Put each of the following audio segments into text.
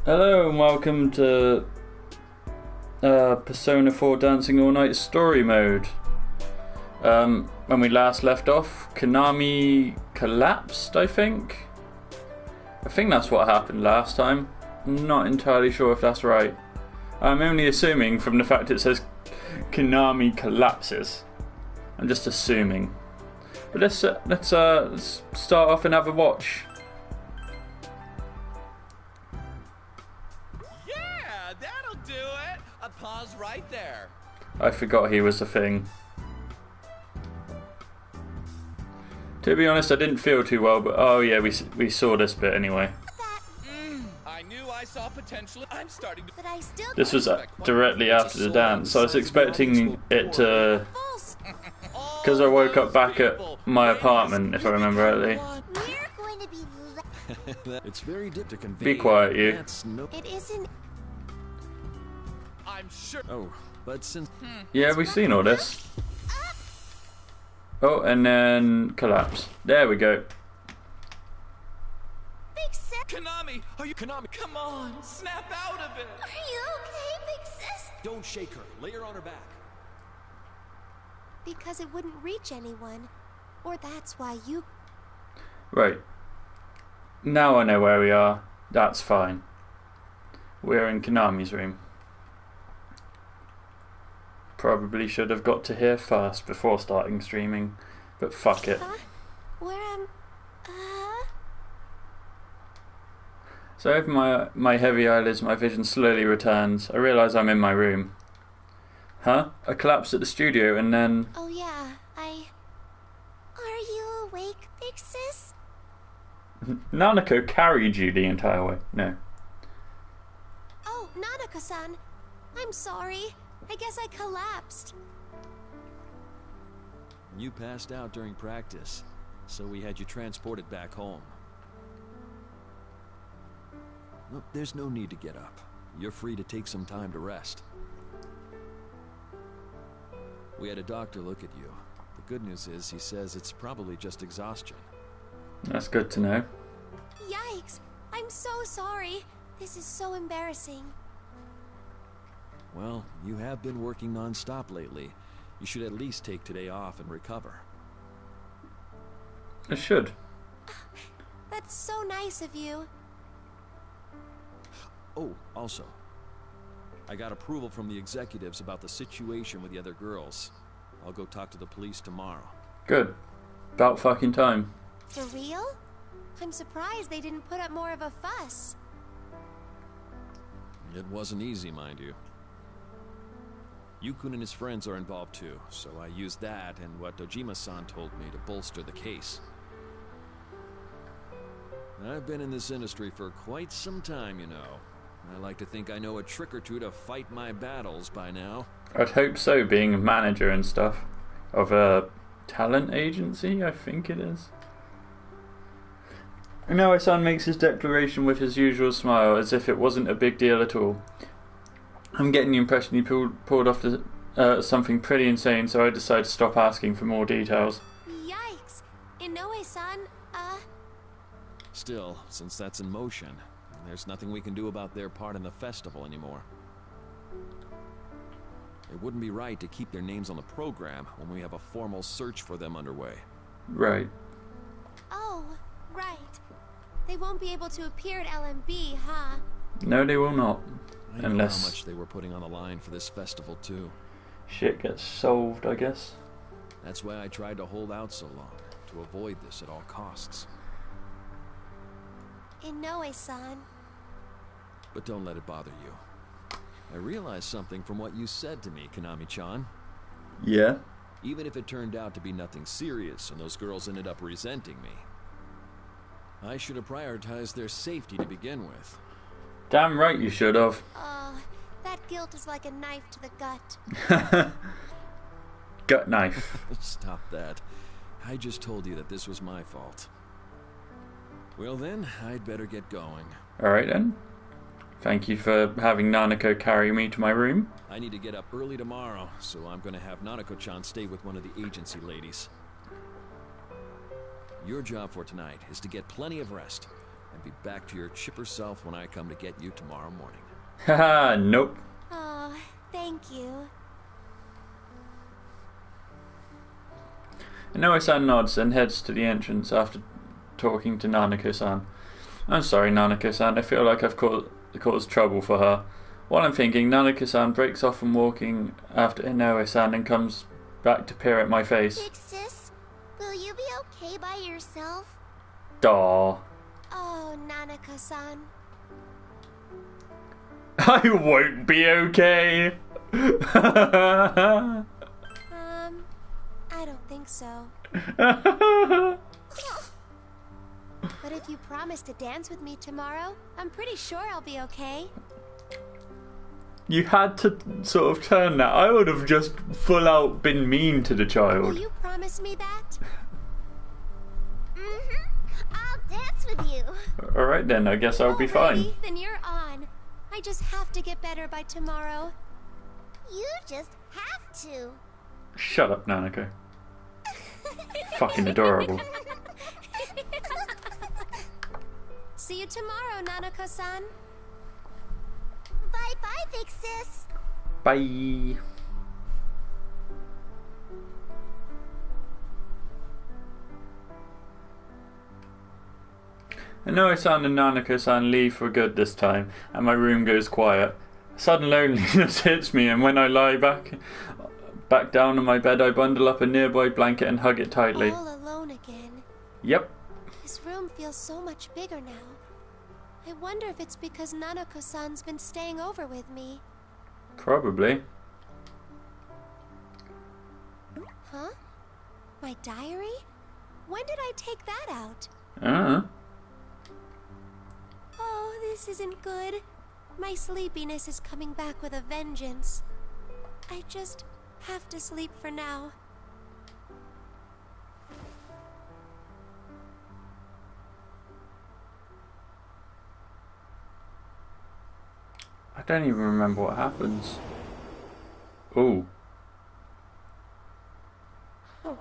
Hello and welcome to Persona 4 Dancing All Night story mode. When we last left off, Konami collapsed, I think. I think that's what happened last time. I'm not entirely sure if that's right. I'm only assuming from the fact it says Konami collapses. I'm just assuming. But let's start off and have a watch. Yeah, that'll do it. A pause right there. I forgot he was a thing. To be honest, I didn't feel too well, but oh yeah, we saw this bit anyway. I knew I saw potential. I'm starting to. But I still This was directly after the dance, so I was expecting it to, because I woke up back at my apartment, if I remember rightly. We're going to be. It's very deep to convey. Be quiet, you. It isn't. I'm sure. Oh, but since Yeah, we've seen all this. Oh, and then collapse. There we go. Big Sis. Konami, are you Konami? Come on, snap out of it. Are you okay, Big Sis? don't shake her. Lay her on her back. Because it wouldn't reach anyone. Or that's why you. Right. Now I know where we are. That's fine. We're in Konami's room. Probably should have got to here first before starting streaming, but fuck it. Huh? Where am. So over my heavy eyelids, my vision slowly returns. I realise I'm in my room. Huh? I collapsed at the studio and then... Oh, yeah. Are you awake, Big Sis? Nanako carried you the entire way. No. Oh, Nanako-san. I'm sorry. I guess I collapsed. You passed out during practice, so we had you transported back home. Look, there's no need to get up. You're free to take some time to rest. We had a doctor look at you. The good news is he says it's probably just exhaustion. That's good to know. Yikes. I'm so sorry. This is so embarrassing. Well, you have been working non-stop lately. You should at least take today off and recover. I should. That's so nice of you. Oh, also, I got approval from the executives about the situation with the other girls. I'll go talk to the police tomorrow. Good. About fucking time. For real? I'm surprised they didn't put up more of a fuss. It wasn't easy, mind you. Yukun and his friends are involved too, so I used that and what Dojima-san told me to bolster the case. I've been in this industry for quite some time, you know. I like to think I know a trick or two to fight my battles by now. I'd hope so, being a manager and stuff. Of a talent agency, I think it is. Inoue-san makes his declaration with his usual smile, as if it wasn't a big deal at all. I'm getting the impression he pulled off something pretty insane, so I decided to stop asking for more details. Yikes. Inoue-san, Still, since that's in motion, there's nothing we can do about their part in the festival anymore. It wouldn't be right to keep their names on the program when we have a formal search for them underway. Right. Oh, right. They won't be able to appear at LMB, huh? No, they will not. I know Unless how much they were putting on the line for this festival too. shit gets solved, I guess. That's why I tried to hold out so long, to avoid this at all costs. Inoue-san. But don't let it bother you. I realized something from what you said to me, Konami-chan. Yeah? Even if it turned out to be nothing serious and those girls ended up resenting me, I should have prioritized their safety to begin with. Damn right you should have. Oh, that guilt is like a knife to the gut. Gut knife. Stop that. I just told you that this was my fault. Well then, I'd better get going. Alright then. Thank you for having Nanako carry me to my room. I need to get up early tomorrow, so I'm gonna have Nanako-chan stay with one of the agency ladies. Your job for tonight is to get plenty of rest. and be back to your chipper self when I come to get you tomorrow morning. Haha, nope. Oh, thank you. Inoue-san nods and heads to the entrance after talking to Nanako-san. I'm sorry, Nanako-san, I feel like I've caused trouble for her. While I'm thinking, Nanako-san breaks off from walking after Inoue-san and comes back to peer at my face. Big sis, will you be okay by yourself? Daw. Oh, Nanako-san. I won't be okay. I don't think so. But if you promise to dance with me tomorrow, I'm pretty sure I'll be okay. You had to sort of turn that. I would have just full out been mean to the Will child. you promise me that? I'll dance with you. Alright then, I guess I'll be fine. Alrighty, then you're on. I just have to get better by tomorrow. You just have to. Shut up, Nanako. Fucking adorable. See you tomorrow, Nanako-san. Bye-bye, big sis. Bye. Inoue-san and Nanako-san leave for good this time, and my room goes quiet. Sudden loneliness hits me, and when I lie back down on my bed, I bundle up a nearby blanket and hug it tightly. All alone again. Yep. This room feels so much bigger now. I wonder if it's because Nanako-san's been staying over with me. Probably. Huh? My diary? When did I take that out? Oh, this isn't good. My sleepiness is coming back with a vengeance. I just have to sleep for now. I don't even remember what happens. Ooh. Poor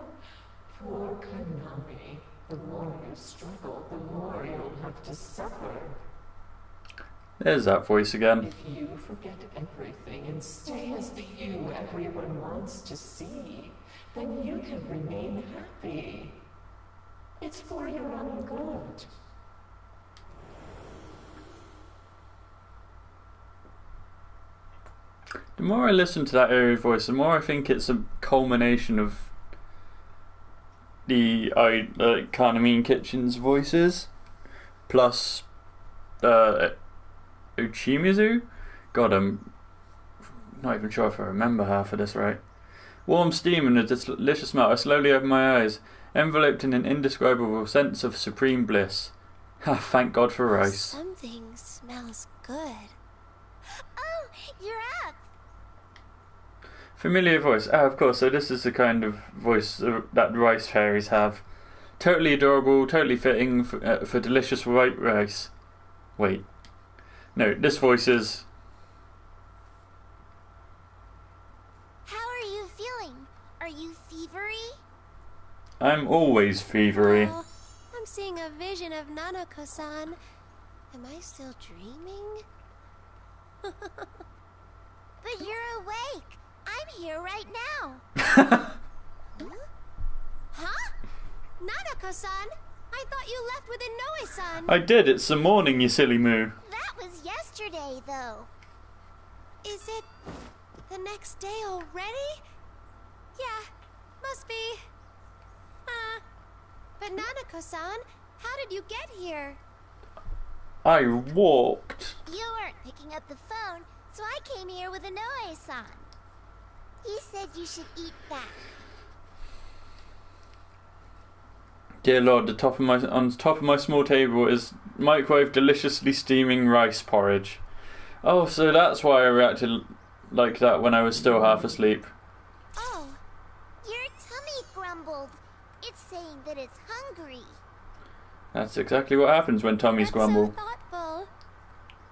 Konami. The more you struggle, the more you'll have to suffer. There's that voice again. If you forget everything and stay as the you everyone wants to see, then you can remain happy. It's for your own good. The more I listen to that airy voice, the more I think it's a culmination of the Kanamine Kitchen's voices, plus Uchimizu? God, I'm not even sure if I remember half of this right. Warm steam and a delicious smell. I slowly open my eyes, enveloped in an indescribable sense of supreme bliss. Thank God for rice. Something smells good. Oh, you're up. Familiar voice. Of course, so this is the kind of voice that rice fairies have. Totally adorable, totally fitting for delicious white rice. Wait. No, this voice is... How are you feeling? Are you fevery? I'm always fevery. Oh, I'm seeing a vision of Nanako-san. Am I still dreaming? But you're awake. I'm here right now. Huh? Nanako-san? I thought you left with Inoue-san. I did, it's the morning, you silly moo. That was yesterday, though. Is it the next day already? Yeah, must be. But Nanako-san, how did you get here? I walked. You weren't picking up the phone, so I came here with Inoue-san. He said you should eat that. Dear Lord, on top of my small table is microwave deliciously steaming rice porridge. Oh, so that's why I reacted like that when I was still half asleep. Oh, your tummy grumbled. It's saying that it's hungry. That's exactly what happens when tummies grumble. So thoughtful.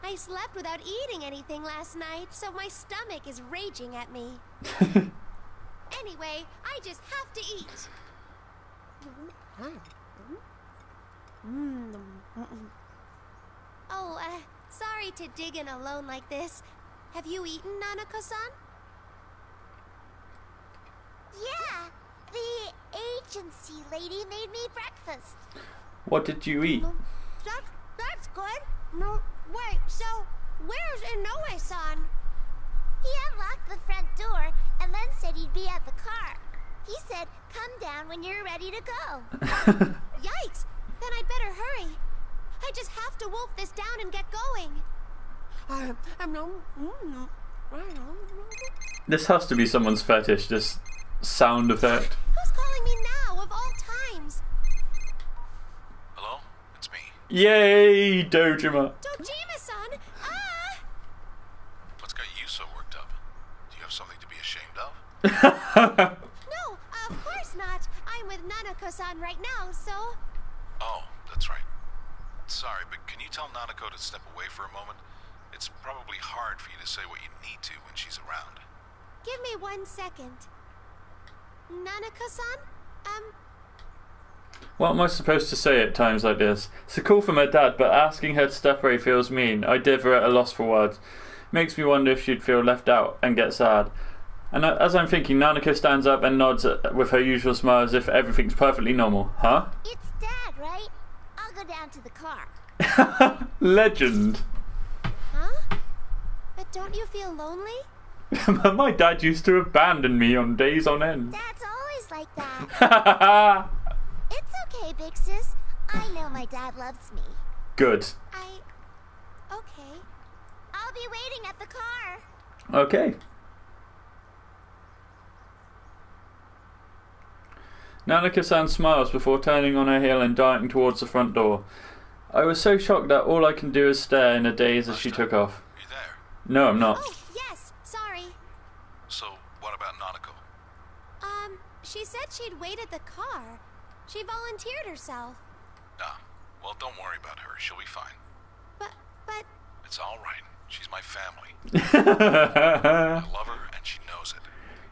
I slept without eating anything last night, so my stomach is raging at me. Anyway, I just have to eat. Sorry to dig in alone like this. Have you eaten, Nanako-san? Yeah, the agency lady made me breakfast. What did you eat? That's good. No, wait, so where's Inoue-san? He unlocked the front door and then said he'd be at the car. He said, come down when you're ready to go. Yikes! Then I'd better hurry. I just have to wolf this down and get going. This has to be someone's fetish, this sound effect. Who's calling me now, of all times? Hello? It's me. Yay, Dojima. Dojima-san! Ah! What's got you so worked up? Do you have something to be ashamed of? No, of course not. I'm with Nanako-san right now, so... Oh, that's right. Sorry, but can you tell Nanako to step away for a moment? It's probably hard for you to say what you need to when she's around. Give me 1 second. Nanako-san? What am I supposed to say at times like this? It's a call from her dad, but asking her to step away feels mean. I dither at a loss for words. Makes me wonder if she'd feel left out and get sad. And as I'm thinking, Nanako stands up and nods with her usual smile as if everything's perfectly normal. Huh? It's Dad, right? I'll go down to the car. Legend. Huh? But don't you feel lonely? My dad used to abandon me on days on end. Dad's always like that. It's okay, Big Sis. I know my dad loves me. Good. Okay. I'll be waiting at the car. Okay. Nanako-san smiles before turning on her heel and darting towards the front door. I was so shocked that all I can do is stare in a daze as she took off. Are you there? No, I'm not. Oh, yes. Sorry. So, what about Nanako? She said she'd wait at the car. She volunteered herself. Ah, well, don't worry about her. She'll be fine. But... It's all right. She's my family. I love her, and she knows it.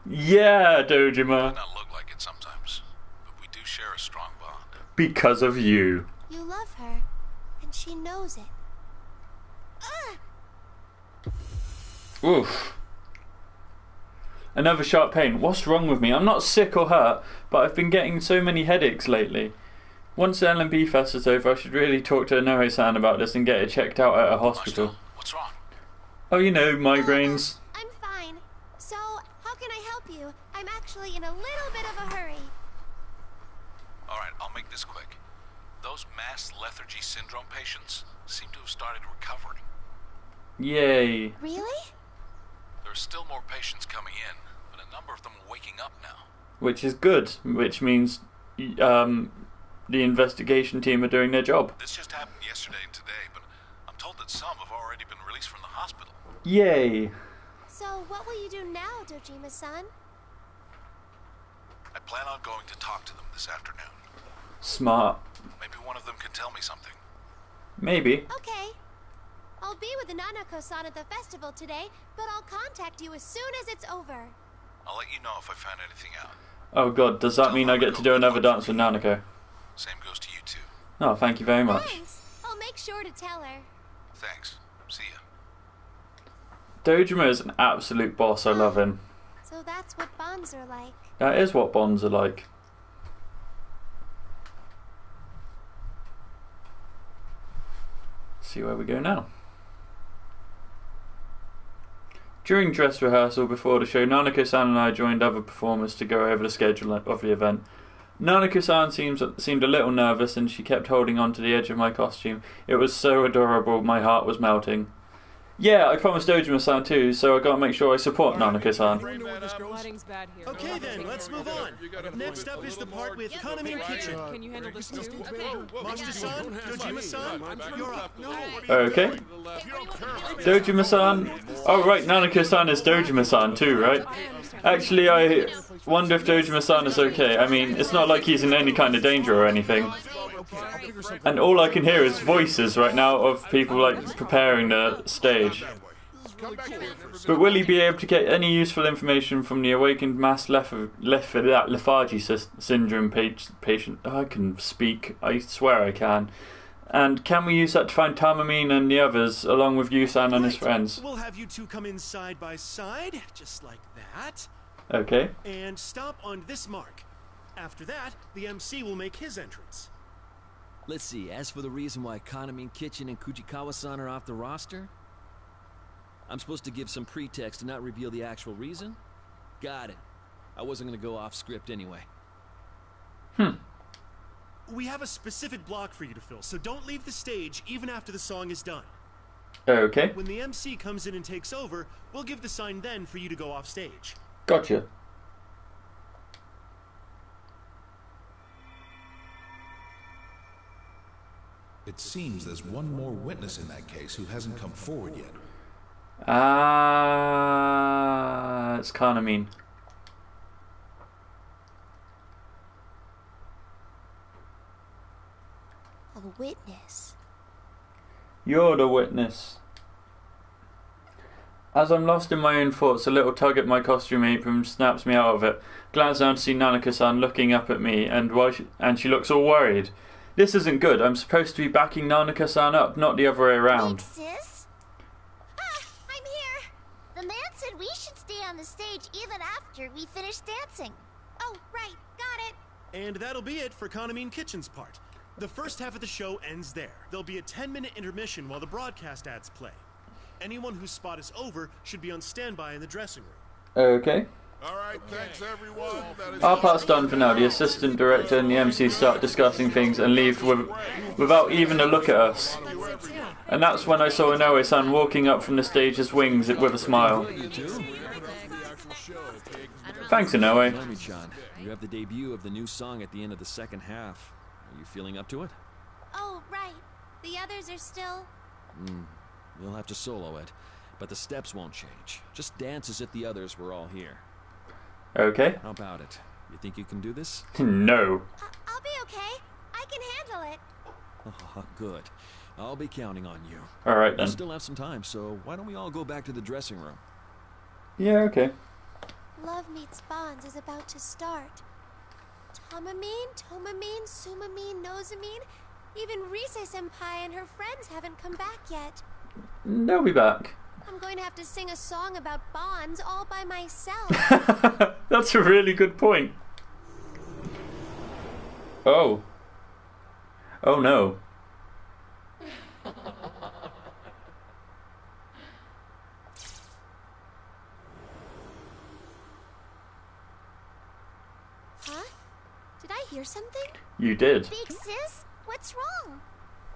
Yeah, It Dojima. might not look like it sometimes, but we do share a strong bond. Because of you. You love her, and she knows it. Ugh! Oof. Another sharp pain. What's wrong with me? I'm not sick or hurt, but I've been getting so many headaches lately. Once the LMB fest is over, I should really talk to Inoue-san about this and get it checked out at a hospital. What's wrong? Oh, you know, migraines. I'm fine. So, how can I help you? I'm actually in a little bit of a hurry. All right, I'll make this quick. Those mass lethargy syndrome patients seem to have started recovering. Yay. Really? There are still more patients coming in, but a number of them are waking up now. Which is good, which means the investigation team are doing their job. This just happened yesterday and today, but I'm told that some have already been released from the hospital. Yay. So, what will you do now, Dojima-san? I plan on going to talk to them this afternoon. Smart. Maybe one of them can tell me something. Maybe. Okay. I'll be with the Nanako-san at the festival today, but I'll contact you as soon as it's over. I'll let you know if I find anything out. Oh god, does that mean I get to do another dance with Nanako? Same goes to you too. Oh, thank you very much. Thanks. I'll make sure to tell her. Thanks. See ya. Dojima is an absolute boss, I love him. So that's what bonds are like. That is what bonds are like. See where we go now. During dress rehearsal before the show, Nanako-san and I joined other performers to go over the schedule of the event. Nanako-san seemed a little nervous and she kept holding on to the edge of my costume. It was so adorable, my heart was melting. Yeah, I promised Dojima-san too, so I gotta make sure I support Nanako-san. Okay then, let's move on. Next up is the part with Kaname Kitchen. Can you handle this too? Master-san, Dojima-san, you're up. Okay. Dojima-san. Oh right, Nanako-san is Dojima-san too, right? Actually, I wonder if Dojima-san is okay. I mean, it's not like he's in any kind of danger or anything. And all I can hear is voices right now of people like preparing the stage. But will he be able to get any useful information from the awakened mass lethargy syndrome patient? Oh, I can speak. I swear I can. And can we use that to find Tamamine and the others, along with Yusan and his Right. friends? We'll have you two come in side by side, just like that. Okay. And stop on this mark. After that, the MC will make his entrance. Let's see, as for the reason why Kaname Kitchen and Kujikawa-san are off the roster, I'm supposed to give some pretext and not reveal the actual reason? Got it. I wasn't gonna go off script anyway. We have a specific block for you to fill, so don't leave the stage even after the song is done. Okay. When the MC comes in and takes over, we'll give the sign then for you to go off stage. Gotcha. It seems there's one more witness in that case who hasn't come forward yet. Ah, it's Kanamine. A witness. You're the witness. As I'm lost in my own thoughts, a little tug at my costume apron snaps me out of it. Glance down to see Nanaka-san looking up at me, and she looks all worried. This isn't good. I'm supposed to be backing Nanaka-san up, not the other way around. Wait, sis? Ah, I'm here. The man said we should stay on the stage even after we finish dancing. Oh, right. Got it. And that'll be it for Kanamine Kitchen's part. The first half of the show ends there. There'll be a 10-minute intermission while the broadcast ads play. Anyone whose spot is over should be on standby in the dressing room. Okay. All right, thanks everyone. That is Our part's done for now. The assistant director and the MC start discussing things and leave without even a look at us. And that's when I saw Inoue-san walking up from the stage's wings with a smile. Thanks, Inoue. Kaname-chan, you have the debut of the new song at the end of the second half. Are you feeling up to it? Oh, right. The others are still... You'll have to solo it, but the steps won't change. Just dance as if the others were all here. Okay. How about it? You think you can do this? No. I'll be okay. I can handle it. Oh, good. I'll be counting on you. Alright We then. still have some time, so why don't we all go back to the dressing room? Yeah, okay. Love Meets Bonds is about to start. Tomamine, Tomamine, Sumamine, Nosamine, even Rise-senpai and her friends haven't come back yet. They'll be back. I'm going to have to sing a song about bonds all by myself. That's a really good point. Oh. Oh no. Huh? Did I hear something? You did. Big sis, what's wrong?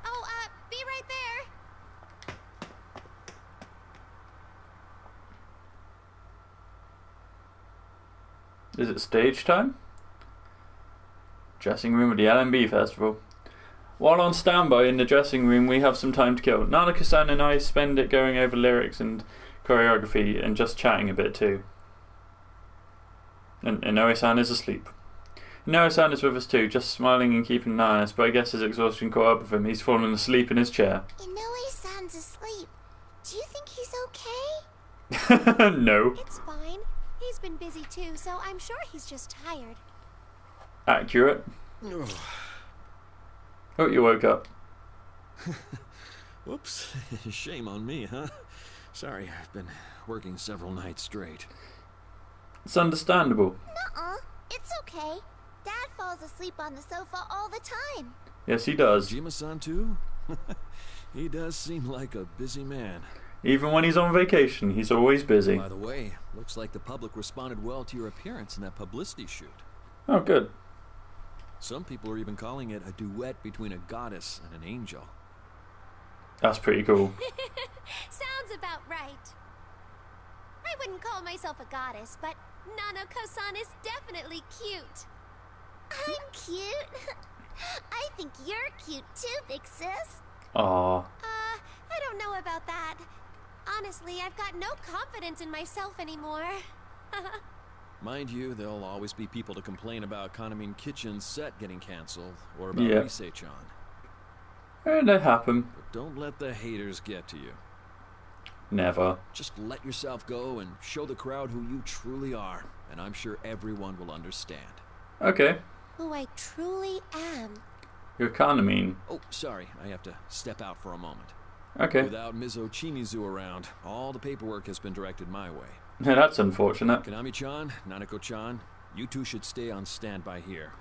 Oh, be right there. Is it stage time? Dressing room of the LMB festival. While on standby in the dressing room, we have some time to kill. Nanaka-san and I spend it going over lyrics and choreography and just chatting a bit too. And Inoue-san is asleep. Inoue-san is with us too, just smiling and keeping an eye on us, but I guess his exhaustion caught up with him. He's fallen asleep in his chair. Inoue-san's asleep. Do you think he's okay? No. It's fine. He's been busy too, so I'm sure he's just tired. Accurate. Oh, you woke up. Whoops. Shame on me, huh? Sorry, I've been working several nights straight. It's understandable. Nuh-uh. It's okay. Dad falls asleep on the sofa all the time. Yes, he does. Jima-san too? He does seem like a busy man. Even when he's on vacation, he's always busy. By the way, looks like the public responded well to your appearance in that publicity shoot. Oh, good. Some people are even calling it a duet between a goddess and an angel. That's pretty cool. Sounds about right. I wouldn't call myself a goddess, but Nanako-san is definitely cute. I'm cute. I think you're cute too, big sis. Aww. I don't know about that. Honestly, I've got no confidence in myself anymore. Mind you, there'll always be people to complain about Kanamine Kitchen's set getting cancelled, or about Yeah. Rise-chan. And they happen. But don't let the haters get to you. Never. Just let yourself go and show the crowd who you truly are, and I'm sure everyone will understand. Okay. Who I truly am. Your Kanamine. Oh, sorry, I have to step out for a moment. Okay. Without Mizo Chimizu around, all the paperwork has been directed my way. Yeah, that's unfortunate. Konami-chan, Nanako-chan, you two should stay on standby here.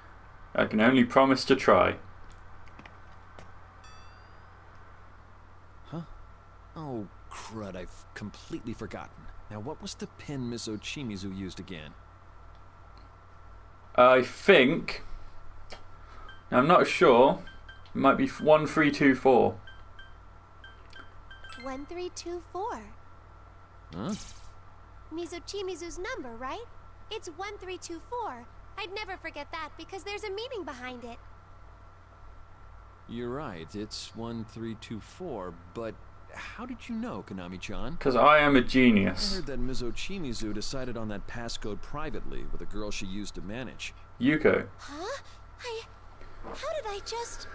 I can only promise to try. Huh? Oh, crud, I've completely forgotten. Now, what was the pin Mizo Chimizu used again? I think... I'm not sure. It might be 1324. 1324. Huh? Mizo Chimizu's number, right? It's 1324. I'd never forget that because there's a meaning behind it. You're right, it's 1324, but how did you know, Konami-chan? Because I am a I genius. heard that Mizo Chimizu decided on that passcode privately with a girl she used to manage. Yuko. Huh? How did I just...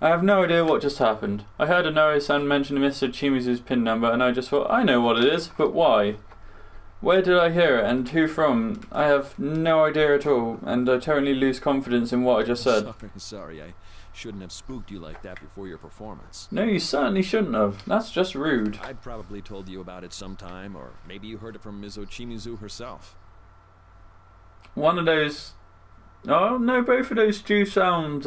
I have no idea what just happened. I heard Inoue-san mention Mr. Chimizu's PIN number and I just thought, I know what it is, but why? Where did I hear it and who from? I have no idea at all, and I totally lose confidence in what I just said. Sorry, I shouldn't have spooked you like that before your performance. No, you certainly shouldn't have. That's just rude. I'd probably told you about it sometime, or maybe you heard it from Mizo Chimizu herself. One of those... Oh, no, both of those do sound,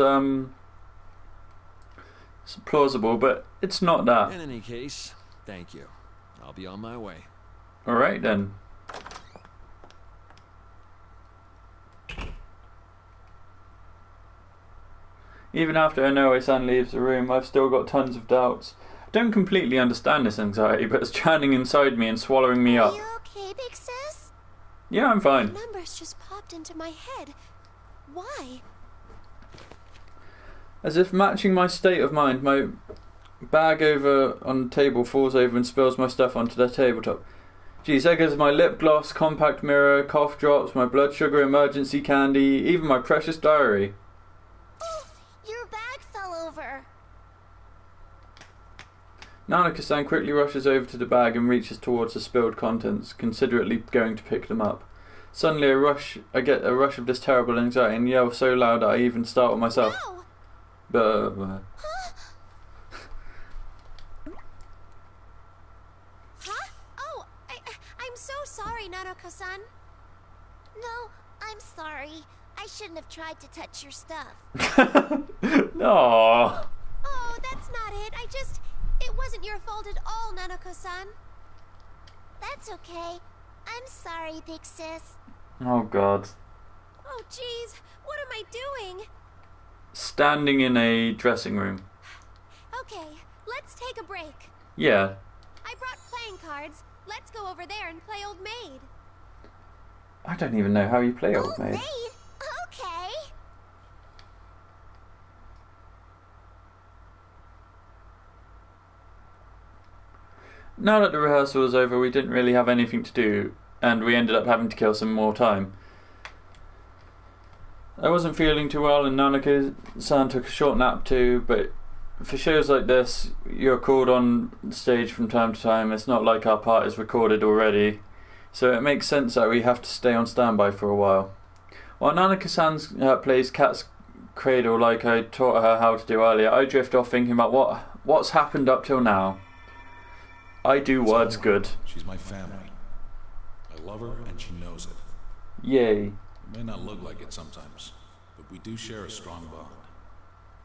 plausible, but it's not that. In any case, thank you. I'll be on my way. Alright then. Even after Inoue-san leaves the room, I've still got tons of doubts. I don't completely understand this anxiety, but it's drowning inside me and swallowing me up. Are you okay, big sis? Yeah, I'm fine. The numbers just popped into my head. Why? As if matching my state of mind, my bag over on the table falls over and spills my stuff onto the tabletop. Geez, there goes my lip gloss, compact mirror, cough drops, my blood sugar emergency candy, even my precious diary. Oh, your bag fell over. Nanako-san quickly rushes over to the bag and reaches towards the spilled contents, considerately going to pick them up. Suddenly I get a rush of this terrible anxiety and yell so loud that I even startle myself. No! Huh? Huh? Oh, I'm so sorry, Nanako-san. No, I'm sorry. I shouldn't have tried to touch your stuff. Aww. Oh, that's not it. It wasn't your fault at all, Nanako-san. That's okay. I'm sorry, big sis. Oh god. Oh, jeez. What am I doing? Standing in a dressing room. Okay, let's take a break. Yeah. I brought playing cards. Let's go over there and play Old Maid. I don't even know how you play Old Old Maid. Maid? Okay. Now that the rehearsal was over, we didn't really have anything to do, and we ended up having to kill some more time. I wasn't feeling too well and Nanako-san took a short nap too, but for shows like this, you're called on stage from time to time. It's not like our part is recorded already, so it makes sense that we have to stay on standby for a while. While Nanako-san plays Cat's Cradle like I taught her how to do earlier, I drift off thinking about what's happened up till now. I do words good. She's my family. I love her and she knows it. Yay. It may not look like it sometimes, but we do share a strong bond.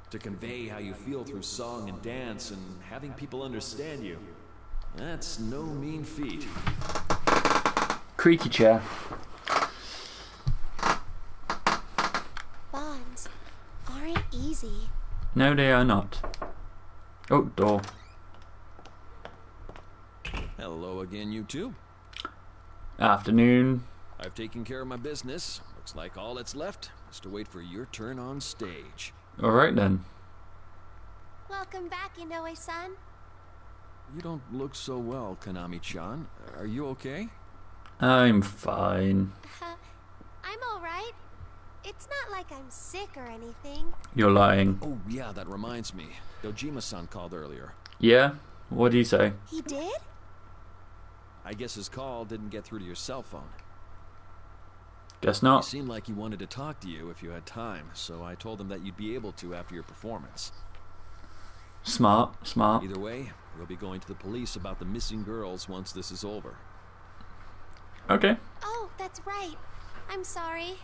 To convey how you feel through song and dance and having people understand you. That's no mean feat. Creaky chair. Bonds aren't easy. No, they are not. Oh, door. Hello again, you two. Afternoon. I've taken care of my business. Looks like all that's left is to wait for your turn on stage. Alright then. Welcome back, Inoue-san. You don't look so well, Konami-chan. Are you okay? I'm fine. I'm alright. It's not like I'm sick or anything. You're lying. Oh, yeah, that reminds me. Dojima-san called earlier. Yeah? What do you say? He did? I guess his call didn't get through to your cell phone. Guess He not. seemed like he wanted to talk to you if you had time, so I told him that you'd be able to after your performance. Smart. Either way, we'll be going to the police about the missing girls once this is over. Okay. Oh, that's right. I'm sorry.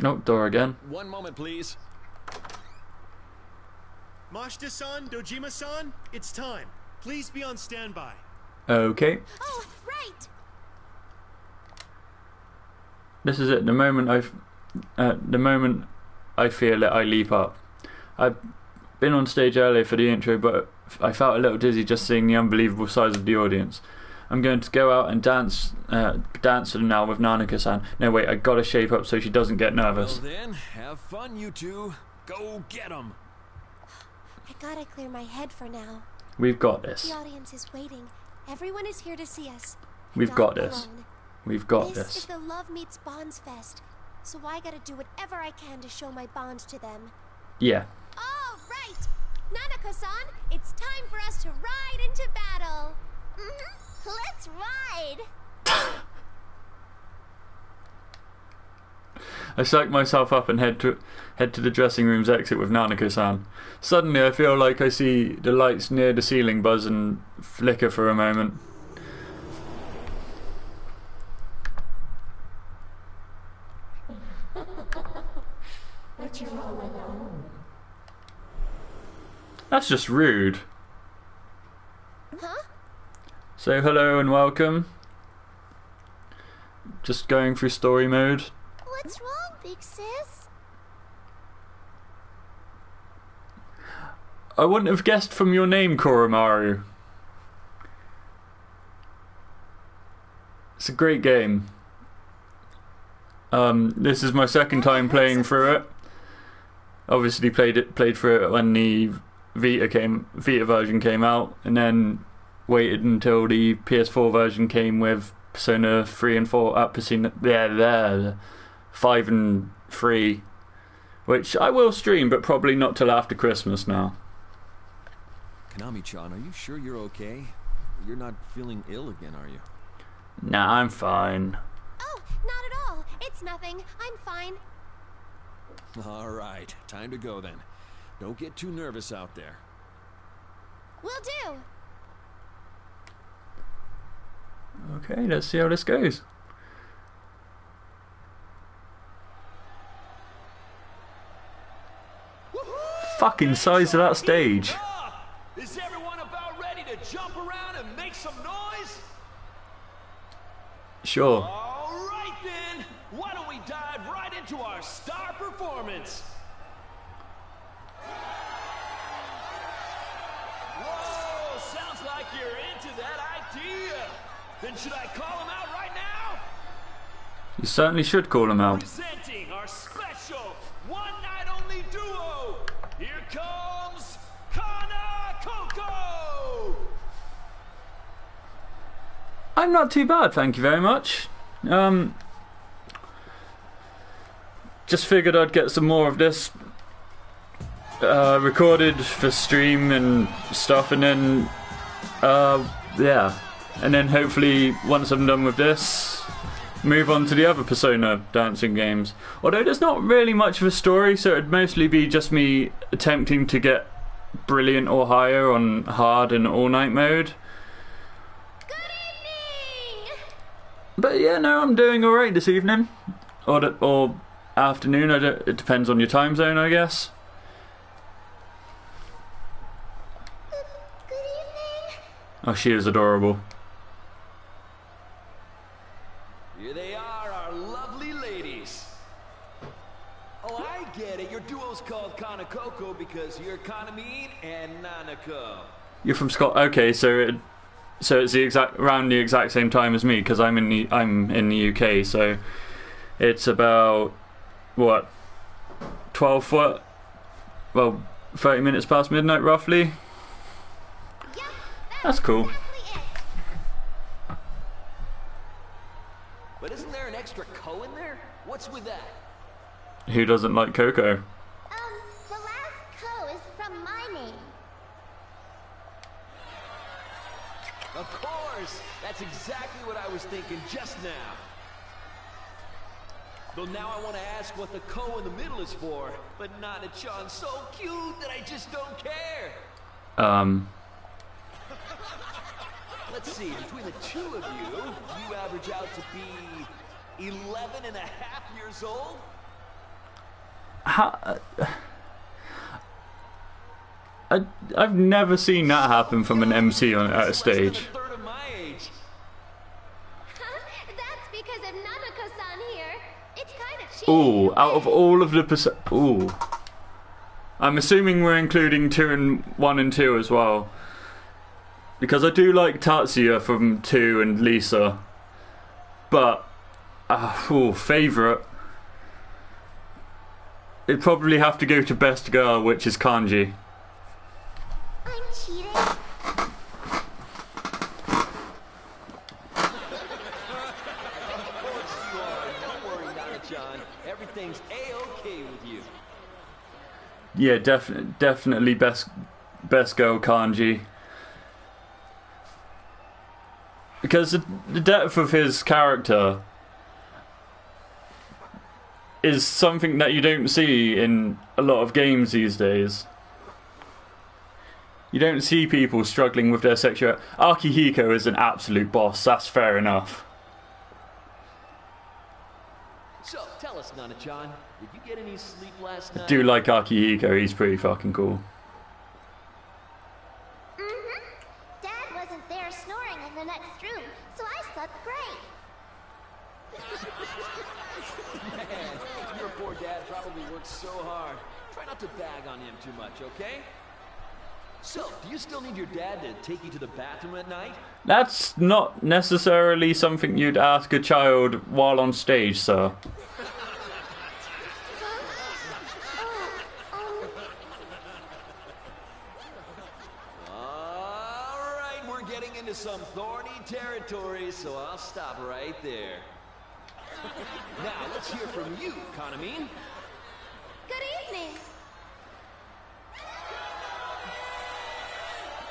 Nope, door again. One moment, please. Mashita-san, Dojima-san, it's time. Please be on standby. Okay. Oh, right. This is it. The moment I feel it, I leap up. I've been on stage earlier for the intro, but I felt a little dizzy just seeing the unbelievable size of the audience. I'm going to go out and dance to them now with Nanako-san. No, wait, I gotta shape up so she doesn't get nervous. Well then, have fun, you two. Go get 'em. I gotta clear my head for now. We've got this. The audience is waiting. Everyone is here to see us. We've Not got this. alone. We've got This is this. the Love Meets Bonds Fest, so I gotta do whatever I can to show my bond to them. Yeah. All right, Nanako-san, it's time for us to ride into battle. Let's ride! I psych myself up and head to the dressing room's exit with Nanako-san. Suddenly I feel like I see the lights near the ceiling buzz and flicker for a moment. But you're all alone. That's just rude. Huh? So hello and welcome. Just going through story mode. What's wrong, big sis? I wouldn't have guessed from your name, Koromaru. It's a great game. This is my second time playing through it. Obviously played through it when the Vita version came out, and then waited until the PS4 version came with Persona 3 and 4 Persona 5 and 3, which I will stream, but probably not till after Christmas now. Konami-chan, are you sure you're okay? You're not feeling ill again, are you? Nah, I'm fine. Oh, not at all. It's nothing. I'm fine. All right, time to go then. Don't get too nervous out there. Will do. Okay, let's see how this goes. Fucking size of that stage. Is everyone about ready to jump around and make some noise? Sure. All right then, why don't we dive right into our star performance? Whoa, sounds like you're into that idea. Then should I call him out right now? You certainly should call him out. Presenting our special one-night-only duo. Here comes Kana Coco. I'm not too bad, thank you very much. Just figured I'd get some more of this recorded for stream and stuff, and then yeah, and then hopefully once I'm done with this, move on to the other Persona dancing games. Although there's not really much of a story, so it'd mostly be just me attempting to get brilliant or higher on hard and all-night mode. But yeah, no, I'm doing alright this evening. Or afternoon, it depends on your time zone, I guess. Good evening. Oh, she is adorable. Here they are, our lovely ladies. Oh, I get it. Your duo's called Kana Coco because you're Kanamine and Nanako. You're from Scotland. Okay, so it's around the exact same time as me, because I'm in the UK, so it's about what, 12 well, 30 minutes past midnight roughly. Yep, That's cool. exactly it. But isn't there an extra co in there? What's with that? Who doesn't like Coco? The last co is from my name. Of course, course. That's exactly what I was thinking just now. Though now I want to ask what the ko in the middle is for, but Nana-chan's so cute that I just don't care. Let's see, between the two of you average out to be 11 and a half years old? I've never seen that happen from an MC at a stage. Less than a third of my age. That's because of Nanako-san here. It's kind of cheap. Ooh, out of all of the ooh. I'm assuming we're including 1 and 2 as well. Because I do like Tatsuya from 2 and Lisa. But, favourite. It'd probably have to go to best girl, which is Kanji. I'm cheating. Of course you are. Don't worry, Nana-chan. Everything's A-okay with you. Yeah, definitely best girl Kanji. Because the depth of his character is something that you don't see in a lot of games these days. You don't see people struggling with their sexuality. Akihiko is an absolute boss, that's fair enough. So, tell us, Nana-chan, did you get any sleep last I night? do like Akihiko, he's pretty fucking cool. Dad wasn't there snoring in the next room, so I slept great. Man, your poor dad probably worked so hard. Try not to bag on him too much, okay? So, do you still need your dad to take you to the bathroom at night? That's not necessarily something you'd ask a child while on stage, sir. Alright, we're getting into some thorny territory, so I'll stop right there. Now, let's hear from you, Kanamine. Good evening.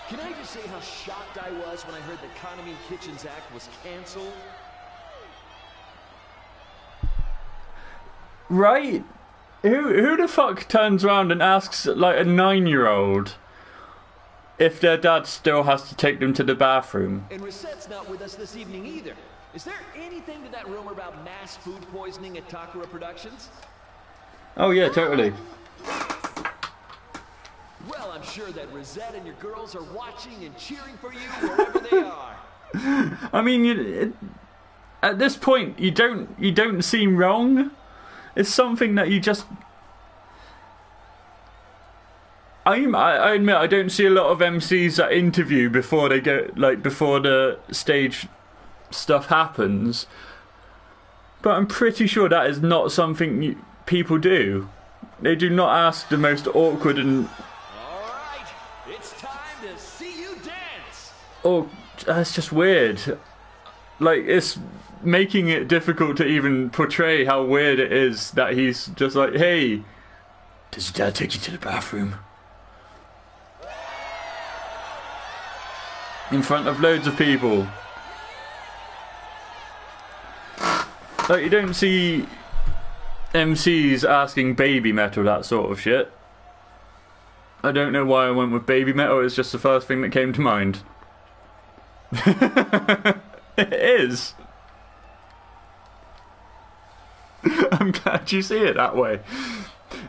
Can I just say how shocked I was when I heard that Kanamine Kitchen's act was canceled? Right? Who the fuck turns around and asks like a 9-year-old if their dad still has to take them to the bathroom? And Risette's not with us this evening either. Is there anything to that rumor about mass food poisoning at Takara Productions? Oh yeah, totally. Well, I'm sure that Risette and your girls are watching and cheering for you wherever they are. I mean, at this point, you don't seem wrong. It's something that you just. I admit I don't see a lot of MCs that interview before they go, like before the stage stuff happens. But I'm pretty sure that is not something people do. They do not ask the most awkward and. Alright, it's time to see you dance! Oh, that's just weird. Like, it's making it difficult to even portray how weird it is that he's just like, hey, does your dad take you to the bathroom? In front of loads of people. Like, you don't see MCs asking Baby Metal that sort of shit. I don't know why I went with Baby Metal, it's just the first thing that came to mind. It is. I'm glad you see it that way.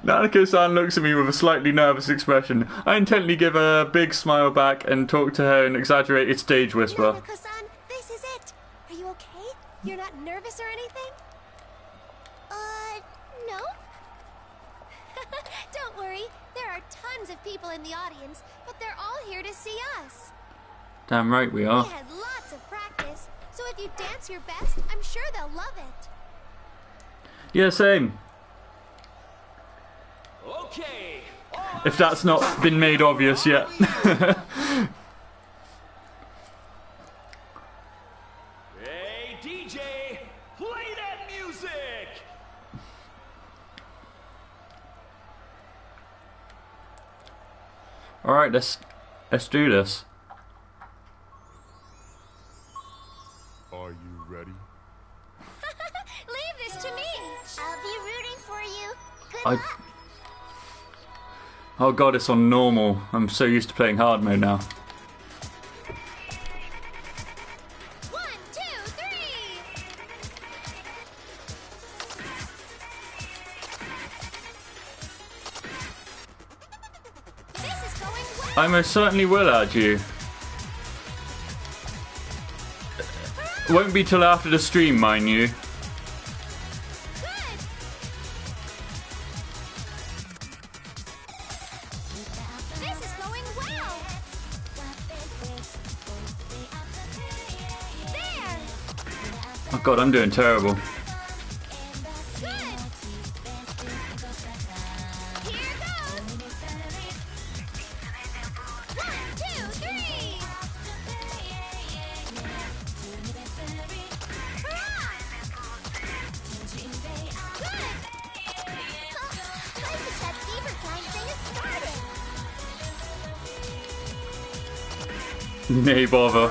Nanako-san looks at me with a slightly nervous expression. I intently give a big smile back and talk to her in exaggerated stage whisper. Nanako-san, this is it. Are you okay? You're not nervous or anything? No? Don't worry. There are tons of people in the audience, but they're all here to see us. Damn right we are. We had lots of practice, so if you dance your best, I'm sure they'll love it. Yeah, same. Okay. If that's not been made obvious yet. Hey, DJ, play that music! Alright, let's do this. Oh god, it's on normal. I'm so used to playing hard mode now. 1, 2, 3. This is going well. I most certainly will add you. Won't be till after the stream, mind you. This is going well. There. Oh god, I'm doing terrible. Good. Here goes. 1, 2, 3. Hurrah! Good. I wish that fever climb thing had started. Nay bother.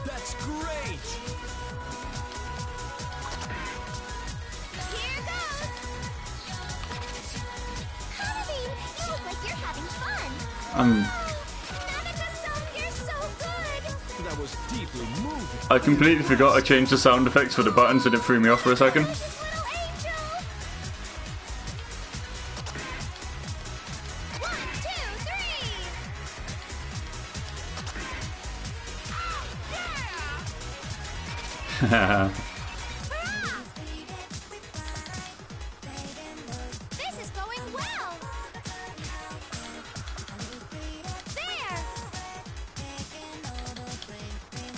That's great! Here goes. Halloween, you look like you're having fun. Nanaka-san, you're so good. That was deeply moving. I completely forgot I changed the sound effects for the buttons and it threw me off for a second. Little angel. 1, 2, 3. Haha. Hurrah! This is going well. There.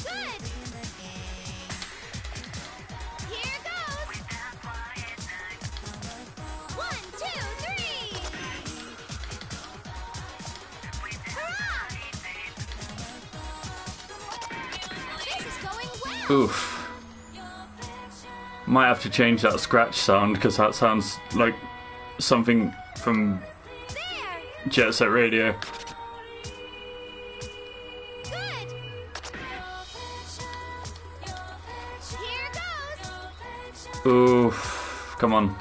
Good. Here goes. 1, 2, 3. Hurrah! This is going well. Oof. Might have to change that scratch sound because that sounds like something from There. Jet Set Radio. Good. Here goes. Oof. Come on.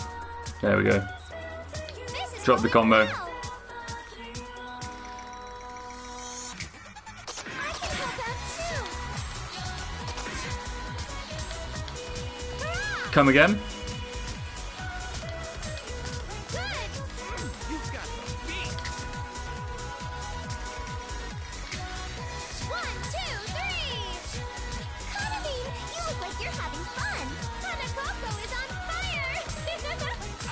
There we go. This is Drop the going combo. well. I can help out too. Hurrah! Come again? Good. You've got the beat. 1, 2, 3. Kanamine, you look like you're having fun. Hanakoko is on fire.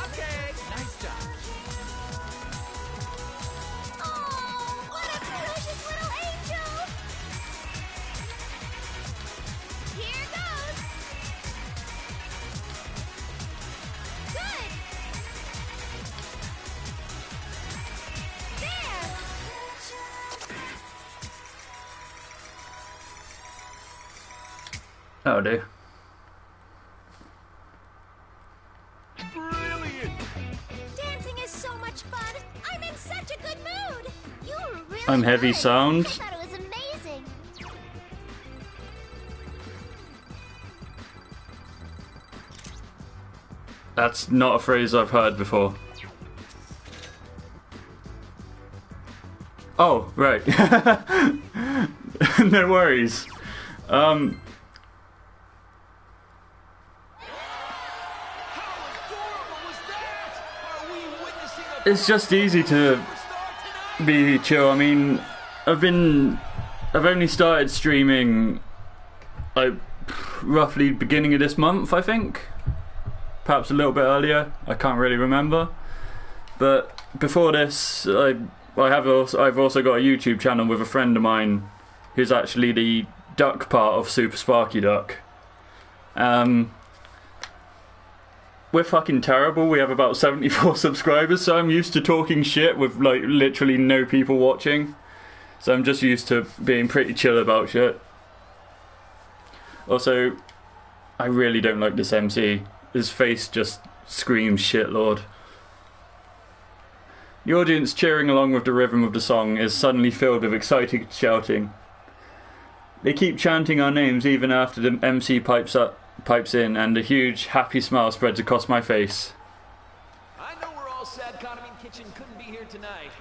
Okay, nice job. Oh, what a precious little angel. Here goes. Good. There. That'll do. Brilliant! Dancing is so much fun. I'm in such a good mood. You were really I'm heavy good. sound. I thought it was amazing. That's not a phrase I've heard before. Oh, right. No worries. It's just easy to be chill. I mean, I've only started streaming like roughly beginning of this month, I think. Perhaps a little bit earlier. I can't really remember. But before this, I've also got a YouTube channel with a friend of mine who's actually the duck part of Super Sparky Duck. We're fucking terrible. We have about 74 subscribers, so I'm used to talking shit with like literally no people watching. So I'm just used to being pretty chill about shit. Also, I really don't like this MC. His face just screams shitlord. The audience cheering along with the rhythm of the song is suddenly filled with excited shouting. They keep chanting our names even after the MC pipes in, and a huge happy smile spreads across my face. I know we're all sad Economy Kitchen couldn't be here tonight.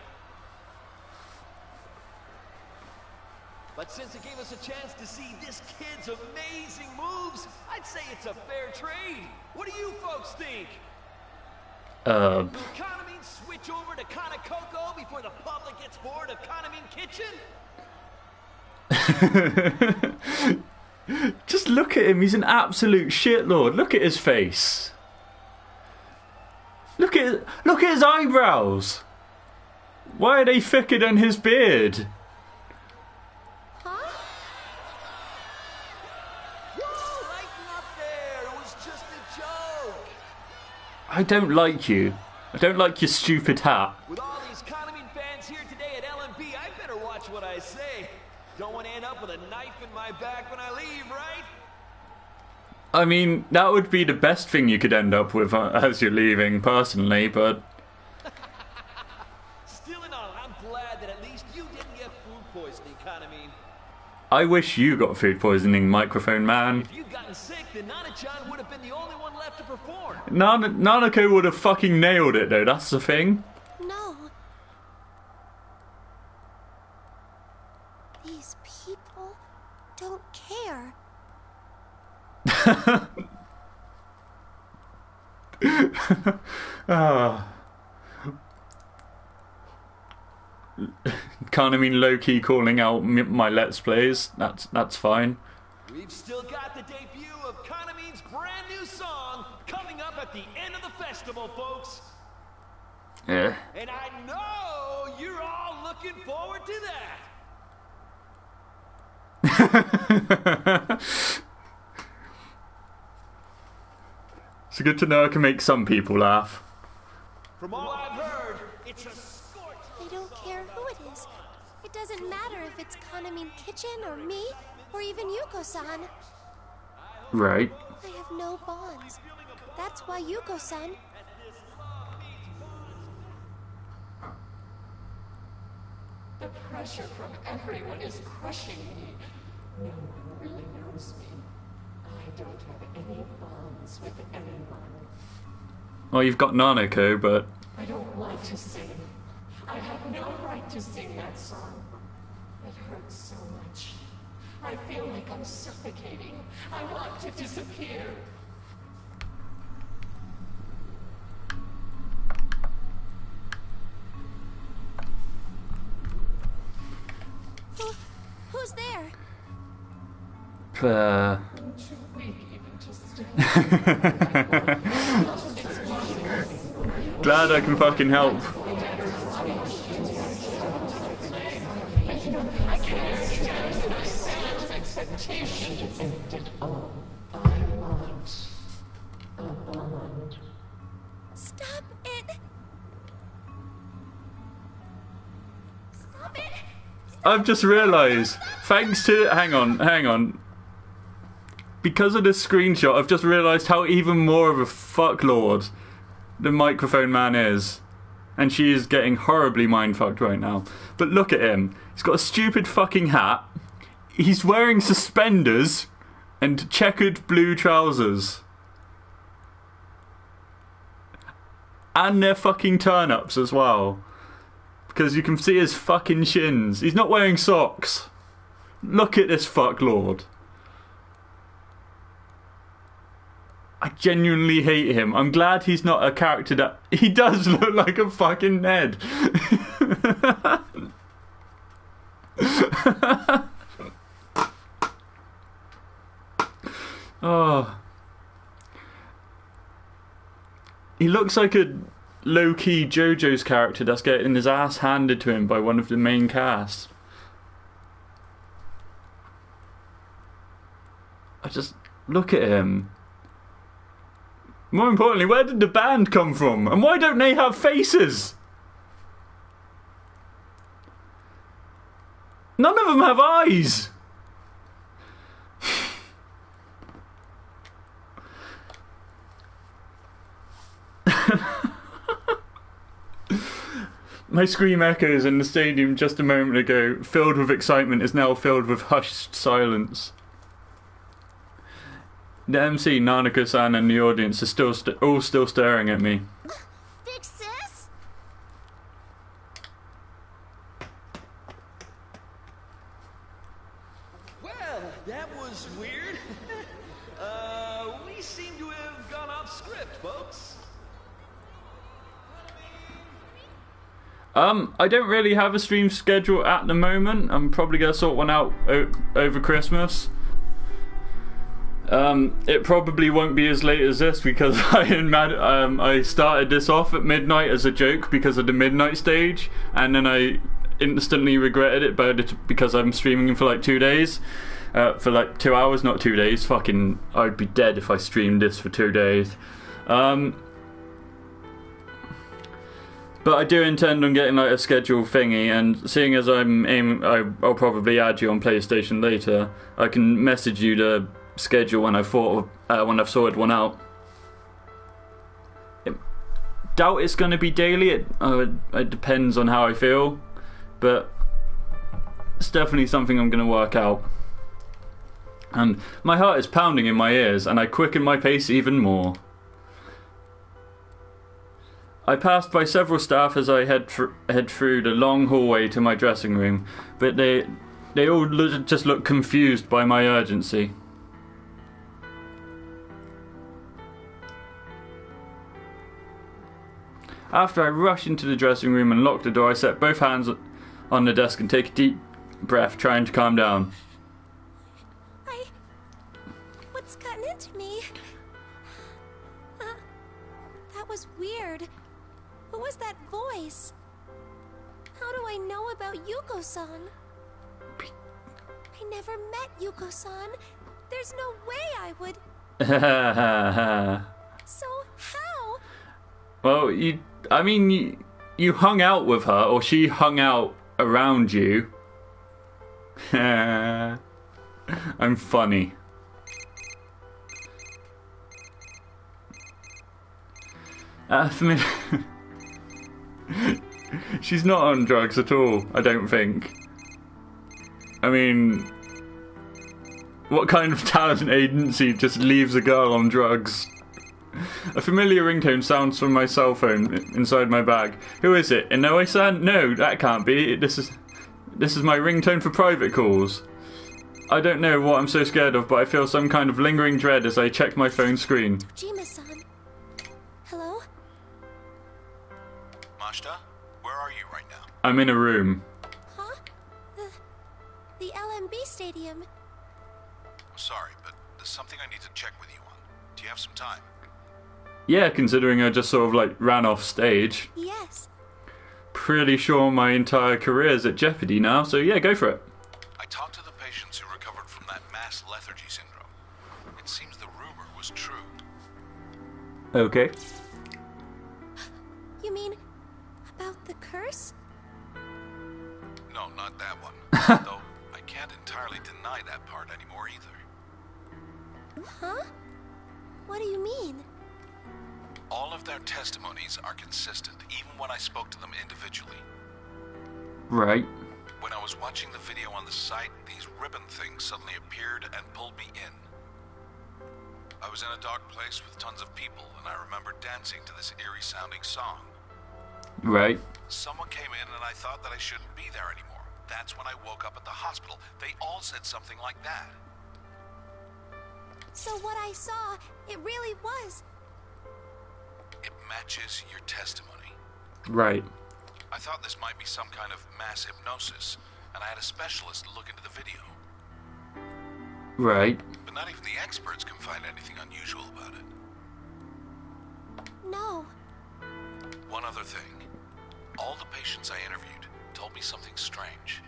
But since it gave us a chance to see this kid's amazing moves, I'd say it's a fair trade. What do you folks think? Will Economy switch over to Coco before the public gets bored of Economy Kitchen? Just look at him. He's an absolute shitlord. Look at his face. Look at his eyebrows. Why are they thicker than his beard? Huh? Whoa, lighten up there. It was just a joke. I don't like you. I don't like your stupid hat. With all these Economy fans here today at LMB, I better watch what I say. Don't want to end up with a knife in my back when I leave, right? I mean, that would be the best thing you could end up with as you're leaving, personally, but... Still in all, I'm glad that at least you didn't get food poisoning, Economy. I wish you got food poisoning, Microphone Man. If you'd gotten sick, then Nana-chan would have been the only one left to perform. Nanako would have fucking nailed it, though, that's the thing. No. These people don't care. Can't I mean low-key calling out my Let's Plays? That's fine. We've still got the debut of Economy's brand new song coming up at the end of the festival, folks. Yeah. And I know you're all looking forward to that. It's good to know I can make some people laugh. From all I've heard, it's a scorcher. They don't care who it is. It doesn't matter if it's Economy Kitchen or me or even Yuko-san. Right. I have no bonds. That's why Yuko-san... The pressure from everyone is crushing me. No one really knows me. I don't have any bonds with anyone. Well, you've got Nanako, but... I don't want to sing. I have no right to sing that song. It hurts so much. I feel like I'm suffocating. I want to disappear. Who's there? I'm too weak even to stand. Glad I can fucking help. I can't stand the sad expectation ended all. I want a bond. Stop it! Stop it! I've just realised, thanks to... Hang on. Because of this screenshot, I've just realised how even more of a fucklord the Microphone Man is. And she is getting horribly mindfucked right now. But look at him. He's got a stupid fucking hat. He's wearing suspenders and checkered blue trousers. And they're fucking turn-ups as well. Because you can see his fucking shins. He's not wearing socks. Look at this fucklord. I genuinely hate him. I'm glad he's not a character that... He does look like a fucking Ned. Oh. He looks like a low-key JoJo's character that's getting his ass handed to him by one of the main cast. I just... Look at him. More importantly, where did the band come from? And why don't they have faces? None of them have eyes. My scream echoes in the stadium just a moment ago, filled with excitement, is now filled with hushed silence. The MC, Nanako-san, and the audience are still all still staring at me. Big sis? That was weird. We seem to have gone off script, folks. I don't really have a stream schedule at the moment. I'm probably gonna sort one out over Christmas. It probably won't be as late as this because I started this off at midnight as a joke because of the midnight stage, and then I instantly regretted it because I'm streaming for like 2 days. For like 2 hours, not 2 days. Fucking, I'd be dead if I streamed this for 2 days. But I do intend on getting like a schedule thingy, and seeing as I'll probably add you on PlayStation later. I can message you the schedule when I've sorted one out. Doubt it's going to be daily. It depends on how I feel, but it's definitely something I'm going to work out. And my heart is pounding in my ears, and I quicken my pace even more. I passed by several staff as I head through the long hallway to my dressing room, but they all just look confused by my urgency. After I rush into the dressing room and lock the door, I set both hands on the desk and take a deep breath, trying to calm down. What's gotten into me? That was weird. What was that voice? How do I know about Yuko-san? I never met Yuko-san. There's no way I would... So, how? Well, you hung out with her, or she hung out around you. I'm funny. She's not on drugs at all, I don't think. I mean, what kind of talent agency just leaves a girl on drugs? A familiar ringtone sounds from my cell phone inside my bag. Who is it? Inoue-san? No, that can't be. This is my ringtone for private calls. I don't know what I'm so scared of, but I feel some kind of lingering dread as I check my phone screen. Jima-san. Hello? Mashita, where are you right now? I'm in a room. Huh? The LMB stadium. I'm sorry, but there's something I need to check with you on. Do you have some time? Yeah, considering I just sort of like ran off stage. Yes. Pretty sure my entire career's at jeopardy now, so yeah, go for it. I talked to the patients who recovered from that mass lethargy syndrome. It seems the rumor was true. Okay. You mean about the curse? No, not that one. Though I can't entirely deny that part anymore either. Huh? What do you mean? All of their testimonies are consistent, even when I spoke to them individually. Right. When I was watching the video on the site, these ribbon things suddenly appeared and pulled me in. I was in a dark place with tons of people, and I remember dancing to this eerie-sounding song. Right. Someone came in and I thought that I shouldn't be there anymore. That's when I woke up at the hospital. They all said something like that. So what I saw, it really was... It matches your testimony. Right. I thought this might be some kind of mass hypnosis, and I had a specialist look into the video. Right. But not even the experts can find anything unusual about it. No. One other thing. All the patients I interviewed told me something strange.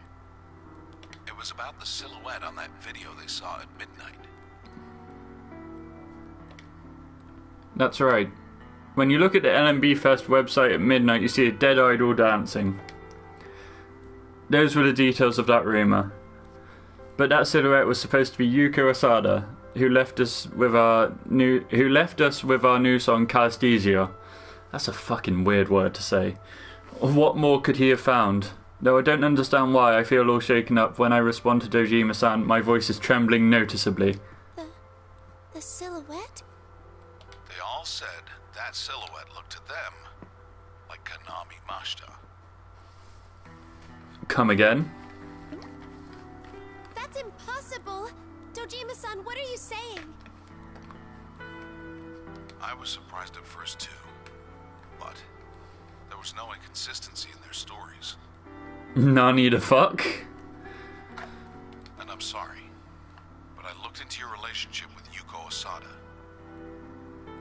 It was about the silhouette on that video they saw at midnight. That's right. When you look at the LMB Fest website at midnight, you see a dead-eyed all dancing. Those were the details of that rumour. But that silhouette was supposed to be Yuko Asada, who left us with our new song Caresthesia. That's a fucking weird word to say. What more could he have found? Though I don't understand why I feel all shaken up when I respond to Dojima-san, my voice is trembling noticeably. The silhouette? They all said that silhouette looked to them like Konami Mashita. Come again? That's impossible! Yuko-san, what are you saying? I was surprised at first too, but there was no inconsistency in their stories. Nani the fuck? And I'm sorry, but I looked into your relationship with Yuko Osada.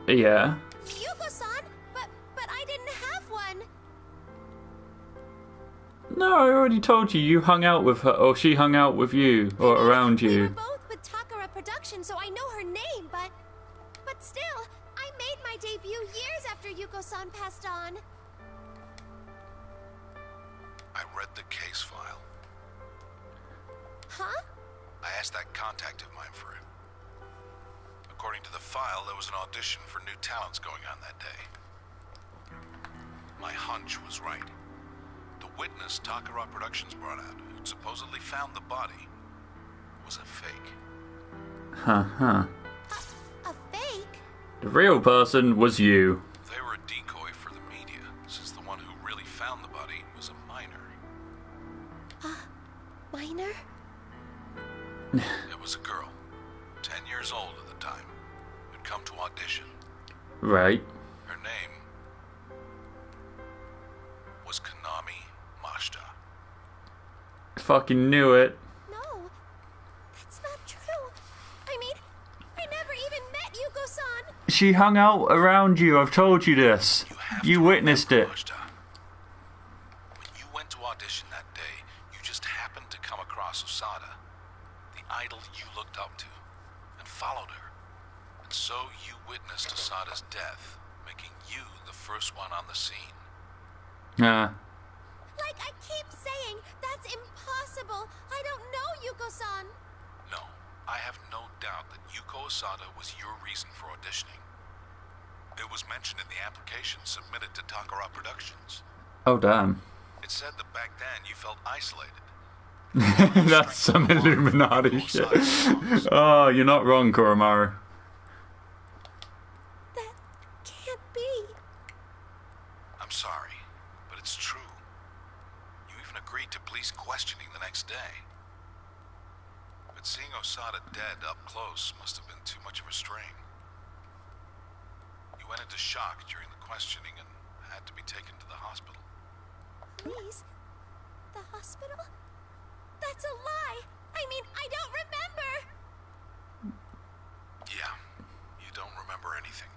Yeah. Yuko-san? But I didn't have one. No, I already told you. You hung out with her, or she hung out with you, or around We were you. both with Takara Productions, so I know her name, but still, I made my debut years after Yuko-san passed on. I read the case file. Huh? I asked that contact of mine for it. According to the file, there was an audition for new talents going on that day. My hunch was right. The witness Takara Productions brought out, who'd supposedly found the body, was a fake. Huh. A fake? The real person was you. They were a decoy for the media, since the one who really found the body was a minor. Minor? It was a girl, 10 years old at the time, who'd come to audition. Right. Her name was Konami Mashita. Fucking knew it. No, that's not true. I mean, I never even met Yuko-san. She hung out around you. I've told you this. You witnessed it. Mashita. When you went to audition that day, you just happened to come across Osada, the idol you looked up to, and followed her. And so you witnessed Osada's death, making you the first one on the scene. Like I keep saying, that's impossible. I don't know Yuko-san. No, I have no doubt that Yuko Osada was your reason for auditioning. It was mentioned in the application submitted to Takara Productions. Oh, damn. It said that back then you felt isolated. That's some Illuminati shit. Oh, you're not wrong, Koromaru. That can't be. I'm sorry, but it's true. You even agreed to police questioning the next day. But seeing Osada dead up close must have been too much of a strain. You went into shock during the questioning and had to be taken to the hospital. Please? The hospital? That's a lie. I mean, I don't remember. Yeah, you don't remember anything.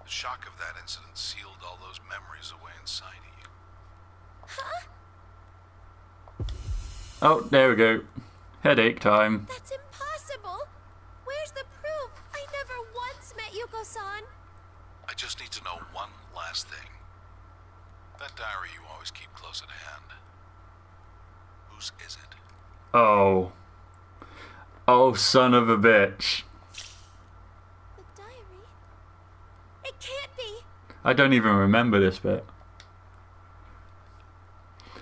The shock of that incident sealed all those memories away inside of you. Huh? Oh, there we go. Headache time. That's impossible. Where's the proof? I never once met Yuko-san. I just need to know one last thing. That diary you always keep close at hand. Whose is it? Oh. Oh, son of a bitch. The diary? It can't be. I don't even remember this bit.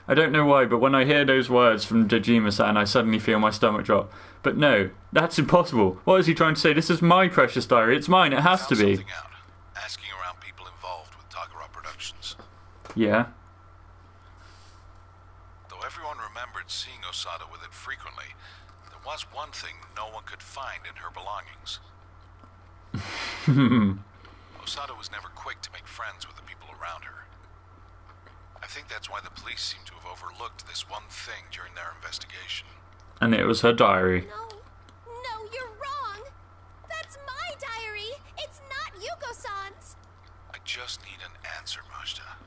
I don't know why, but when I hear those words from Dejima-san, I suddenly feel my stomach drop. But no, that's impossible. What is he trying to say? This is my precious diary. It's mine. It has to be. Found something out, asking around people involved with Takara Productions. Yeah. Though everyone remembered seeing Osada with it frequently, there was one thing no one could find in her belongings. Osada was never quick to make friends with the people around her. I think that's why the police seem to have overlooked this one thing during their investigation. And it was her diary. No, you're wrong. That's my diary. It's not Yuko-san's. I just need an answer, Mashita.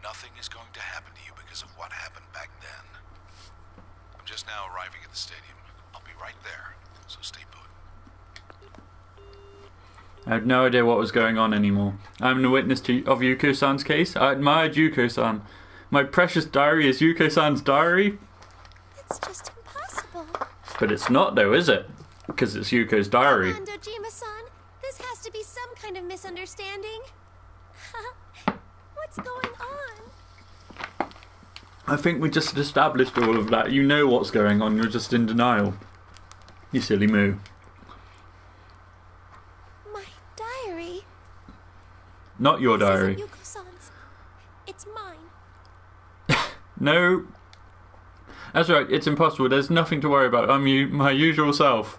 Nothing is going to happen to you because of what happened back then. I'm just now arriving at the stadium. I'll be right there, so stay put. I had no idea what was going on anymore. I'm the witness of Yuko-san's case. I admired Yuko-san. My precious diary is Yuko-san's diary. It's just impossible. But it's not though, is it? Because it's Yuko's diary. Come on, Dojima-san. This has to be some kind of misunderstanding. What's going on? I think we just established all of that. You know what's going on. You're just in denial. You silly moo. My diary. Not your This diary. isn't Yuko-san's. It's mine. No. That's right. It's impossible. There's nothing to worry about. I'm my usual self.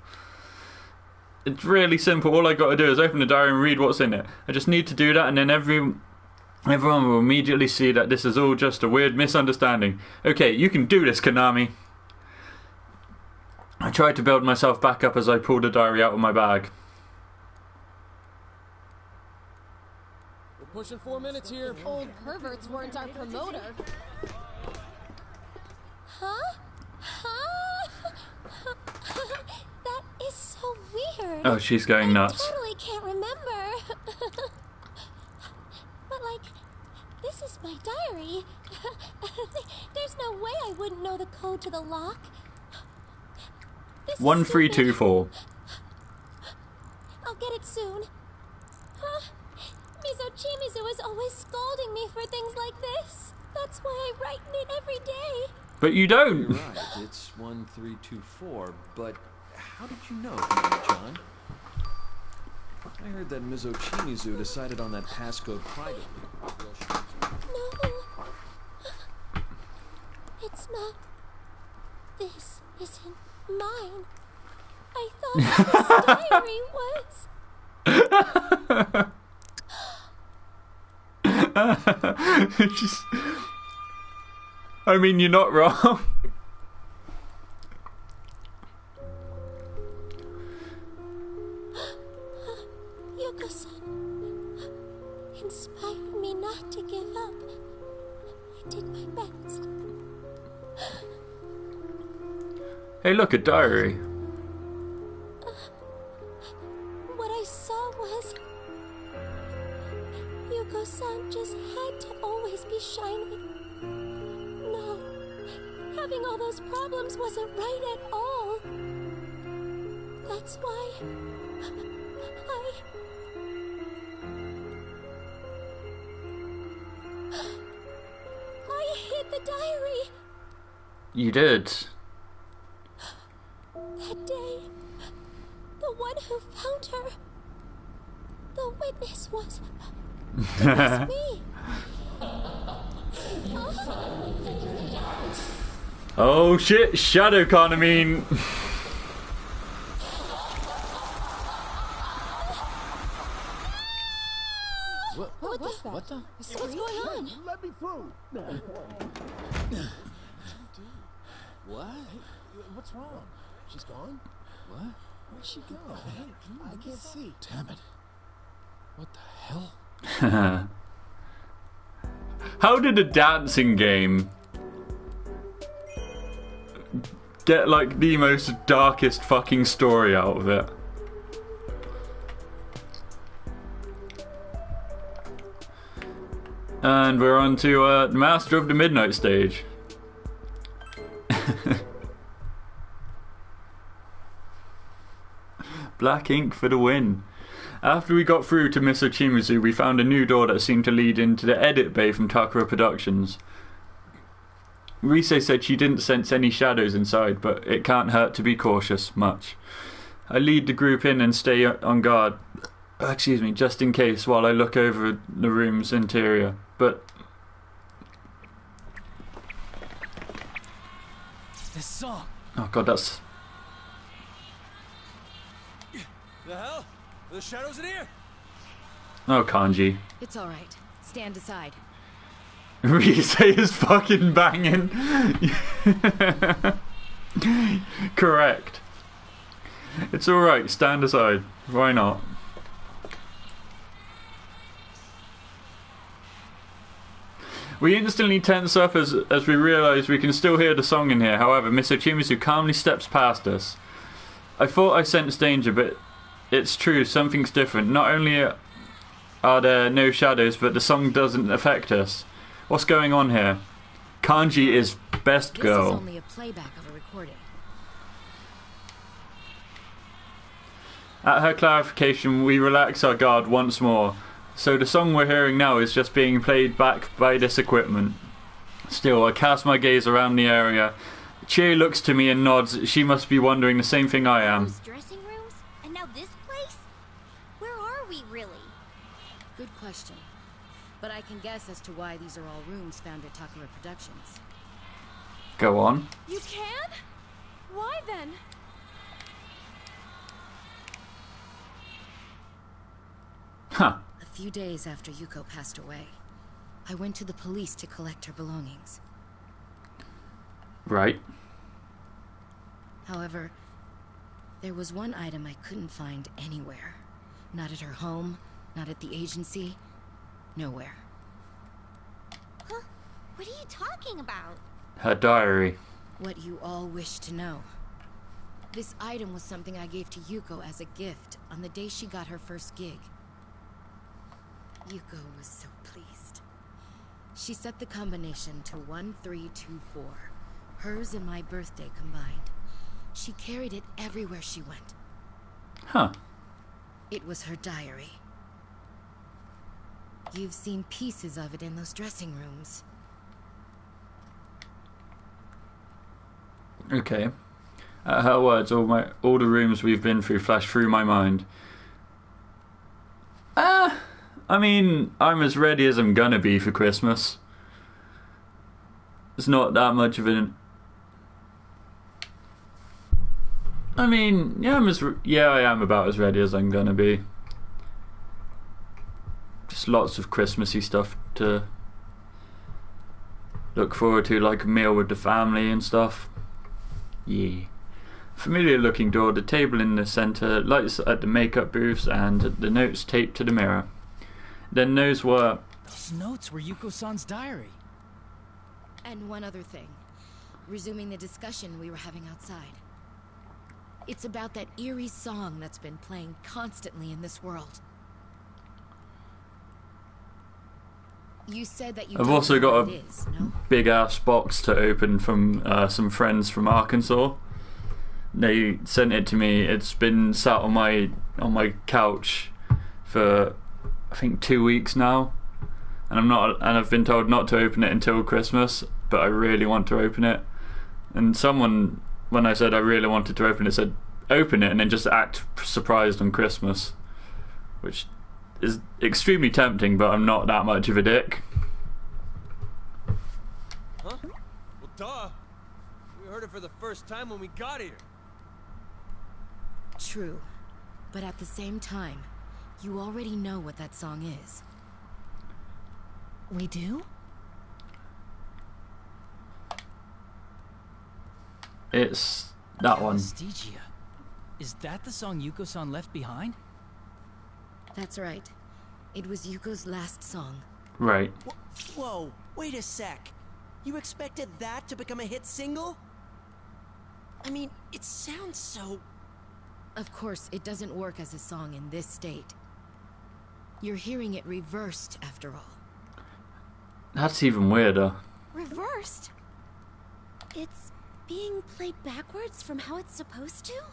It's really simple. All I got to do is open the diary and read what's in it. I just need to do that, and then everyone will immediately see that this is all just a weird misunderstanding. Okay, you can do this, Konami. I tried to build myself back up as I pulled the diary out of my bag. We're pushing 4 minutes here. Old perverts weren't our promoter. Huh? That is so weird. Oh, she's going nuts. I totally can't remember. But like, this is my diary. There's no way I wouldn't know the code to the lock. 1324. I'll get it soon. Mizochimizu is always scolding me for things like this. That's why I write in it every day. But you don't. You're right, it's 1324, but how did you know, John? I heard that Mizochimizu decided on that passcode privately. No. It's not. This isn't mine. I thought this diary was... Just... I mean, you're not wrong. Yoko-san inspired me not to give up. I did my best. Hey, look, a diary. What I saw was... Yuko-san just had to always be shining. No, having all those problems wasn't right at all. That's why... I hid the diary. You did. That day, the one who found her, the witness was me. Oh shit, Shadow Konami. What was that? What the? What's going on? Let me through. What? What's wrong? She's gone? What? Where'd she go? I can't see. Damn it. What the hell? How did a dancing game get like the most darkest fucking story out of it? And we're on to Master of the Midnight stage. Black ink for the win. After we got through to Mizochimizu, we found a new door that seemed to lead into the edit bay from Takara Productions. Rise said she didn't sense any shadows inside, but it can't hurt to be cautious much. I lead the group in and stay on guard, just in case, while I look over the room's interior. But This song. oh god, that's... The hell? Are the shadows in here? Oh, Kanji. It's all right. Stand aside. Rise is fucking banging. Correct. It's alright, stand aside. Why not? We instantly tense up as we realise we can still hear the song in here. However, Mizochimizu calmly steps past us. I thought I sensed danger, but it's true, something's different. Not only are there no shadows, but the song doesn't affect us. What's going on here? Kanji is best girl. This is only a playback of a recording. At her clarification, we relax our guard once more. So the song we're hearing now is just being played back by this equipment. Still, I cast my gaze around the area. Chie looks to me and nods. She must be wondering the same thing I am. Those dressing rooms? And now this place? Where are we really? Good question. But I can guess as to why these are all rooms found at Takara Productions. Go on. You can? Why then? Huh. A few days after Yuko passed away, I went to the police to collect her belongings. Right. However, there was one item I couldn't find anywhere. Not at her home, not at the agency, nowhere. Huh? What are you talking about? Her diary. What you all wish to know. This item was something I gave to Yuko as a gift on the day she got her first gig. Yuko was so pleased. She set the combination to 1324, hers and my birthday combined. She carried it everywhere she went. Huh. It was her diary. You've seen pieces of it in those dressing rooms. Okay. At her words, all the rooms we've been through flash through my mind. I mean, I'm as ready as I'm gonna be for Christmas. It's not that much of an... I mean, yeah, I am about as ready as I'm gonna be. Just lots of Christmassy stuff to look forward to, like a meal with the family and stuff. Yeah. Familiar looking door, the table in the centre, lights at the makeup booths, and the notes taped to the mirror. Then those were... Those notes were Yuko-san's diary. And one other thing. Resuming the discussion we were having outside. It's about that eerie song that's been playing constantly in this world. You said that you I've don't also know got what a it is, no? big ass box to open from some friends from Arkansas. They sent it to me. It's been sat on my couch for I think 2 weeks now, and I've been told not to open it until Christmas, but I really want to open it. And someone, when I said I really wanted to open it, said open it and then just act surprised on Christmas, which is extremely tempting, but I'm not that much of a dick. Huh? Well, duh. We heard it for the first time when we got here. True. But at the same time, you already know what that song is. We do? It's that one. Stygia. Is that the song Yuko-san left behind? That's right. It was Yuko's last song. Right. Whoa, wait a sec. You expected that to become a hit single? I mean, it sounds so... Of course, it doesn't work as a song in this state. You're hearing it reversed, after all. That's even weirder. Reversed? It's being played backwards from how it's supposed to?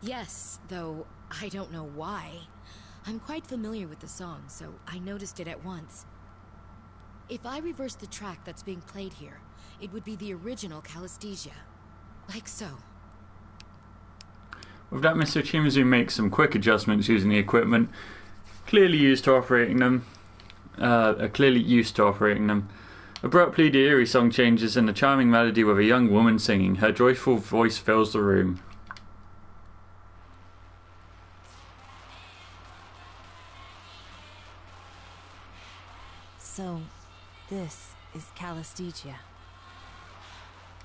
Yes, though I don't know why. I'm quite familiar with the song, so I noticed it at once. If I reverse the track that's being played here, it would be the original Calesthesia. Like so. With that, Mr. Chimizu makes some quick adjustments using the equipment clearly used to operating them. Abruptly, the eerie song changes in a charming melody with a young woman singing. Her joyful voice fills the room. So, this is Calesthesia.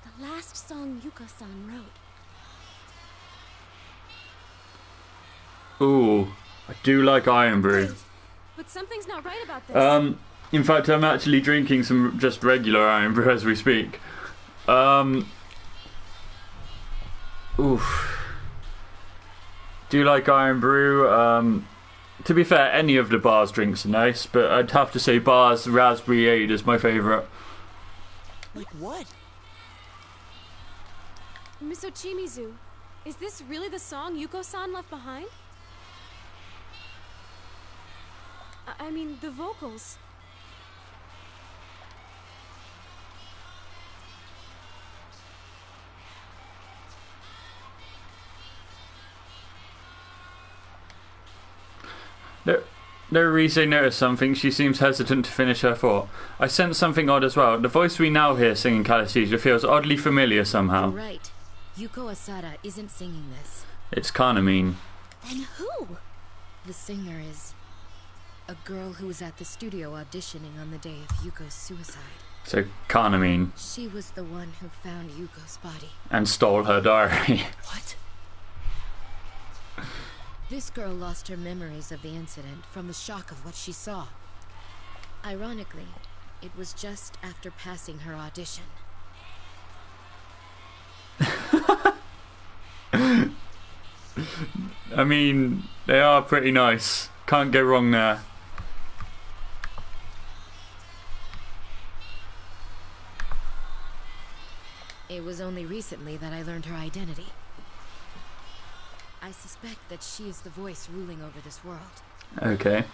The last song Yuko-san wrote. Ooh, I do like Iron Brew. But something's not right about this. In fact, I'm actually drinking some just regular Iron Brew as we speak. Oof. Do like Iron Brew. To be fair, any of the Bars drinks are nice, but I'd have to say Bars Raspberry Aid is my favourite. Like what? Miss Ochimizu, is this really the song Yuko-san left behind? I mean, the vocals. Rise noticed something. She seems hesitant to finish her thought. I sense something odd as well. The voice we now hear singing Calesthesia feels oddly familiar somehow. You're right. Yuko Asada isn't singing this. It's Kanamine. Then who? The singer is A girl who was at the studio auditioning on the day of Yuko's suicide. So Kanamine. She was the one who found Yuko's body. And stole her diary. What? This girl lost her memories of the incident from the shock of what she saw. Ironically, it was just after passing her audition. I mean, they are pretty nice. Can't go wrong there. It was only recently that I learned her identity. I suspect that she is the voice ruling over this world. Okay.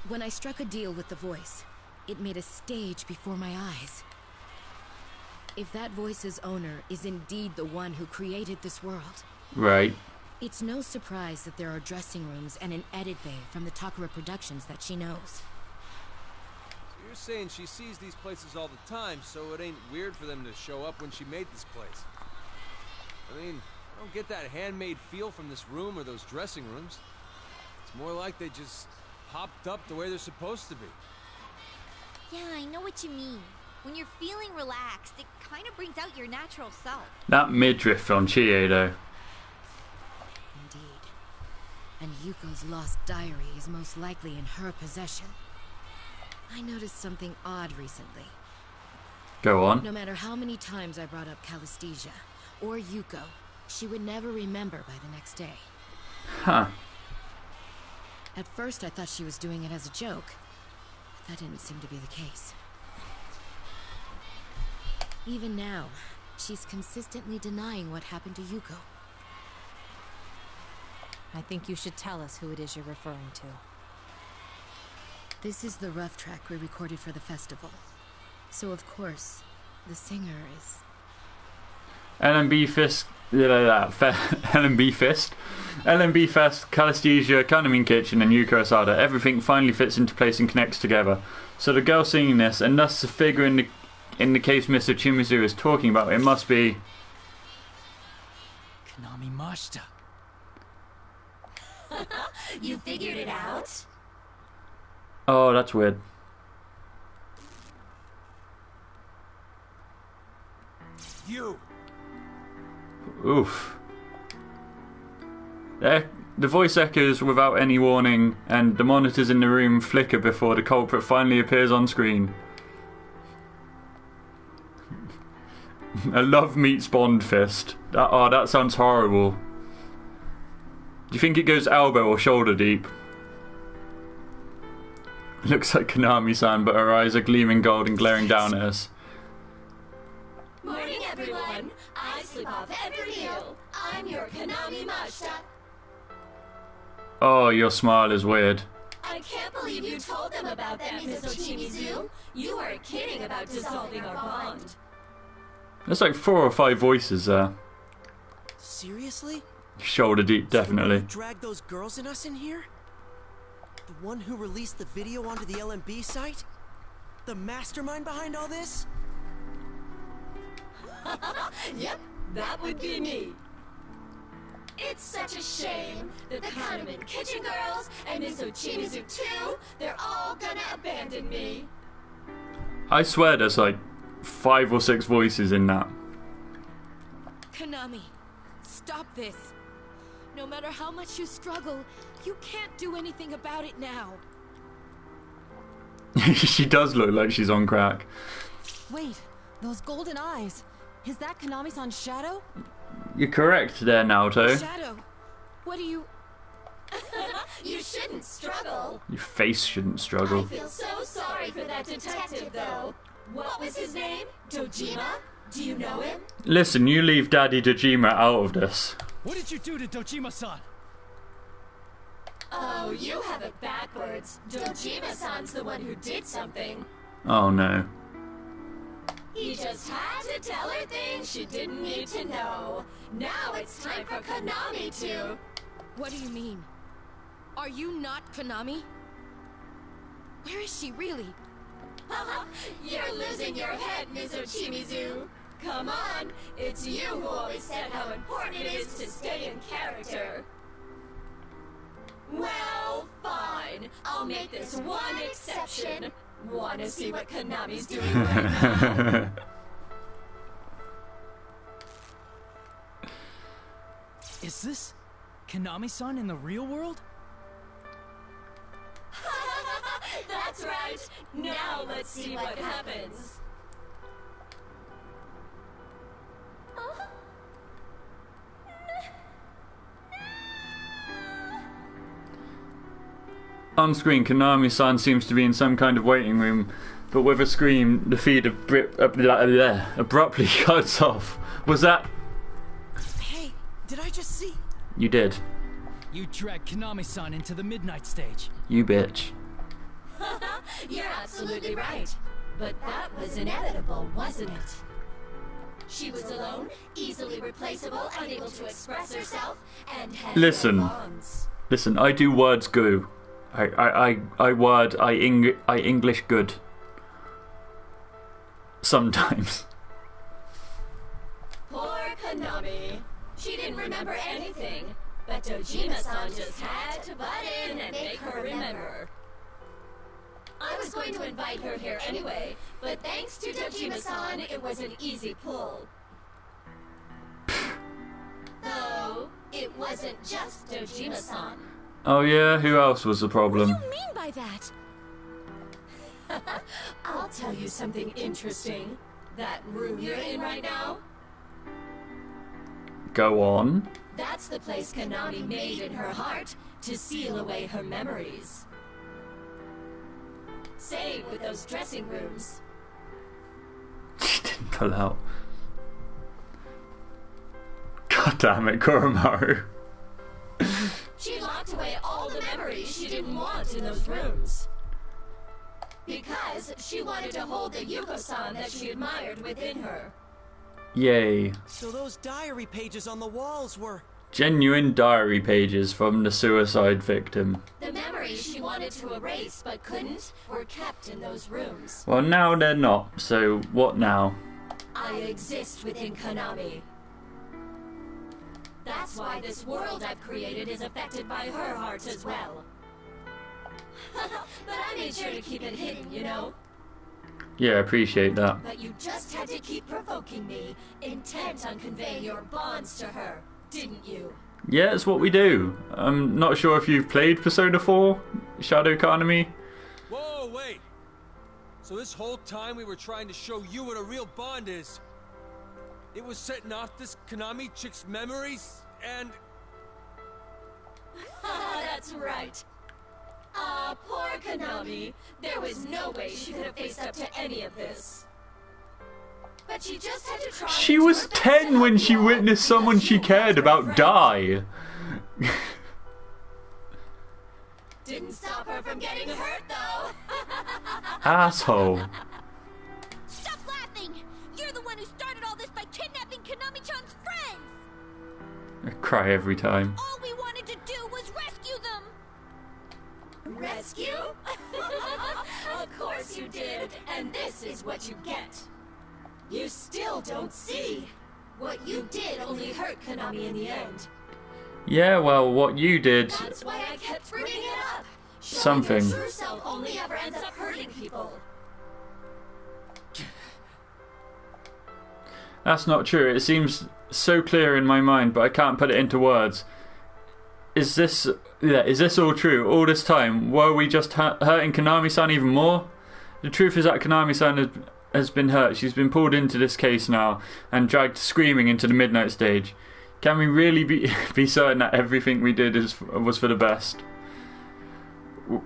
When I struck a deal with the voice, it made a stage before my eyes. If that voice's owner is indeed the one who created this world... Right. It's no surprise that there are dressing rooms and an edit bay from the Takara Productions that she knows. So you're saying she sees these places all the time, so it ain't weird for them to show up when she made this place? I mean, I don't get that handmade feel from this room or those dressing rooms. It's more like they just popped up the way they're supposed to be. Yeah, I know what you mean. When you're feeling relaxed, it kind of brings out your natural self. That midriff on Chie, though. Indeed. And Yuko's lost diary is most likely in her possession. I noticed something odd recently. Go on. No matter how many times I brought up Calesthesia or Yuko, she would never remember by the next day. Huh. At first I thought she was doing it as a joke, but that didn't seem to be the case. Even now, she's consistently denying what happened to Yuko. I think you should tell us who it is you're referring to. This is the rough track we recorded for the festival. So of course, the singer is... LMB Fist... LMB Fist? LMB Fest, Calesthesia, Kanamine Kitchen and Yuko Asada. Everything finally fits into place and connects together. So the girl singing this, and thus the figure in the case Mr. Chimizu is talking about, it must be... Konami Mashita. You figured it out? Oh, that's weird. You! Oof. The voice echoes without any warning, and the monitors in the room flicker before the culprit finally appears on screen. A love meets Bond fist. That sounds horrible. Do you think it goes elbow or shoulder deep? Looks like Konami-san, but her eyes are gleaming gold and glaring down at us. Morning, everyone. I slip off every meal. I'm your Konami Mashita. Oh, your smile is weird. I can't believe you told them about that, Miss Ochimizu. You weren't kidding about dissolving our bond. There's like 4 or 5 voices there. Seriously? Shoulder deep, definitely. So dragged those girls and us in here? The one who released the video onto the LMB site? The mastermind behind all this? Yep, that would be me. It's such a shame that the Kanamine Kitchen girls and Miss Ochimizu too, they're all gonna abandon me. I swear there's like 5 or 6 voices in that. Konami, stop this. No matter how much you struggle, you can't do anything about it now. She does look like she's on crack. Wait, those golden eyes. Is that Konami-san's shadow? You're correct there, Naoto. Shadow, what do you... You shouldn't struggle. Your face shouldn't struggle. I feel so sorry for that detective, though. What was his name? Dojima? Do you know him? Listen, you leave Daddy Dojima out of this. What did you do to Dojima-san? Oh, you have it backwards. Dojima-san's the one who did something. Oh no. He just had to tell her things she didn't need to know. Now it's time for Konami to... What do you mean? Are you not Konami? Where is she really? You're losing your head, Miss Ochimizu. Come on, it's you who always said how important it is to stay in character. Well, fine. I'll make this one exception. Wanna see what Konami's doing right now? Is this Konami-san in the real world? That's right. Now let's see what happens. On screen, Konami-san seems to be in some kind of waiting room, but with a scream, the feed abruptly cuts off. Was that? Hey, did I just see? You did. You dragged Konami-san into the midnight stage. You bitch. You're absolutely right. But that was inevitable, wasn't it? She was alone, easily replaceable, unable to express herself, and had Listen. no bonds. Listen, I do words go. I English good. Sometimes. Poor Konami. She didn't remember anything, but Dojima-san just had to butt in and make her remember. I was going to invite her here anyway, but thanks to Dojima-san, it was an easy pull. Though, it wasn't just Dojima-san. Oh yeah, who else was the problem? What do you mean by that? I'll tell you something interesting. That room you're in right now? Go on. That's the place Konami made in her heart to seal away her memories. Same with those dressing rooms. She didn't pull out. God damn it, Koromaru. She locked away all the memories she didn't want in those rooms. Because she wanted to hold the Yuko-san that she admired within her. Yay. So those diary pages on the walls were... Genuine diary pages from the suicide victim. The memories she wanted to erase but couldn't were kept in those rooms. Well, now they're not, so what now? I exist within Konami. That's why this world I've created is affected by her heart as well. But I made sure to keep it hidden, you know? Yeah, I appreciate that. But you just had to keep provoking me, intent on conveying your bonds to her, didn't you? Yeah, it's what we do. I'm not sure if you've played Persona 4, Shadow Economy. Whoa, wait! So this whole time we were trying to show you what a real bond is. It was setting off this Konami chick's memories, and... That's right. Ah, poor Konami. There was no way she could have faced up to any of this. But she just had to try. She was 10 when she witnessed someone she cared about die. Didn't stop her from getting hurt, though. Asshole. Stop laughing! You're the one who started all this by kidnapping Konami-chan's friends! I cry every time. All we wanted to do was rescue them! Rescue? Of course you did, and this is what you get. You still don't see. What you did only hurt Konami in the end. Yeah, well, what you did... That's why I kept bringing it up. Showing Something. your true self only ever ends up hurting people. That's not true. It seems so clear in my mind, but I can't put it into words. Is this all true? All this time, were we just hurting Konami-san even more? The truth is that Konami-san has been hurt. She's been pulled into this case now and dragged screaming into the midnight stage. Can we really be certain that everything we did was for the best?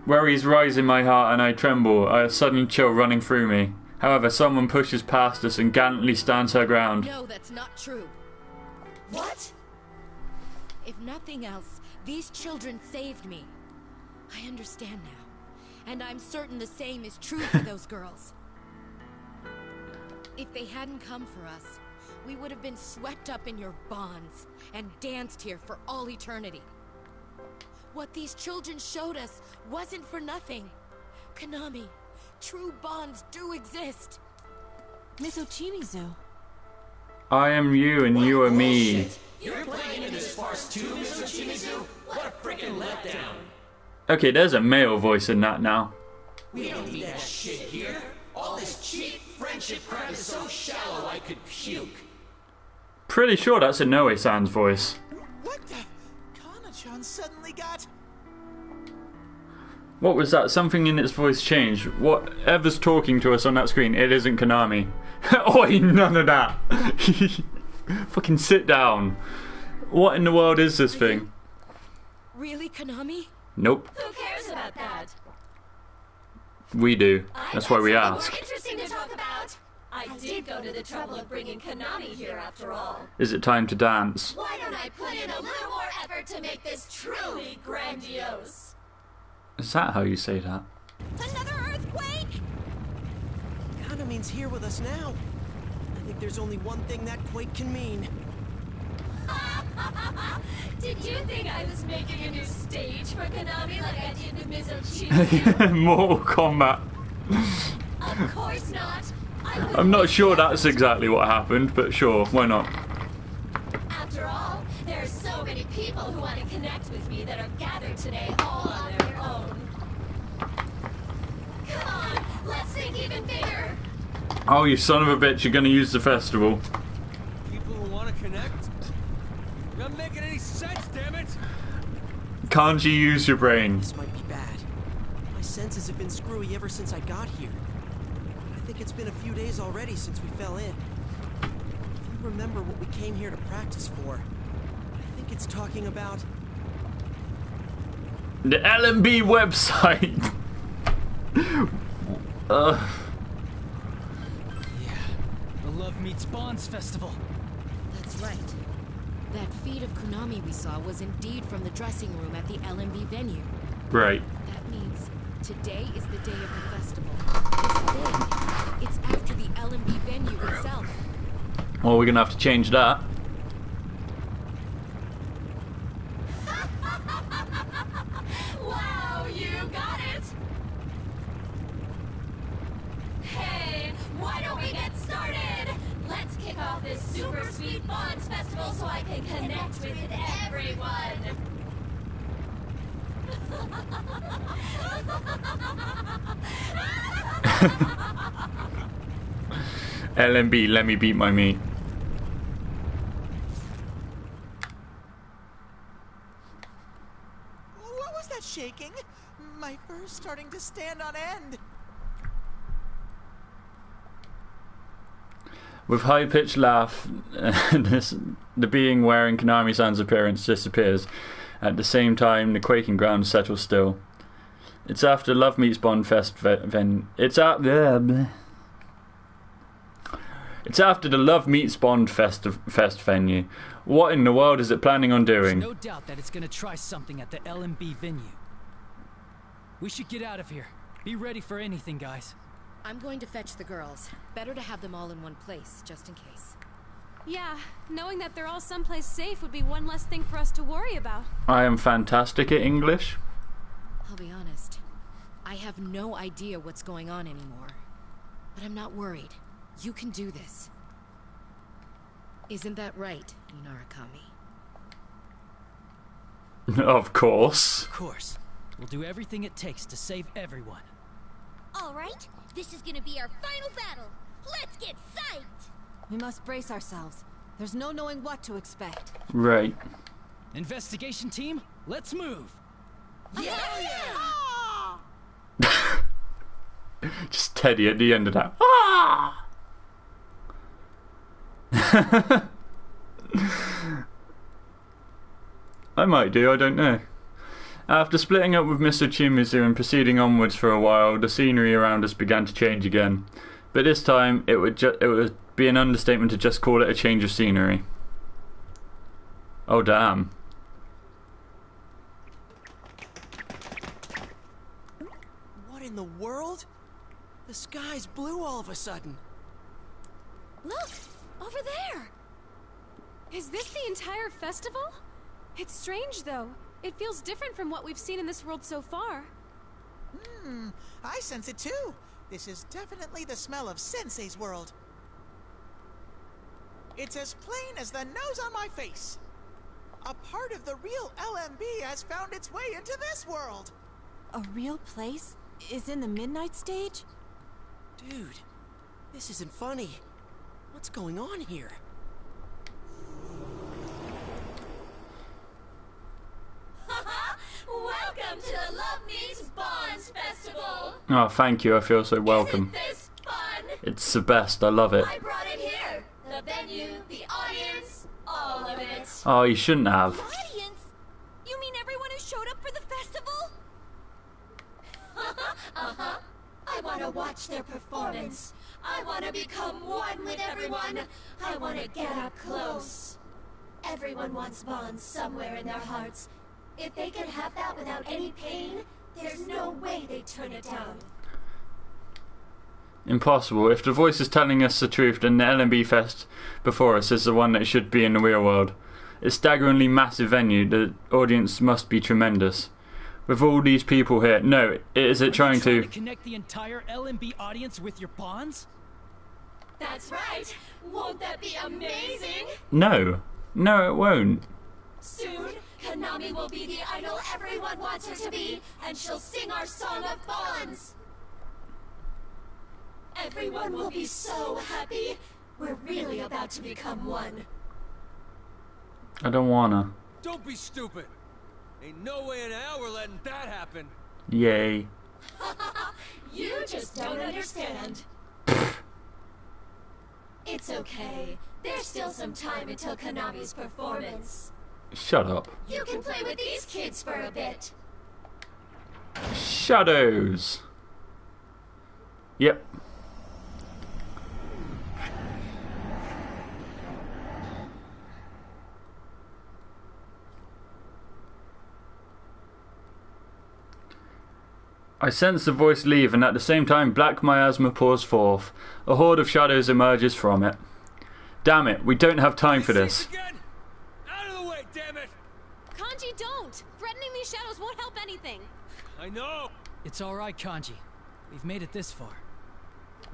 Worries rise in my heart and I tremble, a sudden chill running through me. However, someone pushes past us and gallantly stands her ground. No, that's not true. What? If nothing else, these children saved me. I understand now. And I'm certain the same is true for those girls. If they hadn't come for us, we would have been swept up in your bonds and danced here for all eternity. What these children showed us wasn't for nothing. Konami, true bonds do exist. Miss Ochimizu. I am you and you are me. You're playing into this farce too, Miss Ochimizu? What a freaking letdown. Okay, there's a male voice in that now. We don't need that shit here. All this cheap friendship crap is so shallow I could puke. Pretty sure that's a Noe-san's voice. What the? Kana-chan suddenly got... What was that? Something in its voice changed. Whatever's talking to us on that screen, it isn't Konami. Oi, none of that. Fucking sit down. What in the world is this thing? Really, Konami? Nope. Who cares about that? We do. That's why we ask. More interesting to talk about. I did go to the trouble of bringing Konami here after all. Is it time to dance? Why don't I put in a little more effort to make this truly grandiose? Is that how you say that? Another earthquake? Kanami's here with us now. I think there's only one thing that quake can mean. Did you think I was making a new stage for Konami like I did with Miss Ochizu? Mortal Kombat. Of course not. I'm not sure that's exactly what happened, but sure, why not? After all, there are so many people who want to connect with me that are gathered today all on their own. Come on, let's think even bigger. Oh, you son of a bitch, you're gonna use the festival. People who want to connect? You're not making any sense, damn it! Can't you use your brain? This might be bad. My senses have been screwy ever since I got here. I think it's been a few days already since we fell in. If you remember what we came here to practice for, I think it's talking about... The LMB website! The Love Meets Bonds Festival. That's right. That feed of Konami we saw was indeed from the dressing room at the LMB venue. Right. That means today is the day of the festival. This day, it's after the LMB venue itself. Well, we're gonna have to change that. Wow, you got it! Hey, why don't we get started? Let's kick off this super sweet Bonds Festival so I can connect with everyone. LMB, let me beat my meat. What was that shaking? My fur's starting to stand on end. With high-pitched laugh, the being wearing Konami-san's appearance disappears. At the same time, the quaking ground settles still. It's after Love Meets Bond Fest It's after the Love Meets Bond Fest venue. What in the world is it planning on doing? There's no doubt that it's gonna try something at the LMB venue. We should get out of here. Be ready for anything, guys. I'm going to fetch the girls. Better to have them all in one place, just in case. Yeah, knowing that they're all someplace safe would be one less thing for us to worry about. I am fantastic at English. I'll be honest. I have no idea what's going on anymore. But I'm not worried. You can do this. Isn't that right, Inarakami? Of course. Of course. We'll do everything it takes to save everyone. All right, this is gonna be our final battle. Let's get psyched! We must brace ourselves. There's no knowing what to expect. Right. Investigation team, let's move! Yeah! Just Teddy at the end of that. Ah! I might do, I don't know. After splitting up with Mr. Chimizu and proceeding onwards for a while, the scenery around us began to change again. But this time, it would be an understatement to just call it a change of scenery. Oh damn. What in the world? The sky's blue all of a sudden. Look! Over there! Is this the entire festival? It's strange, though. It feels different from what we've seen in this world so far. I sense it too. This is definitely the smell of Sensei's world. It's as plain as the nose on my face. A part of the real LMB has found its way into this world. A real place is in the midnight stage? Dude, this isn't funny. What's going on here? Welcome to the Love Meets Bonds Festival! Oh, thank you. I feel so welcome. Isn't this fun? It's the best. I love it. I brought it here. The venue, the audience, all of it. Oh, you shouldn't have. Audience? You mean everyone who showed up for the festival? Uh-huh. I want to watch their performance. I want to become one with everyone. I want to get up close. Everyone wants bonds somewhere in their hearts. If they could have that without any pain, there's no way they'd turn it down. Impossible. If the voice is telling us the truth, then the LMB Fest before us is the one that should be in the real world. It's staggeringly massive venue. The audience must be tremendous. With all these people here, no, is it trying to connect the entire LMB audience with your bonds? That's right. Won't that be amazing? No. No, it won't. Soon, Konami will be the idol everyone wants her to be, and she'll sing our song of bonds. Everyone will be so happy. We're really about to become one. I don't wanna. Don't be stupid. Ain't no way in hell we're letting that happen. Yay. You just don't understand. It's okay. There's still some time until Konami's performance. Shut up. You can play with these kids for a bit. Shadows. Yep. I sense the voice leave, and at the same time black miasma pours forth. A horde of shadows emerges from it. Damn it, we don't have time for this. Out of the way, damn it! Kanji, don't! Threatening these shadows won't help anything. I know! It's alright, Kanji. We've made it this far.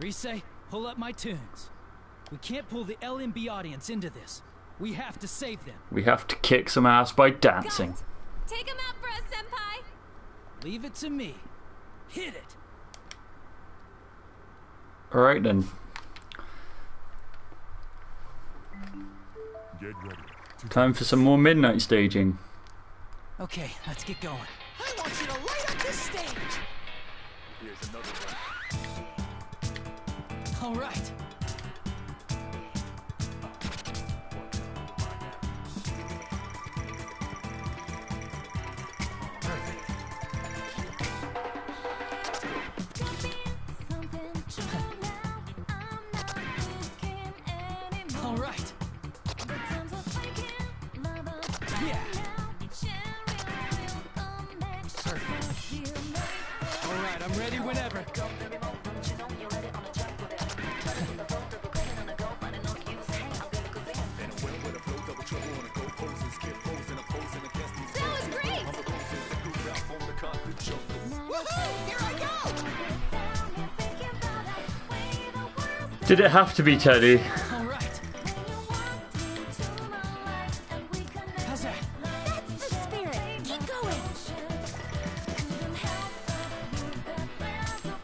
Rise, pull up my tunes. We can't pull the LMB audience into this. We have to save them. We have to kick some ass by dancing. Take him out for us, Senpai! Leave it to me. Hit it! Alright then. Get ready. Time for some more midnight staging. Okay, let's get going. I want you to light up this stage! Here's another one. All right. All right. Yeah. All right, I'm ready whenever. That was great! Woohoo! Here I go! Did it have to be Teddy? All right. How's that? That's the spirit! Keep going!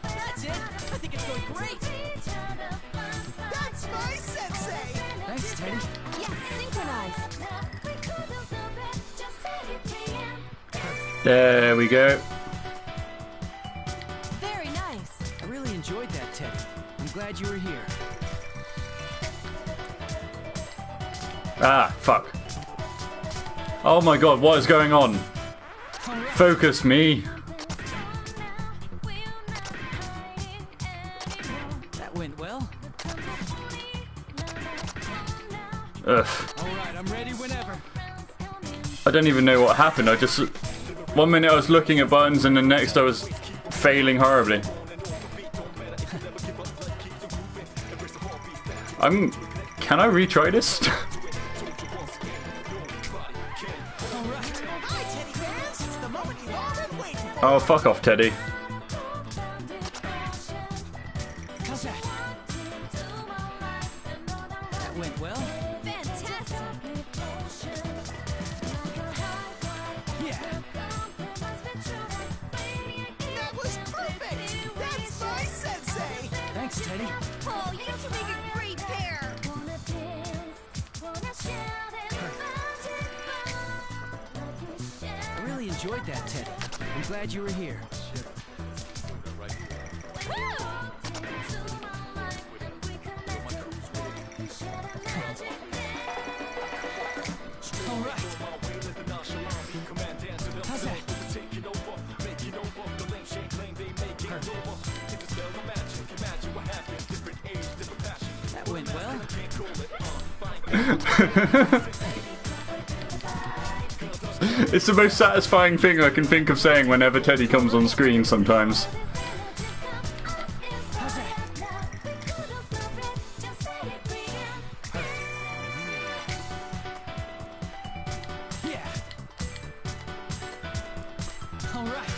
That's it! I think it's going great! That's my sensei! Thanks, Teddy. Yes, synchronize! There we go. Very nice! I really enjoyed that, Teddy. I'm glad you were here. Ah, fuck. Oh my god, what is going on? Focus me. That went well. Ugh. All right, I'm ready whenever. I don't even know what happened. I just... One minute I was looking at buttons and the next I was failing horribly. Can I retry this? Oh, fuck off, Teddy. How's that? That went well. Fantastic! Yeah. Teddy. Oh, you two make a great pair. I really enjoyed that, Teddy. I'm glad you were here. All right. How's that? That went well. It's the most satisfying thing I can think of saying whenever Teddy comes on screen sometimes. Yeah. All right.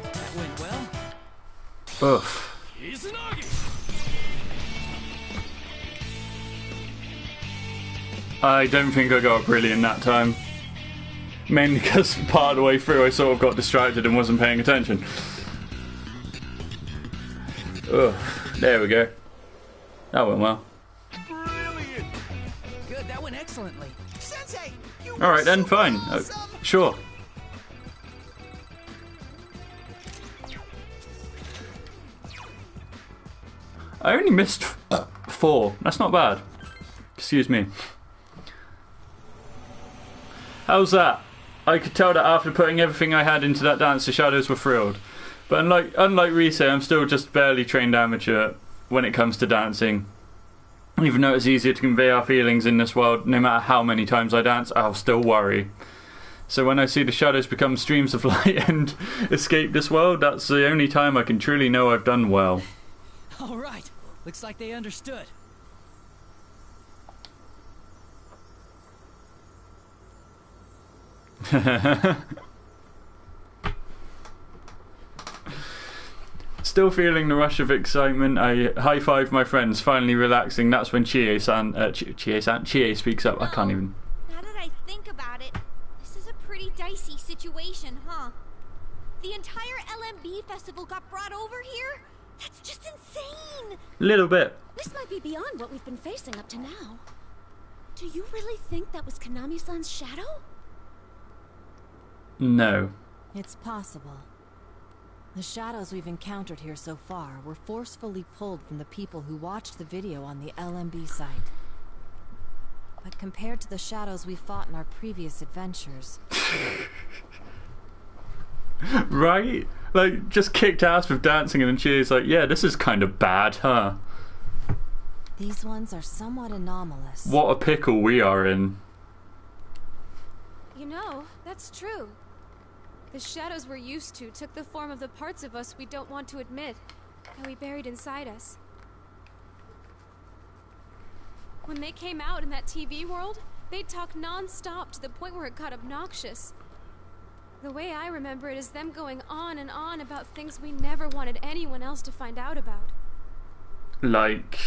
That went well. Ugh. I don't think I got brilliant that time. Mainly because part of the way through I sort of got distracted and wasn't paying attention. Ugh. There we go. That went well. Good, that went excellently. Sensei, you Alright then, fine. Sure. I only missed 4. That's not bad. Excuse me. How's that? I could tell that after putting everything I had into that dance, the shadows were thrilled. But unlike Rise, I'm still just barely trained amateur when it comes to dancing. Even though it's easier to convey our feelings in this world, no matter how many times I dance, I'll still worry. So when I see the shadows become streams of light and escape this world, that's the only time I can truly know I've done well. All right. Looks like they understood. Still feeling the rush of excitement, I high-five my friends, finally relaxing. That's when Chie speaks up. I can't even... Now that I think about it, this is a pretty dicey situation, huh? The entire LMB festival got brought over here? That's just insane! Little bit. This might be beyond what we've been facing up to now. Do you really think that was Konami-san's shadow? No. It's possible. The shadows we've encountered here so far were forcefully pulled from the people who watched the video on the LMB site. But compared to the shadows we fought in our previous adventures... Right? Like, just kicked ass with dancing and then Chie's like, yeah, this is kind of bad, huh? These ones are somewhat anomalous. What a pickle we are in. You know, that's true. The shadows we're used to took the form of the parts of us we don't want to admit, that we buried inside us. When they came out in that TV world, they'd talk non-stop to the point where it got obnoxious. The way I remember it is them going on and on about things we never wanted anyone else to find out about. Like...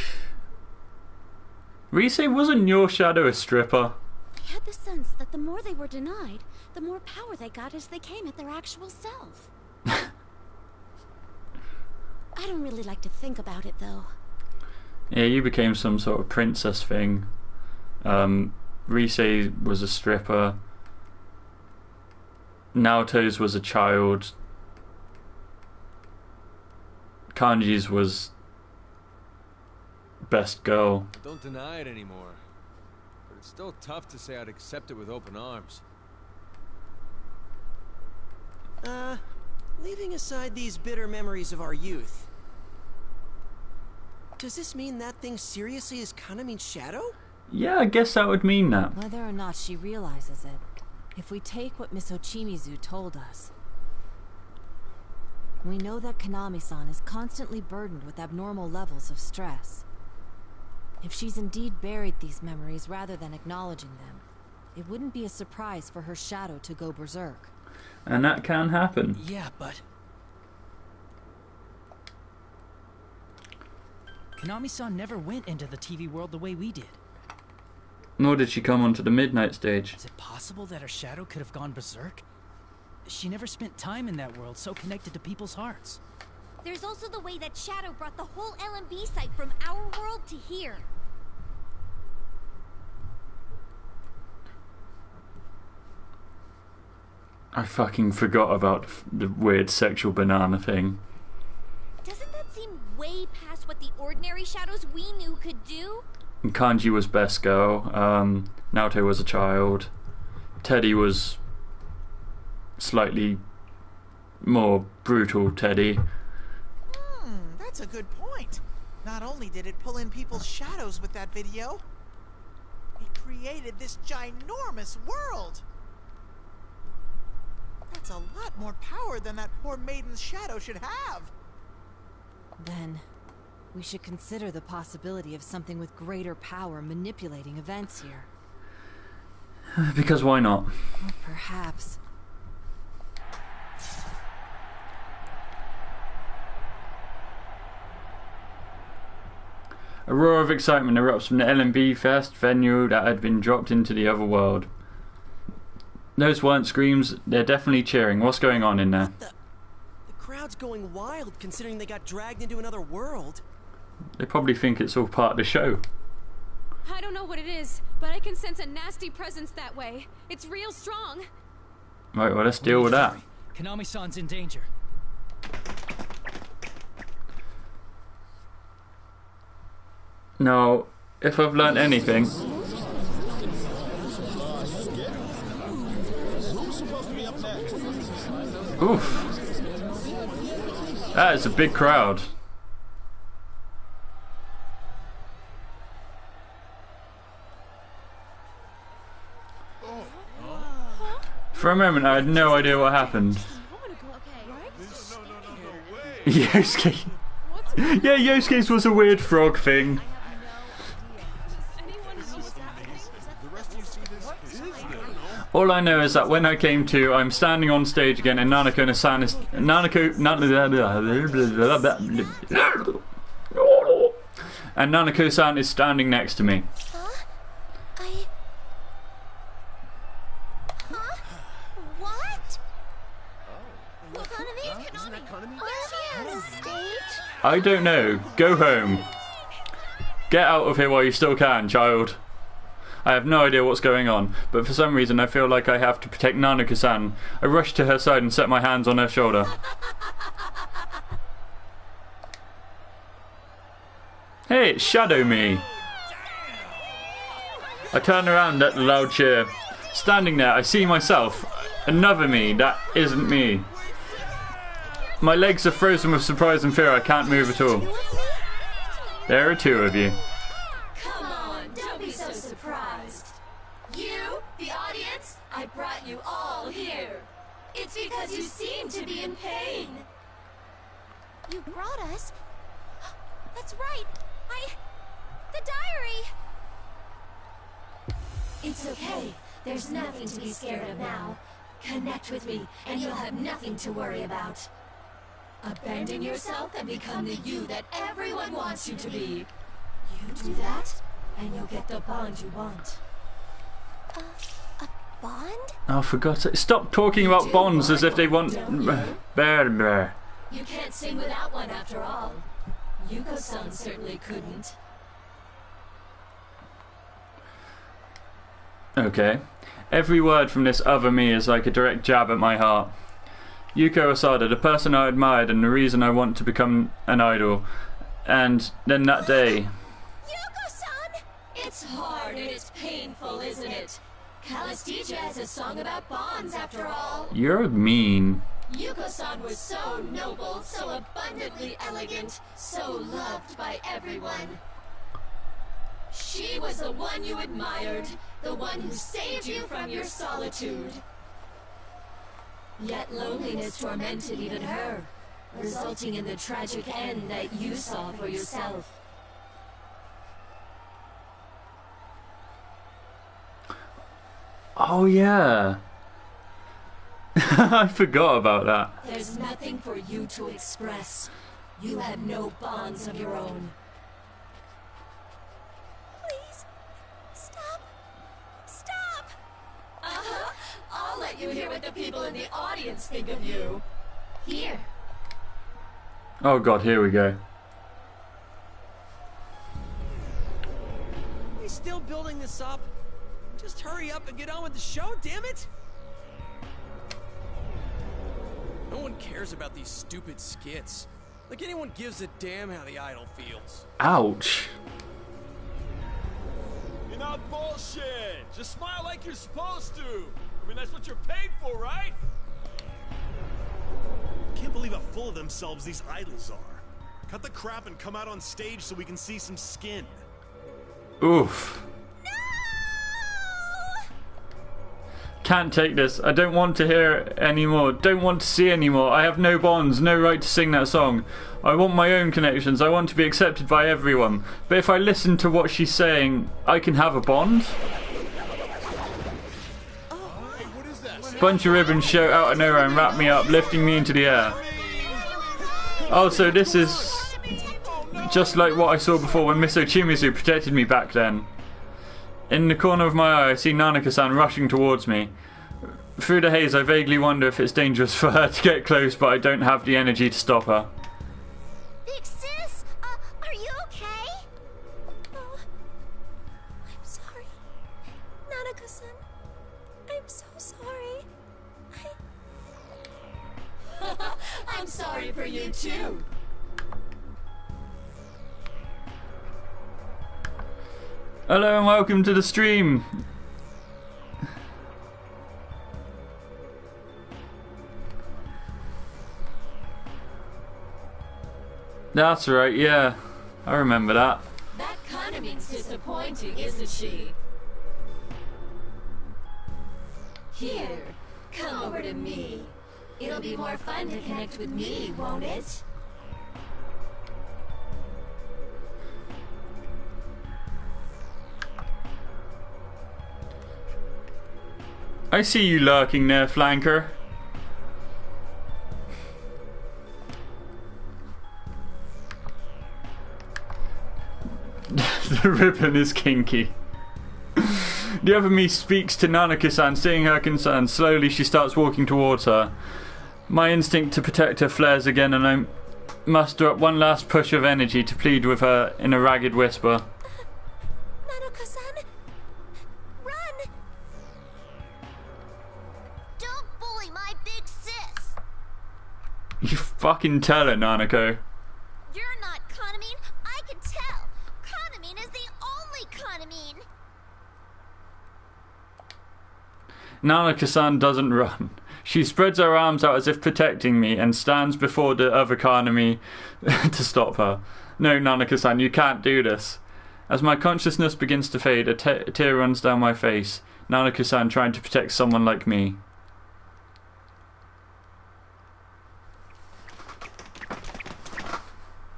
Rise, wasn't your shadow a stripper? I had the sense that the more they were denied, the more power they got as they came at their actual self. I don't really like to think about it, though. Yeah, you became some sort of princess thing. Rise was a stripper. Naoto's was a child. Kanji's was best girl. Don't deny it anymore. But it's still tough to say I'd accept it with open arms. Leaving aside these bitter memories of our youth, does this mean that thing seriously is Kanamin's shadow? Yeah, I guess that would mean that. Whether or not she realizes it, if we take what Miss Ochimizu told us, we know that Konami-san is constantly burdened with abnormal levels of stress. If she's indeed buried these memories rather than acknowledging them, it wouldn't be a surprise for her shadow to go berserk. And that can happen. Yeah, but... Konami-san never went into the TV world the way we did. Nor did she come onto the midnight stage. Is it possible that her shadow could have gone berserk? she never spent time in that world so connected to people's hearts. There's also the way that Shadow brought the whole LMB site from our world to here. I fucking forgot about the weird sexual banana thing. Doesn't that seem way past what the ordinary Shadows we knew could do? And Kanji was best girl. Naoto was a child. Teddy was slightly more brutal Teddy. That's a good point. Not only did it pull in people's shadows with that video, it created this ginormous world. That's a lot more power than that poor maiden's shadow should have. Then, we should consider the possibility of something with greater power manipulating events here. Because why not? Or perhaps... A roar of excitement erupts from the LMB Fest venue that had been dropped into the other world. Those weren't screams, they're definitely cheering. What's going on in there? The crowd's going wild considering they got dragged into another world. They probably think it's all part of the show. I don't know what it is, but I can sense a nasty presence that way. It's real strong. Right, well, let's deal with that. Konami-san's in danger. Now, if I've learned anything... Oof. That is a big crowd. For a moment, I had no idea what happened. Yosuke. Yeah, Yosuke's was a weird frog thing. All I know is that when I came to, I'm standing on stage again, and Nanako-san is and Nanako-san is standing next to me. I don't know. Go home. Get out of here while you still can, child. I have no idea what's going on, but for some reason I feel like I have to protect Nanako-san. I rush to her side and set my hands on her shoulder. Hey, it's Shadow Me. I turn around at the loud cheer. Standing there, I see myself. Another me that isn't me. My legs are frozen with surprise and fear. I can't move at all. There are two of you. Come on, don't be so surprised. You, the audience, I brought you all here. It's because you seem to be in pain. You brought us? That's right. The diary! It's okay. There's nothing to be scared of now. Connect with me, and you'll have nothing to worry about. Abandon yourself and become the you that everyone wants you to be. You do that, and you'll get the bond you want. A bond? Oh, for God's sake. Stop talking about bonds as if they want... Bear. You can't sing without one after all. Yuko-san certainly couldn't. Okay. Every word from this other me is like a direct jab at my heart. Yuko Osada, the person I admired and the reason I want to become an idol. And then that day... Yuko-san! It's hard and it's painful, isn't it? Calisthesia has a song about bonds, after all. You're mean. Yuko-san was so noble, so abundantly elegant, so loved by everyone. She was the one you admired, the one who saved you from your solitude. Yet loneliness tormented even her, resulting in the tragic end that you saw for yourself. Oh yeah. I forgot about that. There's nothing for you to express. You have no bonds of your own. Please, stop. Stop! I'll let you hear what the people in the audience think of you. Here. Oh god, here we go. Are we still building this up? Just hurry up and get on with the show, damn it! No one cares about these stupid skits. Like anyone gives a damn how the idol feels. Ouch. You're not bullshit. Just smile like you're supposed to. I mean, that's what you're paid for, right? Can't believe how full of themselves these idols are. Cut the crap and come out on stage so we can see some skin. Oof. Can't take this. I don't want to hear it anymore. Don't want to see anymore. I have no bonds, no right to sing that song. I want my own connections. I want to be accepted by everyone. But if I listen to what she's saying, I can have a bond? Bunch of ribbons shout out of nowhere and wrap me up, lifting me into the air. Oh, so this is just like what I saw before when Miss Ochimizu protected me back then. In the corner of my eye, I see Nanako-san rushing towards me. Through the haze, I vaguely wonder if it's dangerous for her to get close, but I don't have the energy to stop her. Big sis, are you okay? Oh, I'm sorry. Nanako-san, I'm so sorry. I'm sorry for you too. Hello and welcome to the stream. That's right, yeah. I remember that. That kinda means disappointing, isn't she? Here, come over to me. It'll be more fun to connect with me, won't it? I see you lurking there, flanker. The ribbon is kinky. The other me speaks to Nanako-san, seeing her concern. Slowly she starts walking towards her. My instinct to protect her flares again, and I muster up one last push of energy to plead with her in a ragged whisper. Nanako-san, run! Don't bully my big sis! You fucking tell her, Nanako. You're not Kanamine, I can tell. Kanamine is the only Kanamine. Nanako-san doesn't run. She spreads her arms out as if protecting me and stands before the other Kanami to stop her. No, Nanako-san, you can't do this. As my consciousness begins to fade, a tear runs down my face. Nanako-san trying to protect someone like me.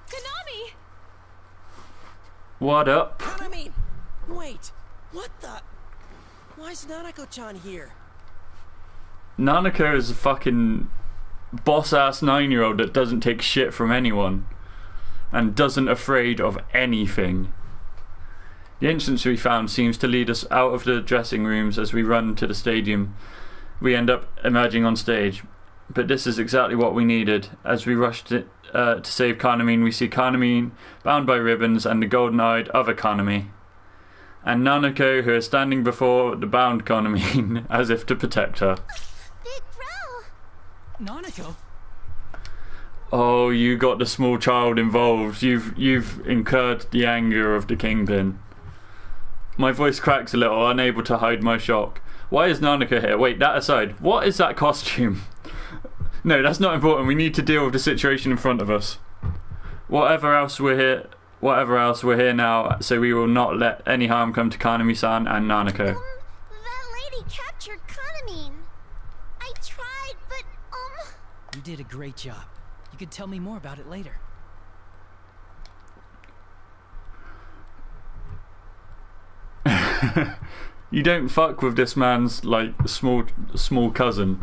Konami! What up? Kanamine! Wait, what the? Why is Nanako-chan here? Nanako is a fucking boss-ass 9-year-old that doesn't take shit from anyone. And doesn't afraid of anything. The entrance we found seems to lead us out of the dressing rooms as we run to the stadium. We end up emerging on stage. But this is exactly what we needed. As we rush to save Kanamine, we see Kanamine bound by ribbons and the golden-eyed other Kanami. And Nanako, who is standing before the bound Kanamine as if to protect her. Big bro! Nanako? Oh, you got the small child involved. You've incurred the anger of the Kingpin. My voice cracks a little, unable to hide my shock. Why is Nanako here? Wait, that aside, what is that costume? No, that's not important. We need to deal with the situation in front of us. Whatever else, we're here now, so we will not let any harm come to Kanami-san and Nanako. That lady captured Kanamine. I tried, but, You did a great job. You could tell me more about it later. You don't fuck with this man's, like, small cousin.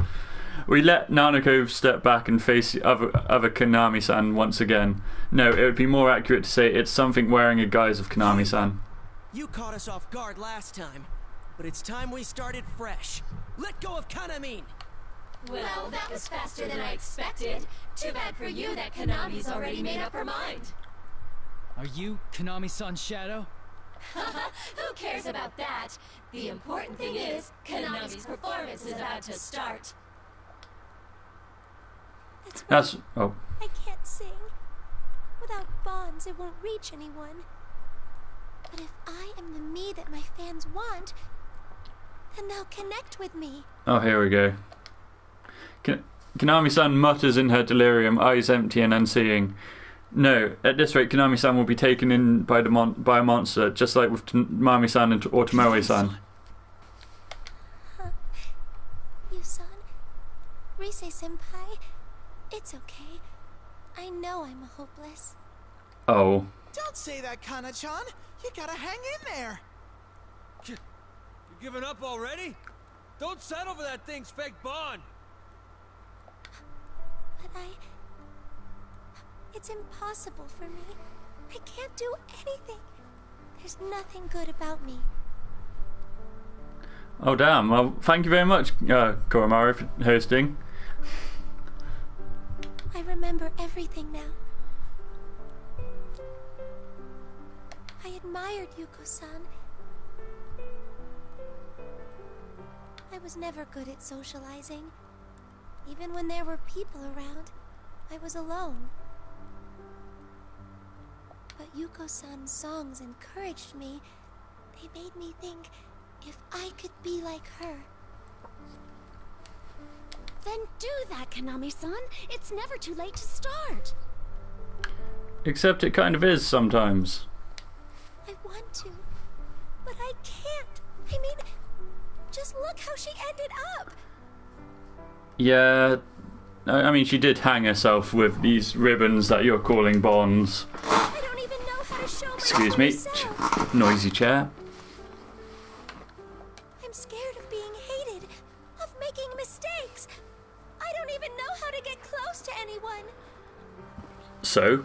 We let Nanako step back and face the other Kanami-san once again. No, it would be more accurate to say it's something wearing a guise of Kanami-san. You caught us off guard last time. but it's time we started fresh. Let go of Kanamine! Well, that was faster than I expected. Too bad for you that Konami's already made up her mind. Are you Konami-san's shadow? Who cares about that? The important thing is, Konami's performance is about to start. That's... oh. I can't sing. Without bonds, it won't reach anyone. But if I am the me that my fans want, then they'll connect with me. Oh, here we go. Konami-san mutters in her delirium, eyes empty and unseeing. No, at this rate, Konami-san will be taken in by a monster, just like with Mami-san and Tomoe-san. You-san, Rise-senpai, it's okay. I know I'm hopeless. Oh. Don't say that, Kana-chan. You gotta hang in there. You giving up already? Don't settle for that thing's fake bond. But it's impossible for me. I can't do anything. There's nothing good about me. Oh, damn. Well, thank you very much, Koromaru, for hosting. I remember everything now. I admired Yuko-san. I was never good at socializing. Even when there were people around, I was alone. But Yuko-san's songs encouraged me. They made me think if I could be like her. Then do that, Konami-san. It's never too late to start. Except it kind of is sometimes. I want to, but I can't. I mean, just look how she ended up. Yeah, I mean, she did hang herself with these ribbons that you're calling bonds. I don't even know how to show my Excuse me, noisy chair. I'm scared of being hated, of making mistakes. I don't even know how to get close to anyone. So?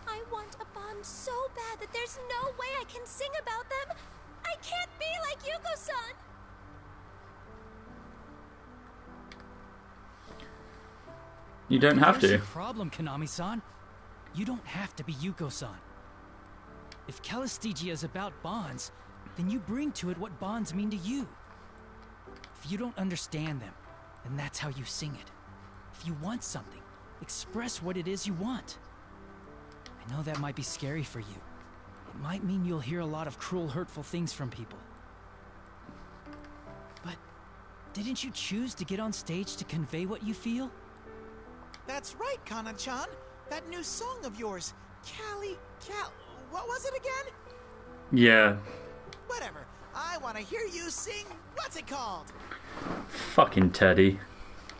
I want a bond so bad that there's no way I can sing about them. I can't be like Yuko-san. You don't have There's to. your problem, Konami-san. You don't have to be Yuko-san. If Calistigia is about bonds, then you bring to it what bonds mean to you. If you don't understand them, then that's how you sing it. If you want something, express what it is you want. I know that might be scary for you. It might mean you'll hear a lot of cruel, hurtful things from people. But didn't you choose to get on stage to convey what you feel? That's right, Kana-chan. That new song of yours, what was it again? Yeah. Whatever. I want to hear you sing. What's it called? Fucking Teddy.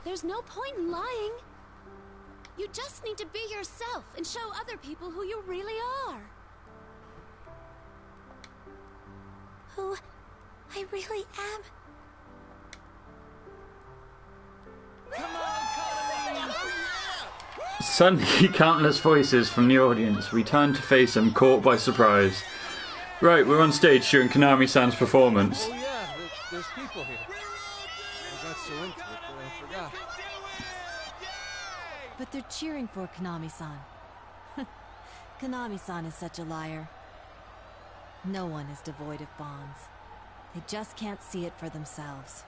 There's no point in lying. You just need to be yourself and show other people who you really are. Who I really am. Come on, Kana! Suddenly, countless voices from the audience return to face him, caught by surprise. Right, we're on stage during Konami-san's performance. Oh yeah, there's people here. I got so into it that I forgot. But they're cheering for Konami-san. Konami-san is such a liar. No one is devoid of bonds. They just can't see it for themselves.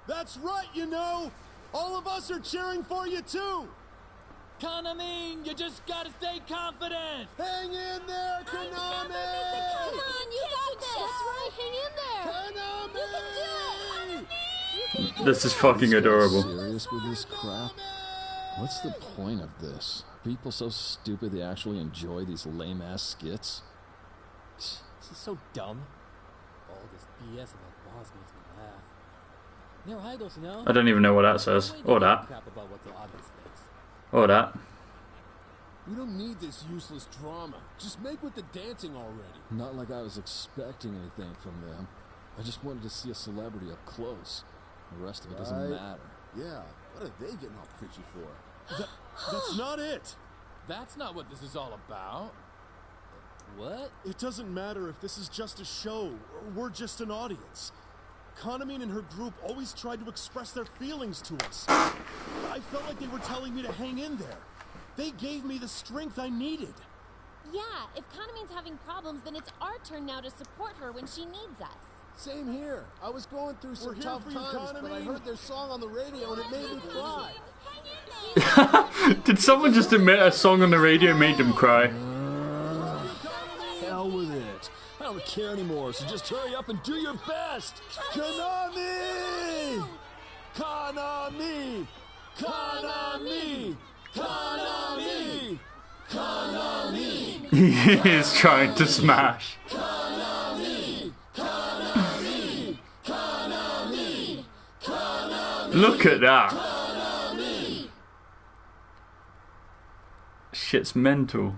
That's right, you know! All of us are cheering for you, too! Kanamine, you just gotta stay confident! Hang in there, Konami! Come on, you got this! That's right, hang in there! Konami! You can do it! This is fucking adorable. Serious with this crap? What's the point of this? Are people so stupid they actually enjoy these lame-ass skits? This is so dumb. All this BS about boss makes me laugh. They're idols, you know? I don't even know what that says. Or that. Crap about what the audience thinks. Or that. We don't need this useless drama. Just make with the dancing already. Not like I was expecting anything from them. I just wanted to see a celebrity up close. The rest of it doesn't matter. Yeah, what are they getting all preachy for? That's not it. That's not what this is all about. What? It doesn't matter if this is just a show or we're just an audience. Kanamine and her group always tried to express their feelings to us. I felt like they were telling me to hang in there. They gave me the strength I needed. Yeah, if Kanamine's having problems, then it's our turn now to support her when she needs us. Same here. I was going through some tough times, but I heard their song on the radio and it made me cry. Did someone just admit a song on the radio made them cry? Hell with it. I don't care anymore, so just hurry up and do your best! Konami! Konami! Konami! Konami! Konami! He is trying to smash. Konami! Konami! Konami! Konami! Look at that. Konami! Shit's mental.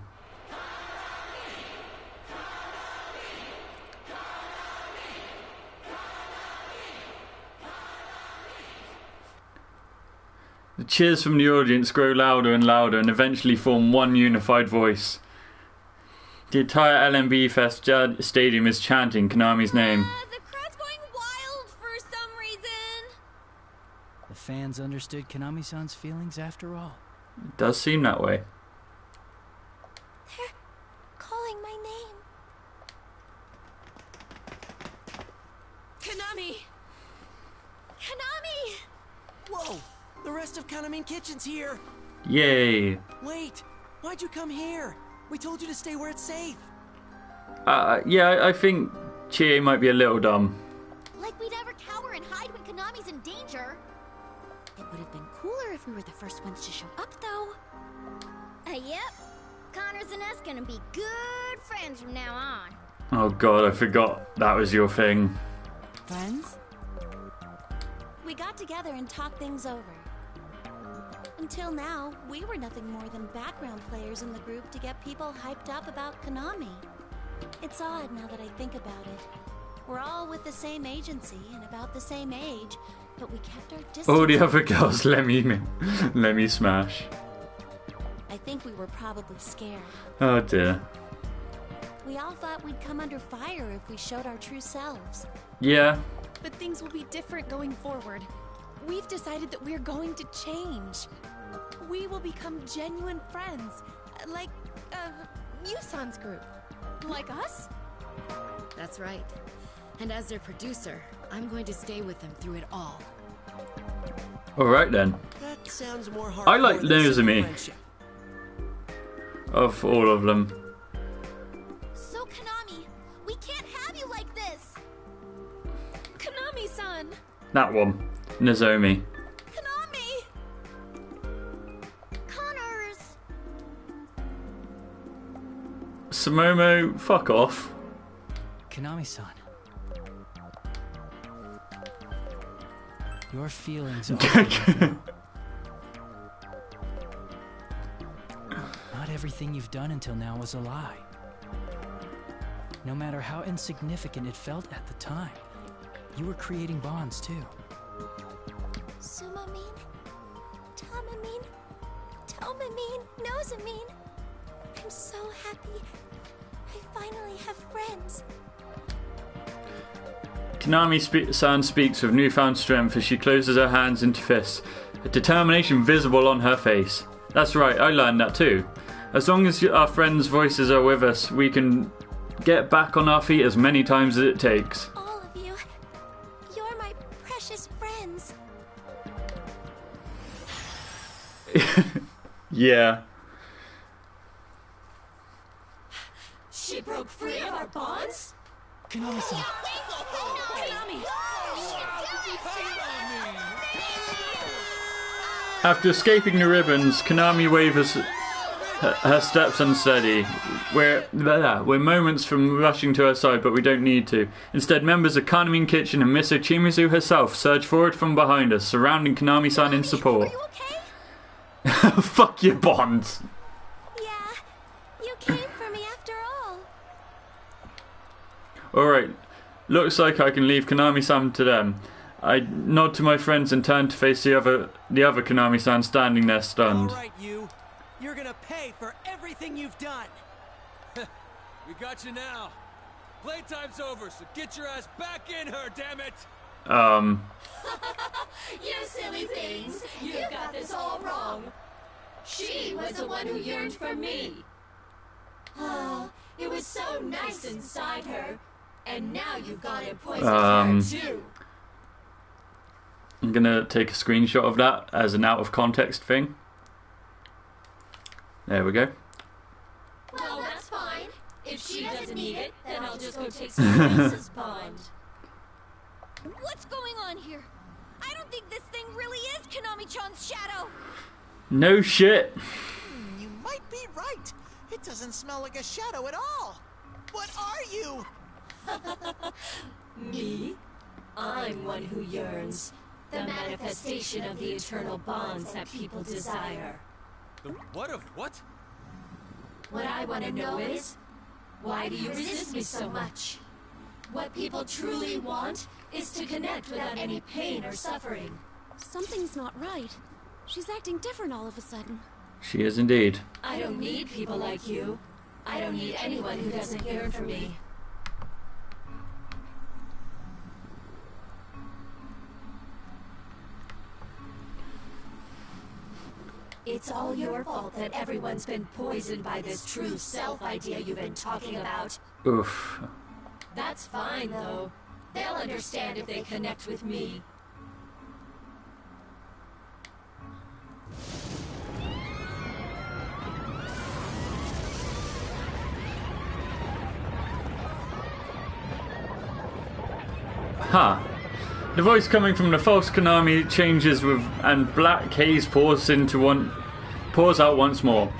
The cheers from the audience grow louder and louder and eventually form one unified voice. The entire LMB Fest stadium is chanting Konami's name. The crowd's going wild for some reason. The fans understood Konami-san's feelings after all. It does seem that way. They're calling my name. Konami! Konami! Whoa! The rest of Kanamine Kitchen's here! Yay! Wait! Why'd you come here? We told you to stay where it's safe. Yeah, I think Chie might be a little dumb. Like we'd ever cower and hide when Konami's in danger. It would have been cooler if we were the first ones to show up, though. Yep. Connors and us gonna be good friends from now on. Oh god, I forgot that was your thing. Friends? We got together and talked things over. Until now, we were nothing more than background players in the group to get people hyped up about Konami. It's odd now that I think about it. We're all with the same agency and about the same age, but we kept our distance. All the other girls let me smash. I think we were probably scared. Oh dear. We all thought we'd come under fire if we showed our true selves. Yeah. But things will be different going forward. We've decided that we're going to change. We will become genuine friends, like Musan's group. Like us? That's right. And as their producer, I'm going to stay with them through it all. Alright then. That sounds more hardcore I like than simple Nozomi. friendship. Of all of them. So, Konami, we can't have you like this! Konami-san! That one. Nozomi. Konami! Connors! Samomo, fuck off. Konami-san. Your feelings are Not everything you've done until now was a lie. No matter how insignificant it felt at the time, you were creating bonds too. Sumamine, Tamamine, Tomamine, Nozomin. I'm so happy. I finally have friends. Konami-san speaks with newfound strength as she closes her hands into fists, a determination visible on her face. That's right, I learned that too. As long as our friends' voices are with us, we can get back on our feet as many times as it takes. All of you, you're my precious friends. Yeah. She broke free of our bonds? Konami-san. Konami! After escaping the ribbons, Konami waves her steps unsteady. We're moments from rushing to her side, but we don't need to. Instead, members of Kanamine Kitchen and Miss Ochimizu herself surge forward from behind us, surrounding Konami-san in support. Fuck your bonds. Yeah, you came for me after all. Alright, looks like I can leave Konami-san to them. I nod to my friends and turn to face the other Konami-san standing there stunned. All right, you're gonna pay for everything you've done. We got you now. Playtime's over, so get your ass back in her, damn it! You silly things! You got this all wrong. She was the one who yearned for me. Oh, it was so nice inside her. And now you've got it poisoned her too. I'm gonna take a screenshot of that as an out of context thing. There we go. Well, that's fine. If she doesn't need it, then I'll just go take someone else's bond. What's going on here? I don't think this thing really is Konami-chan's shadow. No shit. You might be right. It doesn't smell like a shadow at all. What are you? Me? I'm one who yearns. The manifestation of the eternal bonds that people desire. The what of what? What I want to know is, why do you resist me so much? What people truly want is to connect without any pain or suffering. Something's not right. She's acting different all of a sudden. She is indeed. I don't need people like you. I don't need anyone who doesn't yearn for me. It's all your fault that everyone's been poisoned by this true self idea you've been talking about. Oof. That's fine, though. They'll understand if they connect with me. Huh. The voice coming from the false Konami changes with, and black haze pours out once more.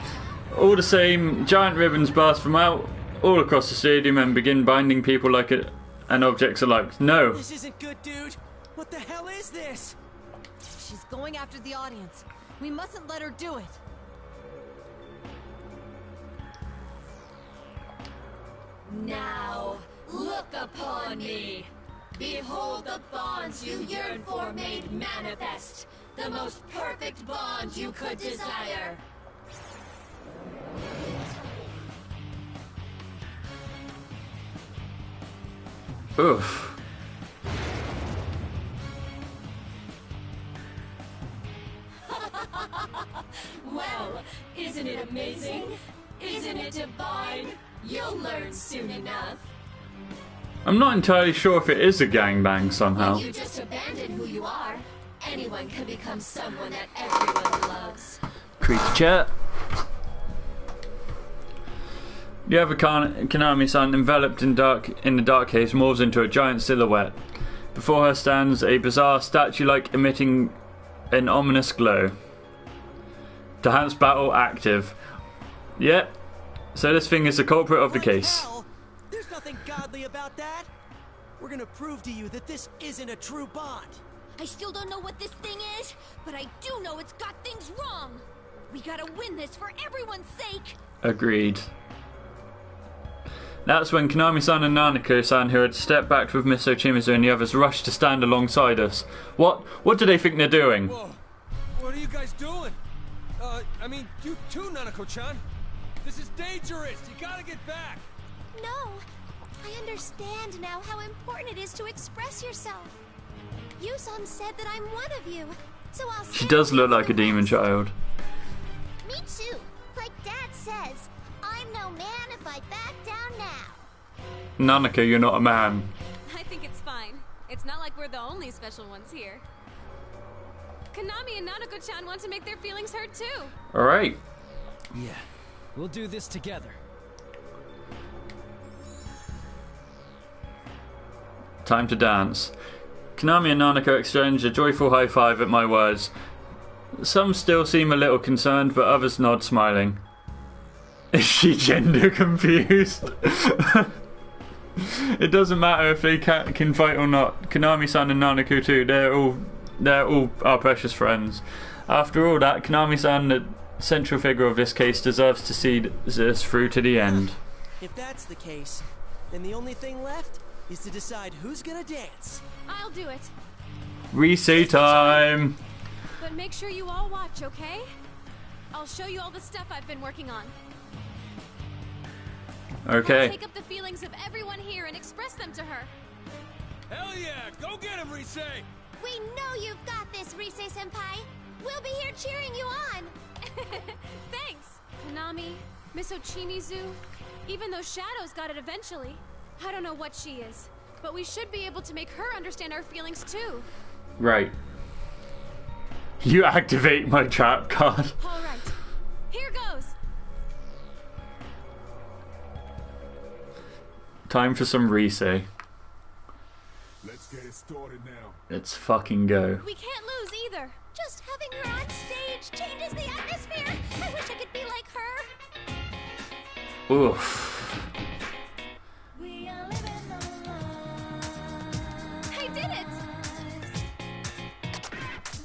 All the same, giant ribbons burst from out all across the stadium and begin binding people like and objects alike. No. This isn't good, dude. What the hell is this? She's going after the audience. We mustn't let her do it. Now, look upon me. Behold the bonds you yearn for made manifest. The most perfect bond you could desire. Oof. Well, isn't it amazing? Isn't it divine? You'll learn soon enough. I'm not entirely sure if it is a gangbang somehow. If you just abandon who you are, anyone can become someone that everyone loves. Creature chat. The other Konami-san, enveloped in the dark haze, morphs into a giant silhouette. Before her stands a bizarre statue-like emitting an ominous glow. Dance battle active. Yep. So this thing is the culprit of the case. There's nothing godly about that. We're gonna prove to you that this isn't a true bond. I still don't know what this thing is, but I do know it's got things wrong. We gotta win this for everyone's sake. Agreed. That's when Konami-san and Nanako-san, who had stepped back with Miss Ochimizu and the others, rushed to stand alongside us. What do they think they're doing? Whoa. What are you guys doing? I mean, you too, Nanako-chan. This is dangerous. You gotta get back. No. I understand now how important it is to express yourself. Yuson said that I'm one of you, so I'll She does look like a demon child. Me too. Like Dad says, I'm no man if I back down now. Nanako, you're not a man. I think it's fine. It's not like we're the only special ones here. Konami and Nanako-chan want to make their feelings heard too. Alright. Yeah, we'll do this together. Time to dance. Konami and Nanako exchange a joyful high five at my words. Some still seem a little concerned, but others nod, smiling. Is she gender confused? It doesn't matter if they can fight or not. Konami-san and Nanako too. They're all our precious friends. After all that, Konami-san, the central figure of this case, deserves to see this through to the end. If that's the case, then the only thing left is to decide who's gonna dance. I'll do it. Reset time. But make sure you all watch, okay? I'll show you all the stuff I've been working on. Okay. I'll take up the feelings of everyone here and express them to her. Hell yeah! Go get him, Rise! We know you've got this, Rise-senpai. We'll be here cheering you on. Thanks, Konami, Miss Ochimizu. Even though Shadow's got it eventually, I don't know what she is, but we should be able to make her understand our feelings too. Right. You activate my trap card. All right, here goes. Time for some Rise. Let's get it started now. Let's fucking go. We can't lose either. Just having her on stage changes the atmosphere. I wish I could be like her. Oof. I did it!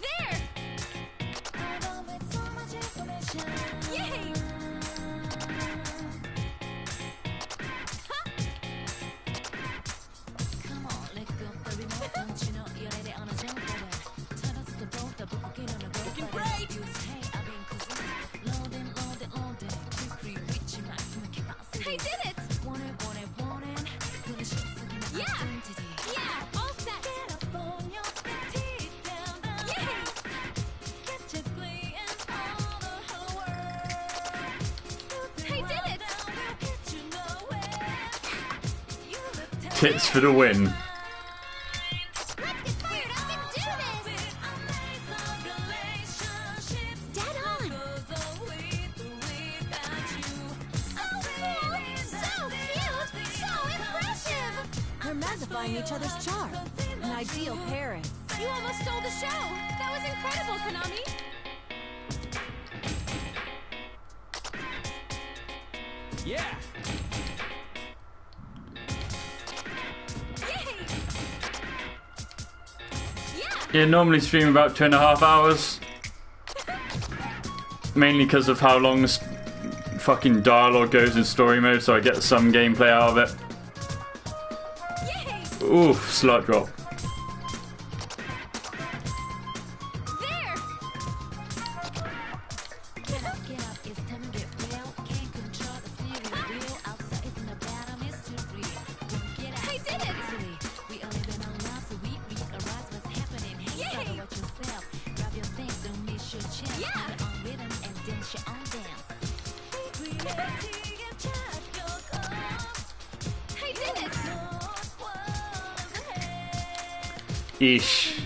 There! Yay! Looking great! I did it! Yeah! Yeah! All set! Yay! I did it! Tits for the win. Magnifying each other's charm. An ideal pairing. You almost stole the show! That was incredible, Konami! Yeah! Yay! Yeah! Yeah, normally stream about 2.5 hours. Mainly because of how long this fucking dialogue goes in story mode, so I get some gameplay out of it. Oof, slut drop. There! I did it! Yay! Yeah! I did it! Ish.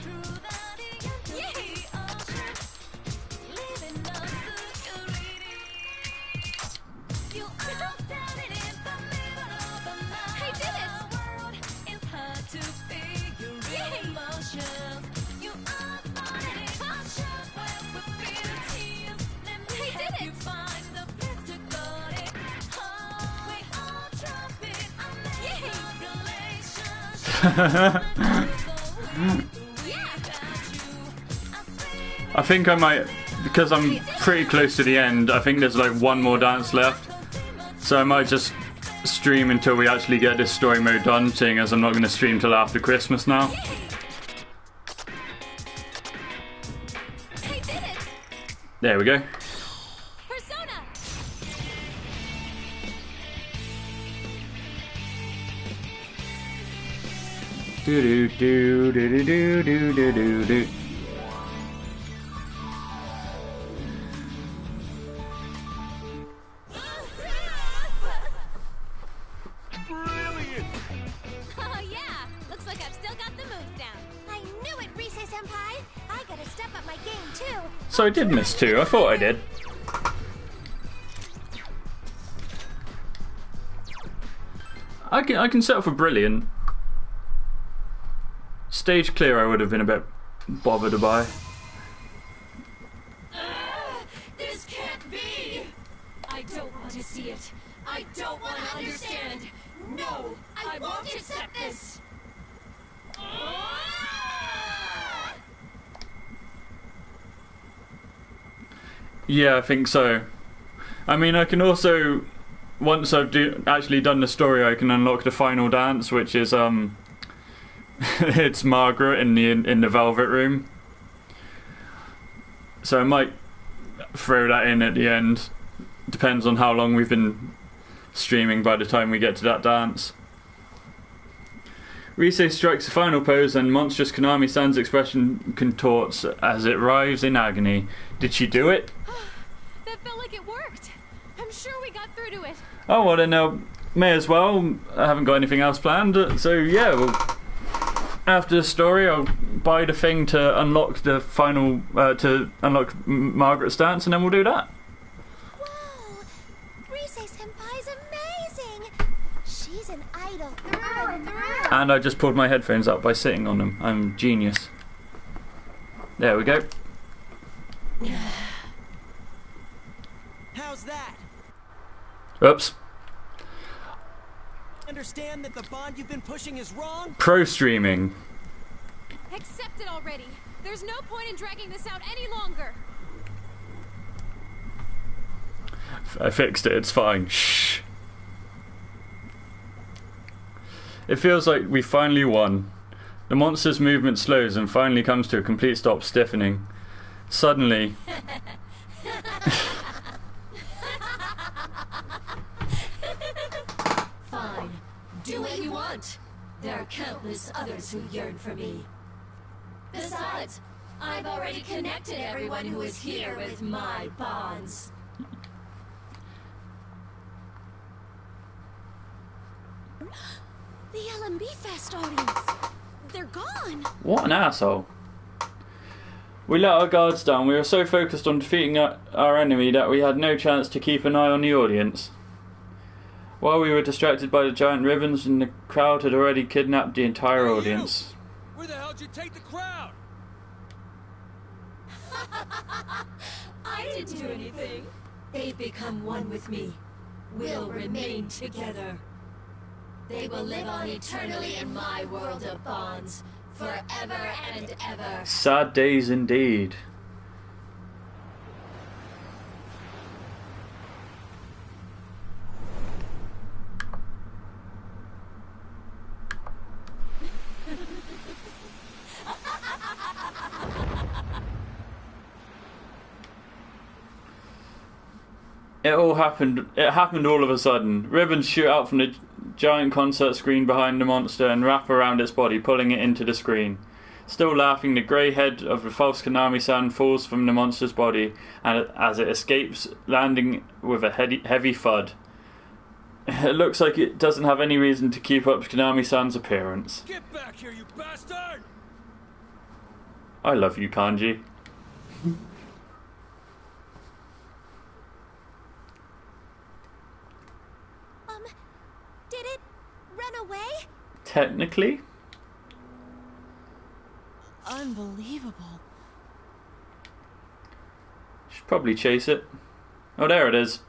I think I might, because I'm pretty close to the end, I think there's like one more dance left. So I might just stream until we actually get this story mode done, seeing as I'm not going to stream till after Christmas now. There we go. Persona! Do do do do do do do do do. Oh yeah! Looks like I've still got the moves down. I knew it, Rise-senpai. I gotta step up my game too. So I did miss 2. I thought I did. I can settle for brilliant. Stage clear I would have been a bit bothered by. This can't be! I don't want to see it. I don't want to understand. No, I won't accept this. Yeah, I think so. I mean, I can also, once I've actually done the story, I can unlock the final dance, which is it's Margaret in the Velvet Room. So I might throw that in at the end. Depends on how long we've been streaming by the time we get to that dance. Rise strikes a final pose and monstrous Konami-san's expression contorts as it writhes in agony. Did she do it? That felt like it worked. I'm sure we got through to it. Oh, well then, may as well. I haven't got anything else planned. So yeah, well, after the story, I'll buy the thing to unlock the final, to unlock Margaret's dance, and then we'll do that. Whoa! Rise-senpai's amazing! She's an idol through and through. And I just pulled my headphones up by sitting on them. I'm genius. There we go. How's that? Oops. Understand that the bond you've been pushing is wrong? Pro streaming. Accept it already. There's no point in dragging this out any longer. I fixed it, it's fine. Shh. It feels like we finally won. The monster's movement slows and finally comes to a complete stop, stiffening. Suddenly... Fine. Do what you want. There are countless others who yearn for me. Besides, I've already connected everyone who is here with my bonds. The LMB Fest audience. They're gone. What an asshole. We let our guards down. We were so focused on defeating our enemy that we had no chance to keep an eye on the audience. While we were distracted by the giant ribbons, and the crowd had already kidnapped the entire audience. Where the hell did you take the crowd? I didn't do anything. They've become one with me. We'll remain together. They will live on eternally in my world of bonds, forever and ever. Sad days indeed. It happened all of a sudden. Ribbons shoot out from the giant concert screen behind the monster and wrap around its body, pulling it into the screen. Still laughing, the grey head of the false Konami-san falls from the monster's body, and as it escapes, landing with a heavy thud. It looks like it doesn't have any reason to keep up Konami-san's appearance. Get back here, you bastard! I love you, Kanji. Did it run away? Technically. Unbelievable. Should probably chase it. Oh, there it is.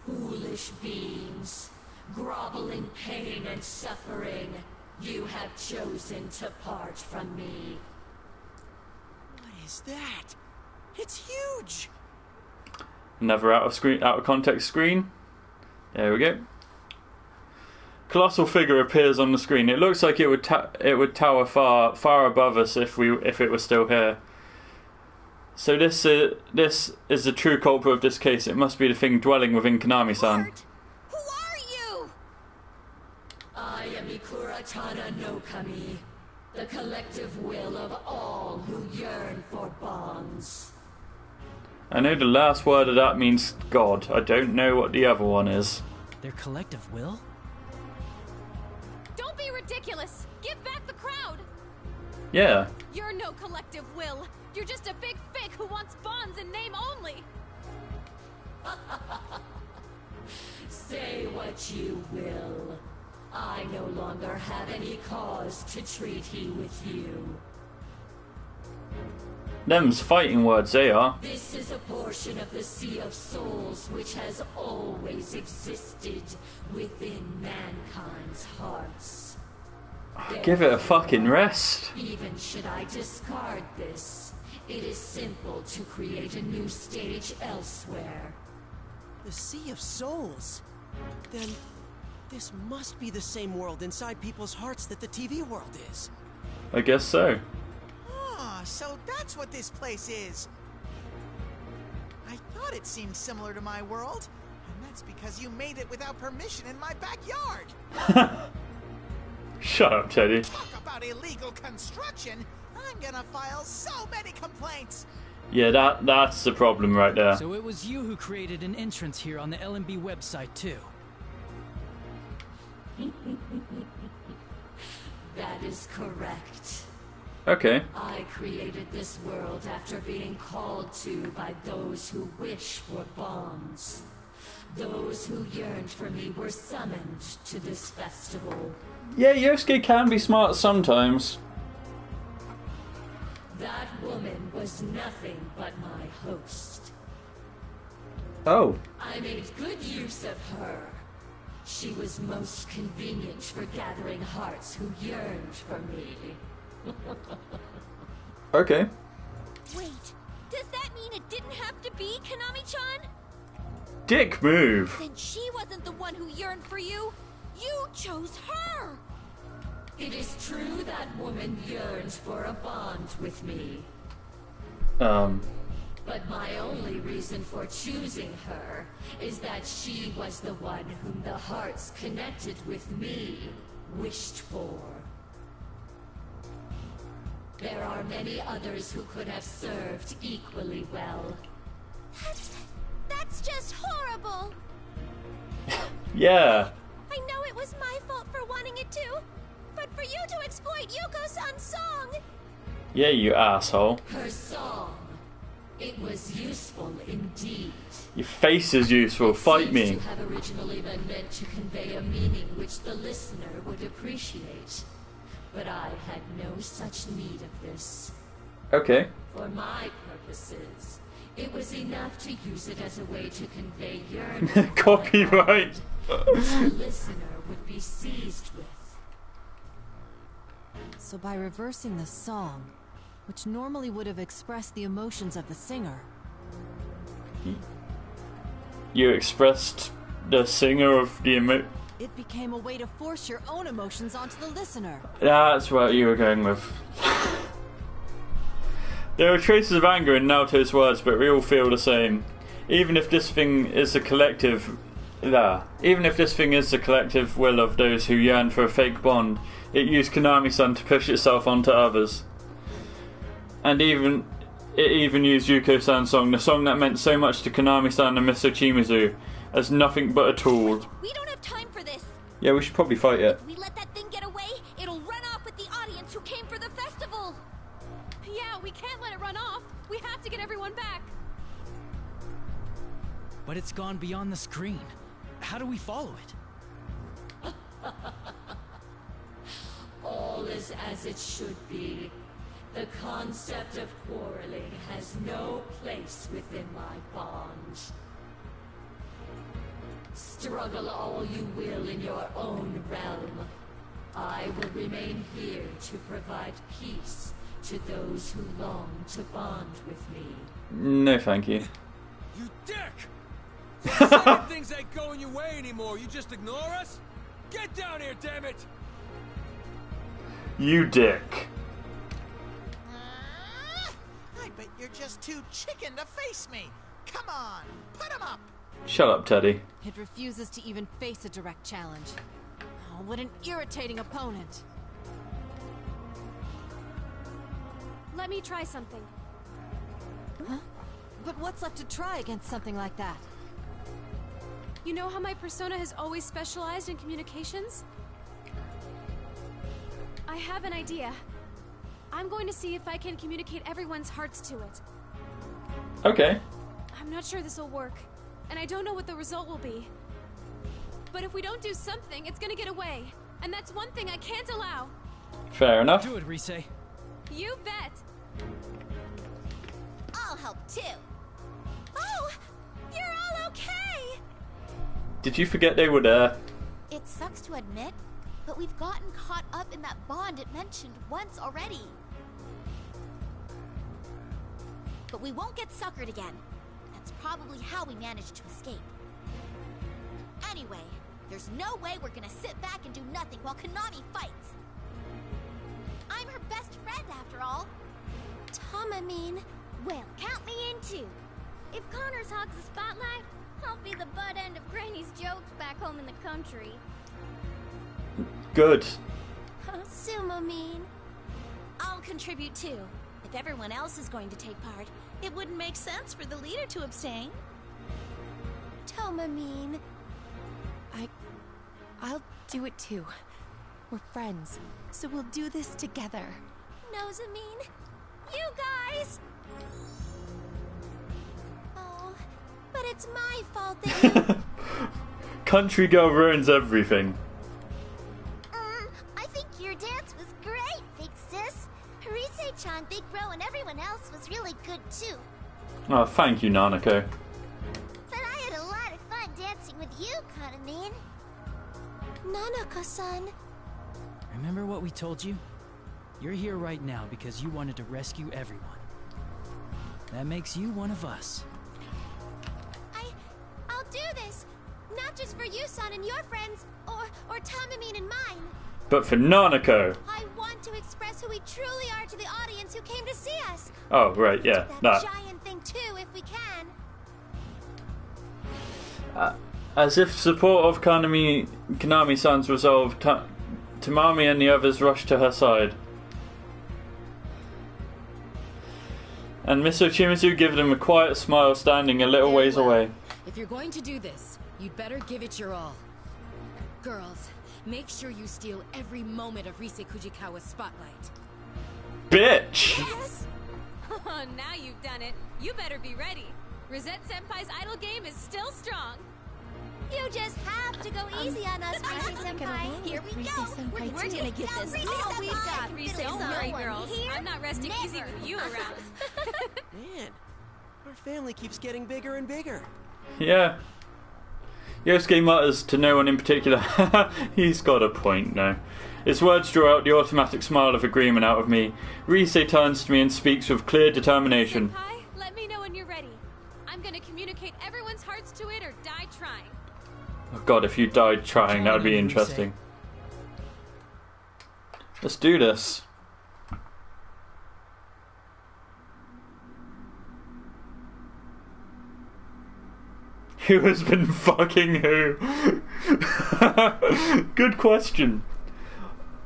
Foolish beings, groveling pain and suffering, you have chosen to part from me. What is that? It's huge! Another out of context screen. There we go. Colossal figure appears on the screen. It looks like it would tower far above us if it were still here. So this is the true culprit of this case. It must be the thing dwelling within Konami-san. Who are you? I am Ikuratana no Kami, the collective will of all who yearn for bonds. I know the last word of that means God. I don't know what the other one is. Their collective will? Don't be ridiculous. Give back the crowd. Yeah. You're no collective will. You're just a big fig who wants bonds in name only. Say what you will. I no longer have any cause to treat he with you. Them's fighting words, they are. This is a portion of the Sea of Souls which has always existed within mankind's hearts. Give it a fucking rest. Even should I discard this, it is simple to create a new stage elsewhere. The Sea of Souls? Then This must be the same world inside people's hearts that the TV world is. I guess so. Ah, so that's what this place is. I thought it seemed similar to my world, and that's because you made it without permission in my backyard. Shut up, Teddy. Talk about illegal construction. I'm gonna file so many complaints. Yeah, that's the problem right there. So it was you who created an entrance here on the LMB website, too. That is correct. Okay. I created this world after being called to by those who wish for bonds. Those who yearned for me were summoned to this festival. Yeah, Yosuke can be smart sometimes. That woman was nothing but my host. Oh. I made good use of her. She was most convenient for gathering hearts who yearned for me. Okay. Wait, does that mean it didn't have to be Konami-chan? Dick move. Then she wasn't the one who yearned for you. You chose her. It is true that woman yearned for a bond with me. But my only reason for choosing her is that she was the one whom the hearts connected with me wished for. There are many others who could have served equally well. That's just horrible. Yeah. I know it was my fault for wanting it too, but for you to exploit Yuko-san's song. Yeah, you asshole. Her song. It was useful indeed. Your face is useful. Fight me. To have originally been meant to convey a meaning which the listener would appreciate. But I had no such need of this. Okay. For my purposes, it was enough to use it as a way to convey yearning. Copyright. Which the listener would be seized with. So by reversing the song, which normally would have expressed the emotions of the singer, You expressed the singer of the it became a way to force your own emotions onto the listener. That's what you were going with. There are traces of anger in Naoto's words, but we all feel the same. Even if this thing is the collective will of those who yearn for a fake bond, it used Konami-san to push itself onto others. And it even used Yuko-san's song, the song that meant so much to Konami-san and Mr. Chimizu, as nothing but a tool. We don't have time for this. Yeah, we should probably fight it. If we let that thing get away, it'll run off with the audience who came for the festival. Yeah, we can't let it run off. We have to get everyone back. But it's gone beyond the screen. How do we follow it? All is as it should be. The concept of quarreling has no place within my bond. Struggle all you will in your own realm. I will remain here to provide peace to those who long to bond with me. No, thank you. You dick! So the second things ain't going your way anymore. You just ignore us? Get down here, damn it! You dick. I bet you're just too chicken to face me. Come on, put him up. Shut up, Teddy. It refuses to even face a direct challenge. Oh, what an irritating opponent. Let me try something. Huh? But what's left to try against something like that? You know how my persona has always specialized in communications? I have an idea. I'm going to see if I can communicate everyone's hearts to it. Okay. I'm not sure this will work, and I don't know what the result will be. But if we don't do something, it's gonna get away. And that's one thing I can't allow. Fair enough. Do it, Rise. You bet. I'll help too. Oh, you're all okay. Did you forget they were there? It sucks to admit, but we've gotten caught up in that bond it mentioned once already. But we won't get suckered again. That's probably how we managed to escape. Anyway, There's no way we're gonna sit back and do nothing while Konami fights. I'm her best friend, after all. Tamamine. Well, count me in too. If Connors hogs the spotlight, I'll be the butt end of Granny's jokes back home in the country. Good. Sumamine. I'll contribute too. If everyone else is going to take part, it wouldn't make sense for the leader to abstain. Tamamine. I'll do it too. We're friends, so we'll do this together. Nosamine. You guys! Oh, but it's my fault that you... Country girl ruins everything. I think your dance was great, Big Sis. Harise-chan, Big Bro, and everyone else was really good too. Oh, thank you, Nanako. But I had a lot of fun dancing with you, Konamine. Nanako-san. Remember what we told you? You're here right now because you wanted to rescue everyone. That makes you one of us. I'll do this. Not just for you, son, and your friends, or Tamamine and mine. But for Nanako. I want to express who we truly are to the audience who came to see us. Oh, right, yeah. That giant thing too, if we can. As if support of Konami-san's resolve, Tamami and the others rushed to her side. And Miss Ochimizu gave them a quiet smile, standing a little ways away. If you're going to do this, you'd better give it your all. Girls, make sure you steal every moment of Rise Kujikawa's spotlight. Bitch! Yes! Oh, now you've done it. You better be ready. Rosette Senpai's idol game is still strong. You just have to go easy on us, Rise-senpai. Here we go. We're gonna get this. Oh, we've got Rise. Don't worry, girls. I'm not resting easy with you around. Man, our family keeps getting bigger and bigger. Yeah. Yosuke mutters to no one in particular. He's got a point now. His words draw out the automatic smile of agreement out of me. Rise turns to me and speaks with clear determination. Senpai, let me know when you're ready. I'm gonna communicate everyone's hearts to it or die trying. Oh god, if you died trying, that would be interesting. Let's do this. Who has been fucking who? Good question.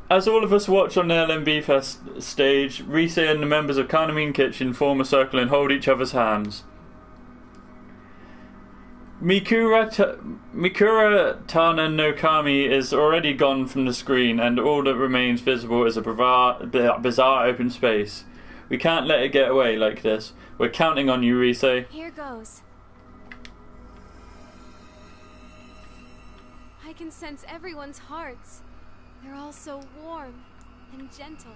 As all of us watch on the LMB Fest stage, Rise and the members of Kanamine Kitchen form a circle and hold each other's hands. Mikura Tana no Kami is already gone from the screen, and all that remains visible is a bizarre open space. We can't let it get away like this. We're counting on you, Rise. Here goes. I can sense everyone's hearts. They're all so warm and gentle.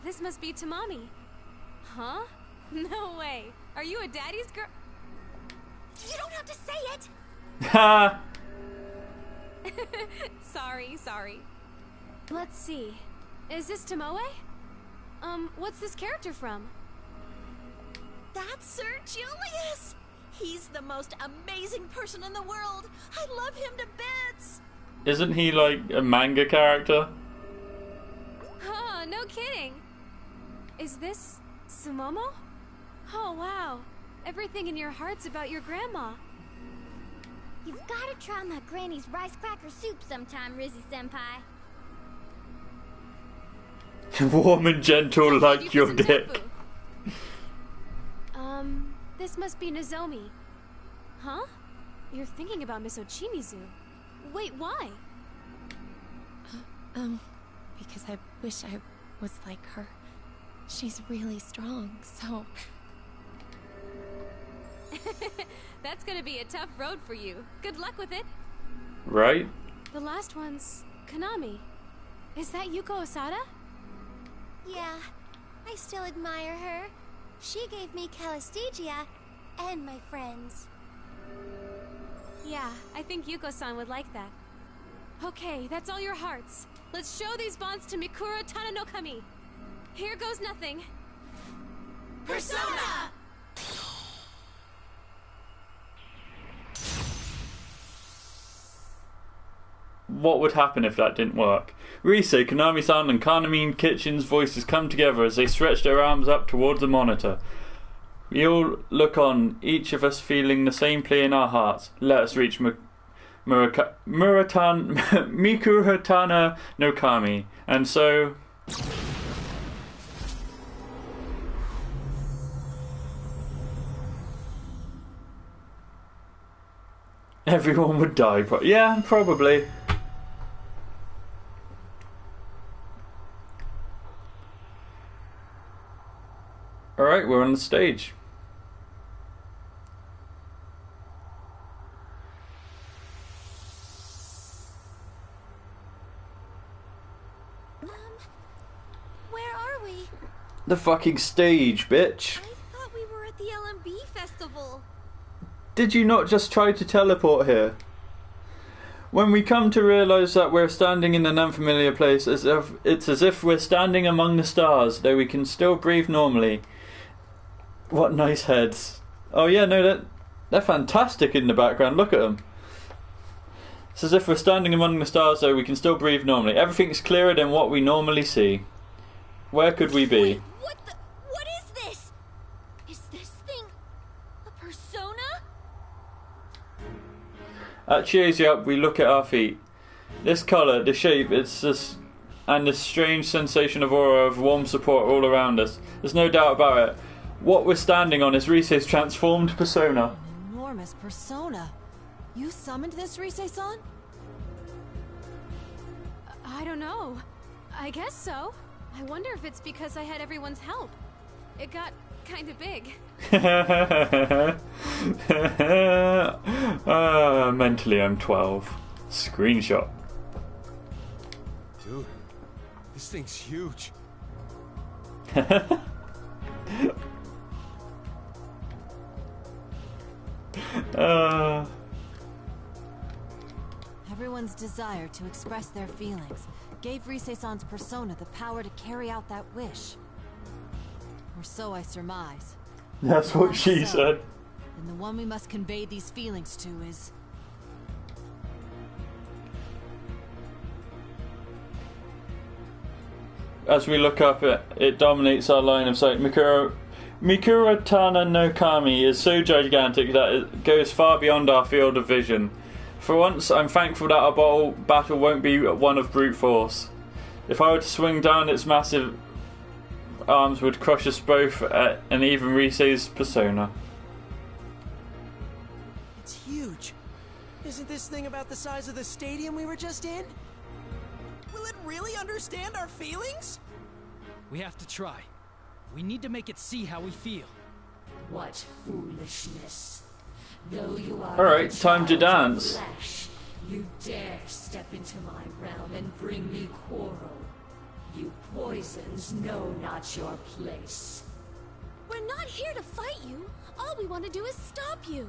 This must be Tamami. Huh? No way. Are you a daddy's girl? You don't have to say it! Ha! Sorry. Let's see. Is this Tomoe? What's this character from? That's Sir Julius! He's the most amazing person in the world! I love him to bits! Isn't he like a manga character? Oh, no kidding. Is this Sumomo? Oh, wow. Everything in your heart's about your grandma. You've gotta try my granny's rice cracker soup sometime, Rizzy-senpai. Warm and gentle like your dick. This must be Nozomi. Huh? You're thinking about Miss Ochimizu. Wait, why? Because I wish I was like her. She's really strong, so... That's gonna be a tough road for you. Good luck with it. Right? The last one's Konami. Is that Yuko Osada? Yeah, I still admire her. She gave me Calisthegia and my friends. Yeah, I think Yuko-san would like that. Okay, that's all your hearts. Let's show these bonds to Mikura Tana no Kami. Here goes nothing. Persona! what would happen if that didn't work. Rise, Konami-san and Kanami Kitchen's voices come together as they stretch their arms up towards the monitor. We all look on, each of us feeling the same plea in our hearts. Let us reach Mikuratana no Kami. And so... everyone would die. Yeah, probably. Alright, we're on the stage. Where are we? The fucking stage, bitch. I thought we were at the LMB festival. Did you not just try to teleport here? When we come to realise that we're standing in an unfamiliar place, it's as if we're standing among the stars, though we can still breathe normally. What nice heads. Oh yeah, no, they're fantastic in the background, look at them. It's as if we're standing among the stars, though we can still breathe normally. Everything's clearer than what we normally see. Where could we be? What is this? Is this thing a persona? That cheers you up, we look at our feet. This colour, the shape, and this strange sensation of aura of warm support all around us. There's no doubt about it. What we're standing on is Rise's transformed persona. An enormous persona. You summoned this, Rise-san? I don't know. I guess so. I wonder if it's because I had everyone's help. It got kind of big. Mentally I'm 12. Screenshot. Dude, this thing's huge. Everyone's desire to express their feelings gave Rise-san's persona the power to carry out that wish. Or so I surmise. That's what she said. And the one we must convey these feelings to is... As we look up, it dominates our line of sight. Mikuratana no Kami is so gigantic that it goes far beyond our field of vision. For once, I'm thankful that our battle won't be one of brute force. If I were to swing down, its massive arms would crush us both, and even Rise's persona. It's huge. Isn't this thing about the size of the stadium we were just in? Will it really understand our feelings? We have to try. We need to make it see how we feel. What foolishness. Though you are alright, time to dance. Flesh, you dare step into my realm and bring me quarrel. You poisons know not your place. We're not here to fight you. All we want to do is stop you.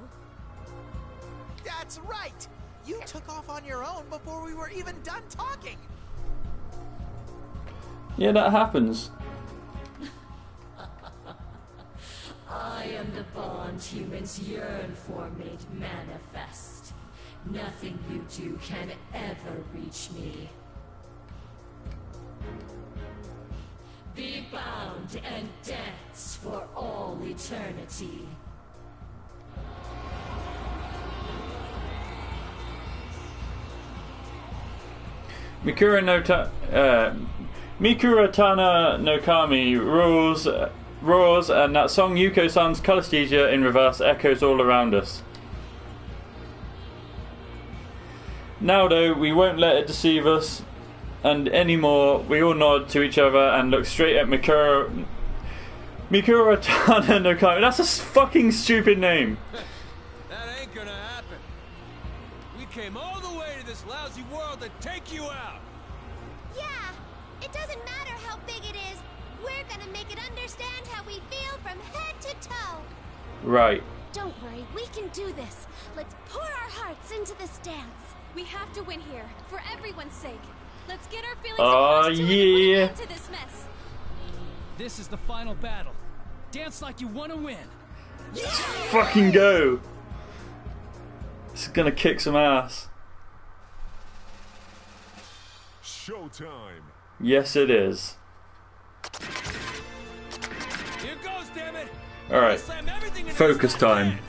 That's right. You took off on your own before we were even done talking. Yeah, that happens. I am the bond humans yearn for made manifest. Nothing you do can ever reach me. Be bound and dance for all eternity. Mikuratana no Kami roars, and that song Yuko-san's Calisthesia in reverse echoes all around us. Now though, we won't let it deceive us, and anymore we all nod to each other and look straight at Mikuratana no Kami. That's a fucking stupid name. That ain't gonna happen. We came all the way to this lousy world to take you out. Yeah, it doesn't matter how big it is. We're gonna make it understand how we feel from head to toe. Right. Don't worry, we can do this. Let's pour our hearts into this dance. We have to win here, for everyone's sake. Let's get our feelings Oh across to yeah. into this mess. This is the final battle. Dance like you want to win. Let's fucking go. This is gonna kick some ass. showtime. Yes, it is. Here goes, damn it. Alright. Slam everything into Focus this time.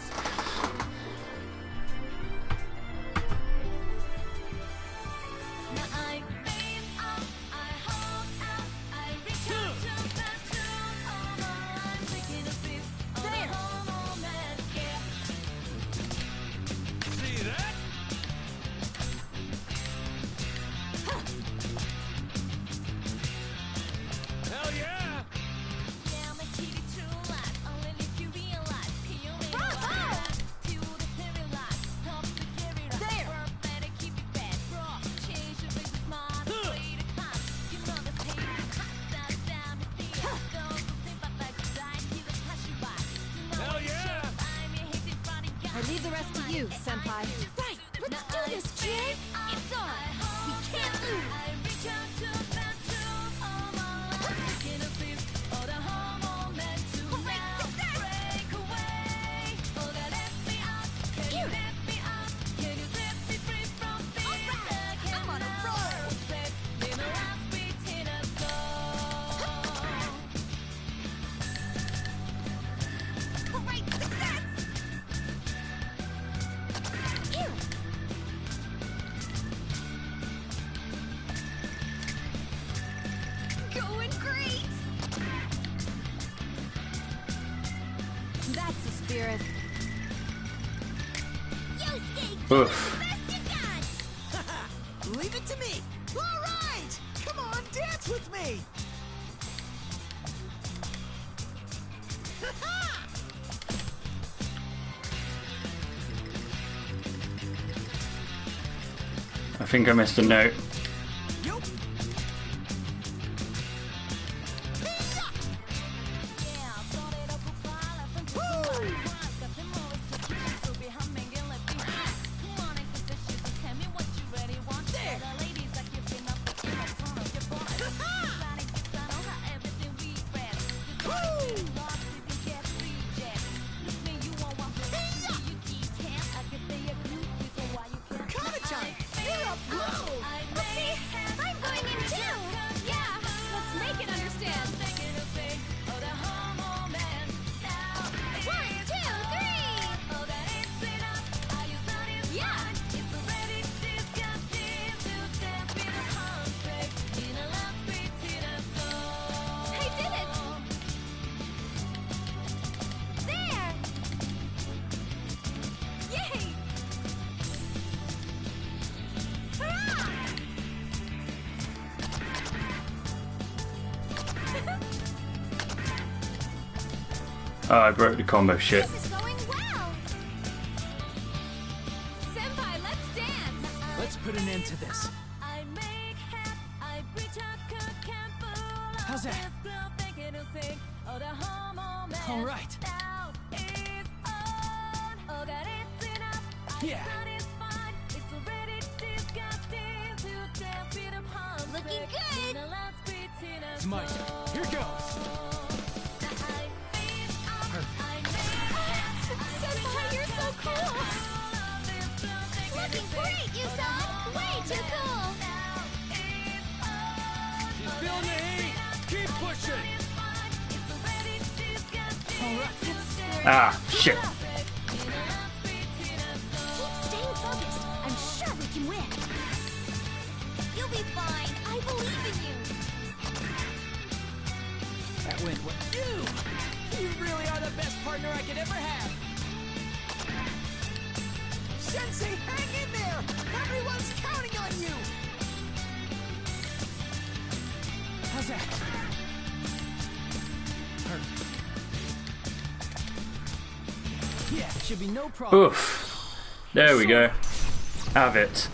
I leave the rest to you, Senpai. Right, let's do this, Jay. It's on. We can't lose. Going great! That's the spirit. Oof. Leave it to me. All right. Come on, dance with me. I think I missed a note. Oh, I broke the combo shit. This is going well. Senpai, let's dance. Let's put an end to this. How's that? All right. Yeah. Looking good. It's my turn. Here goes. Senpai, you're so cool. Looking great, Yusan. Way too cool. She's feeling the heat. Keep pushing. All right. Ah, shit. Keep staying focused. I'm sure we can win. You'll be fine. I believe in you. That went what? You really are the best partner I could ever have. Sensei, hang in there. Everyone's counting on you. How's that? Yeah, should be no problem. Oof. There we go. Have it.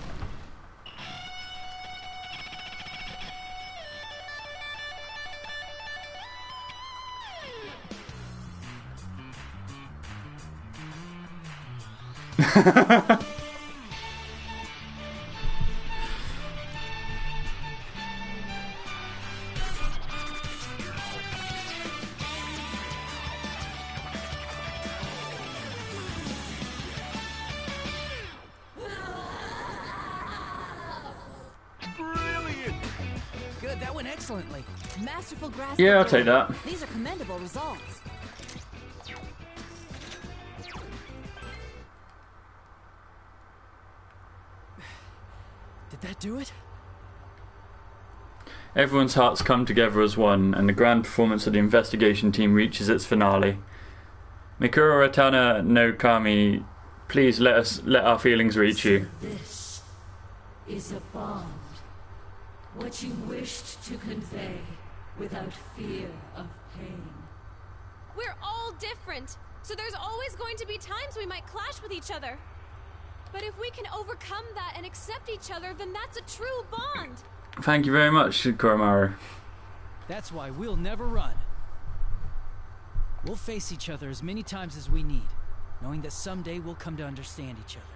Brilliant! doing excellently. Masterful grasp. Yeah, I'll take that. These are commendable results. Did that do it? Everyone's hearts come together as one, and the grand performance of the investigation team reaches its finale. Mikuro Ratana no Kami, please let our feelings reach you. This is a bond. What you wished to convey without fear of pain. We're all different, so there's always going to be times we might clash with each other. But if we can overcome that and accept each other, then that's a true bond. Thank you very much, Koromaru. That's why we'll never run. We'll face each other as many times as we need, knowing that someday we'll come to understand each other.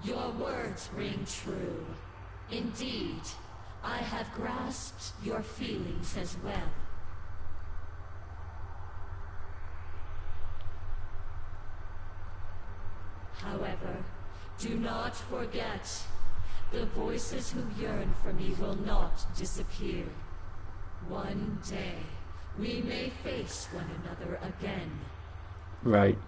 Your words ring true. Indeed, I have grasped your feelings as well. However, do not forget, the voices who yearn for me will not disappear. One day, we may face one another again. Right.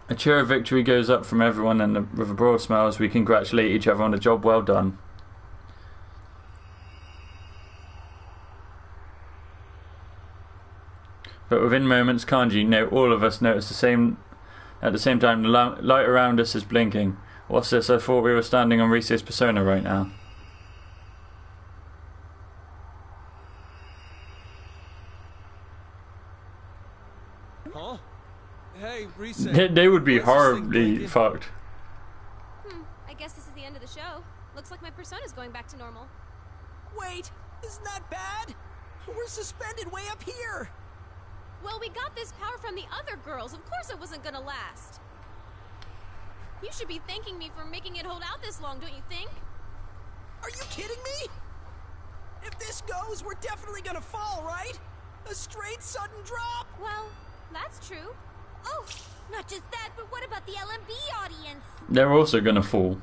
A cheer of victory goes up from everyone, and with a broad smile as we congratulate each other on a job well done. But within moments, Kanji, no, all of us notice at the same time the light around us is blinking. What's this? I thought we were standing on Rise's persona right now. Huh? Hey, Rise. They would be horribly fucked. I guess this is the end of the show. Looks like my persona's going back to normal. Wait, isn't that bad? We're suspended way up here. Well, we got this power from the other girls. Of course it wasn't gonna last. You should be thanking me for making it hold out this long, don't you think? Are you kidding me? If this goes, we're definitely gonna fall, right? A straight sudden drop. Well, that's true. Oh, not just that, but what about the LMB audience? They're also gonna fall.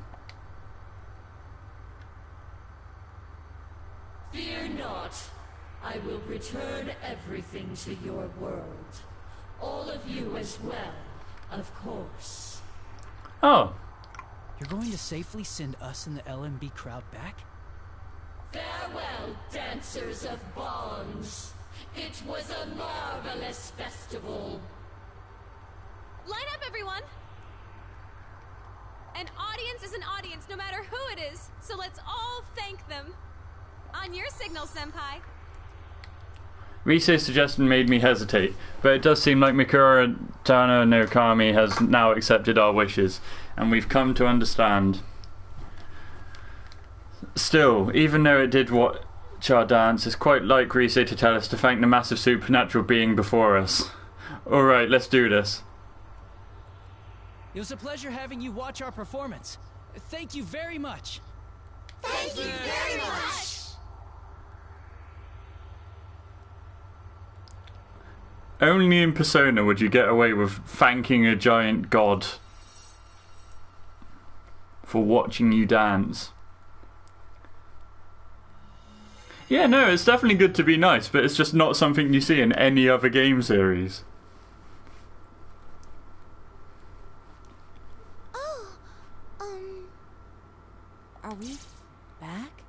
Fear not. I will return everything to your world. All of you as well, of course. Oh. You're going to safely send us and the LMB crowd back? Farewell, dancers of bonds. It was a marvelous festival. Line up, everyone! An audience is an audience, no matter who it is, so let's all thank them. On your signal, Senpai. Rise's suggestion made me hesitate, but it does seem like Mikuro Tano no Kami has now accepted our wishes, and we've come to understand. Still, even though it did watch our dance, it's quite like Rise to tell us to thank the massive supernatural being before us. Alright, let's do this. It was a pleasure having you watch our performance. Thank you very much. Thank you very much! Only in Persona would you get away with thanking a giant god for watching you dance. Yeah, no, it's definitely good to be nice, but it's just not something you see in any other game series. Are we back?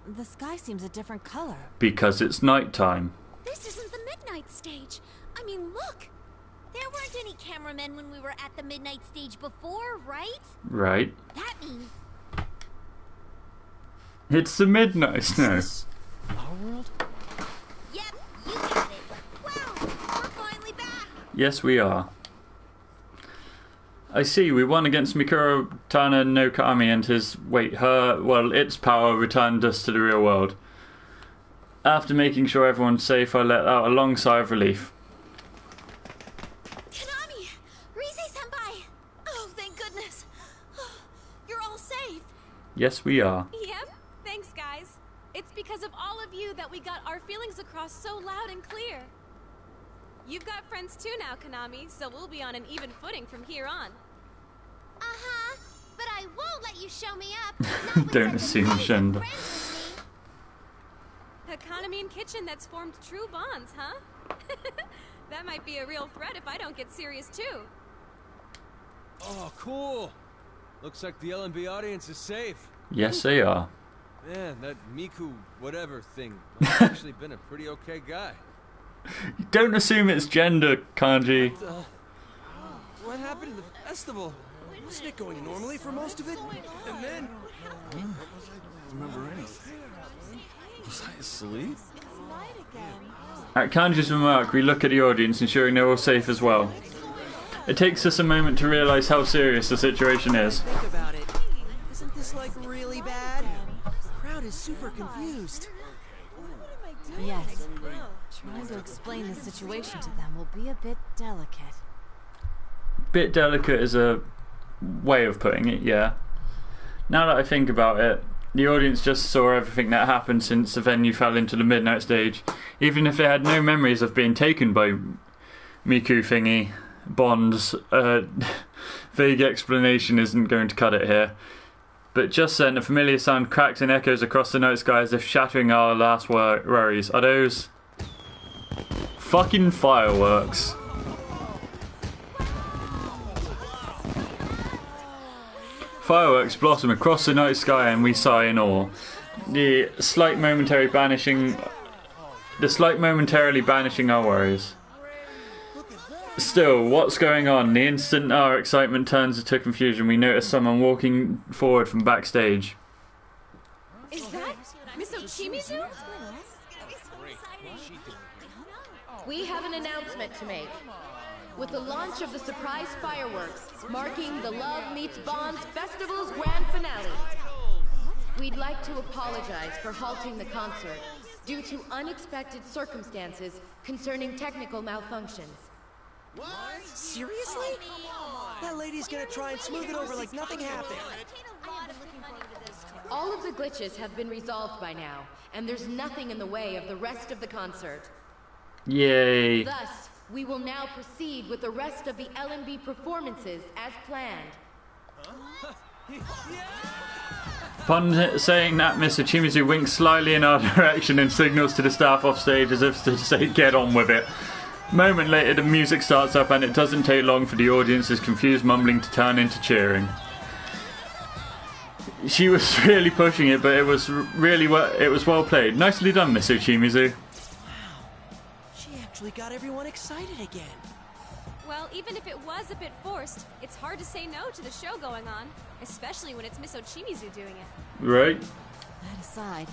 The sky seems a different color. Because it's nighttime. This isn't the midnight stage. I mean, look! There weren't any cameramen when we were at the midnight stage before, right? Right. That means... It's the midnight snow. Our world? Yep, you got it. Wow, we're finally back! Yes, we are. I see, we won against Mikuro Tana no Kami and its power returned us to the real world. After making sure everyone's safe, I let out a long sigh of relief. Konami! Rise-senpai! Oh, thank goodness. You're all safe. Yes, we are. Yep, thanks guys. It's because of all of you that we got our feelings across so loud and clear. You've got friends too now, Konami, so we'll be on an even footing from here on. you show me up. Don't assume gender. A Kanamine kitchen that's formed true bonds, huh? That might be a real threat if I don't get serious too. Oh, cool. Looks like the LMB audience is safe. Yes, they are. Man, that Miku whatever thing might have actually been a pretty okay guy. Don't assume it's gender, Kanji. What happened to the festival? Wasn't it going normally for most of it? And then... I don't remember anything. Was I asleep? At Kanji's remark, we look at the audience, ensuring they're all safe as well. It takes us a moment to realise how serious the situation is. Think about it. Isn't this like really bad? The crowd is super confused. Yes. Trying to explain the situation to them will be a bit delicate. Bit delicate is a way of putting it, yeah. Now that I think about it, the audience just saw everything that happened since the venue fell into the midnight stage. Even if they had no memories of being taken by Miku thingy, Bonds, vague explanation isn't going to cut it here. But just then, a familiar sound cracks and echoes across the night sky as if shattering our last worries. Are those fucking fireworks? Fireworks blossom across the night sky and we sigh in awe. The slight momentarily banishing our worries. Still, what's going on? The instant our excitement turns to confusion, we notice someone walking forward from backstage. Is that Miss Ochimizu? We have an announcement to make. With the launch of the surprise fireworks, marking the Love Meets Bonds Festival's grand finale, we'd like to apologize for halting the concert due to unexpected circumstances concerning technical malfunctions. What? Seriously? That lady's gonna try and smooth it over like nothing happened. All of the glitches have been resolved by now, and there's nothing in the way of the rest of the concert. Yay. Thus, we will now proceed with the rest of the LMB performances as planned. Upon saying that, Mr. Chimizu winks slightly in our direction and signals to the staff off stage as if to say, get on with it. A moment later, the music starts up and it doesn't take long for the audience's confused mumbling to turn into cheering. She was really pushing it, but it was well played. Nicely done, Miss Uchimizu. She actually got everyone excited again. Well, even if it was a bit forced, it's hard to say no to the show going on, especially when it's Miss Ochimizu doing it. Right. That aside,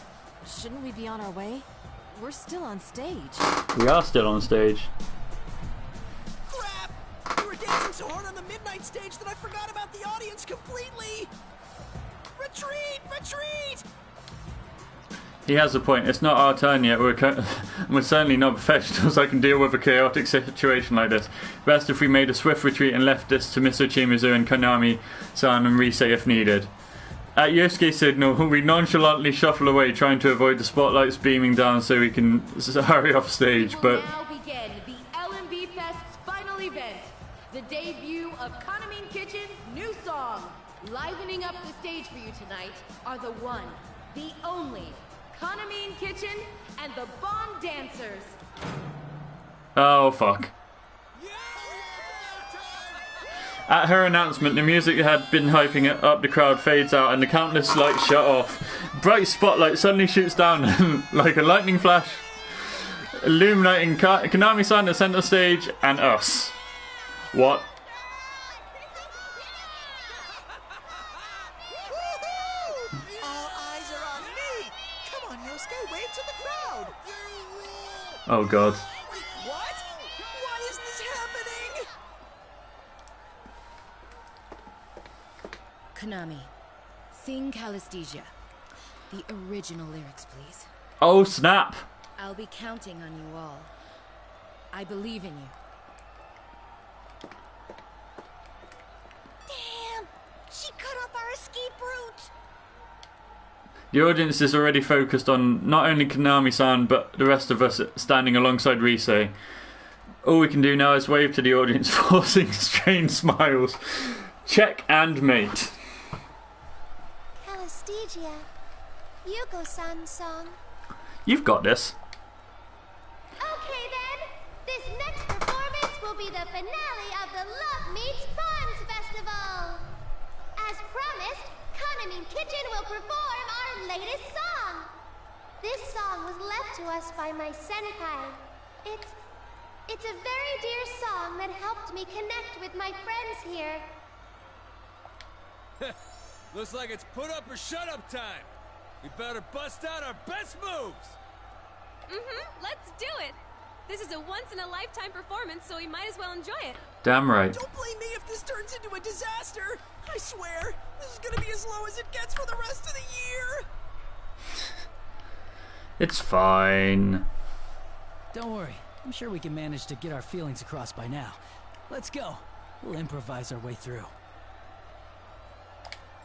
shouldn't we be on our way? We're still on stage. We are still on stage. Crap! We were dancing so hard on the midnight stage that I forgot about the audience completely! Retreat! Retreat! He has a point. It's not our turn yet. We're certainly not professionals that can deal with a chaotic situation like this. Best if we made a swift retreat and left this to Miss Ochimizu and Konami-san and Rise if needed. At Yosuke's signal, we nonchalantly shuffle away, trying to avoid the spotlights beaming down so we can hurry off stage. But now begin the LMB Fest's final event, the debut of Kanamine Kitchen's new song. Livening up the stage for you tonight are the one, the only Kanamine Kitchen and the Bond Dancers. oh fuck. At her announcement, the music that had been hyping up the crowd fades out and the countless lights shut off. Bright spotlight suddenly shoots down like a lightning flash, illuminating Konami-san at center stage and us. What? All eyes are on me! Come on, Yosuke, wave to the crowd! Oh god. What? Why is this happening? Konami, sing Calisthesia. The original lyrics, please. Oh snap! I'll be counting on you all. I believe in you. Damn! She cut off our escape route! The audience is already focused on not only Konami-san but the rest of us standing alongside Rise. All we can do now is wave to the audience, forcing strained smiles. Check and mate. Stygia, Yuko-san's song. You've got this. Okay then, this next performance will be the finale of the Love Meets Bonds Festival. As promised, Kaname Kitchen will perform our latest song. This song was left to us by my senpai. It's a very dear song that helped me connect with my friends here. Looks like it's put up or shut up time. We better bust out our best moves. Let's do it. This is a once-in-a-lifetime performance, so we might as well enjoy it. Damn right. Don't blame me if this turns into a disaster. I swear, this is gonna be as low as it gets for the rest of the year. It's fine. Don't worry. I'm sure we can manage to get our feelings across by now. Let's go. We'll improvise our way through.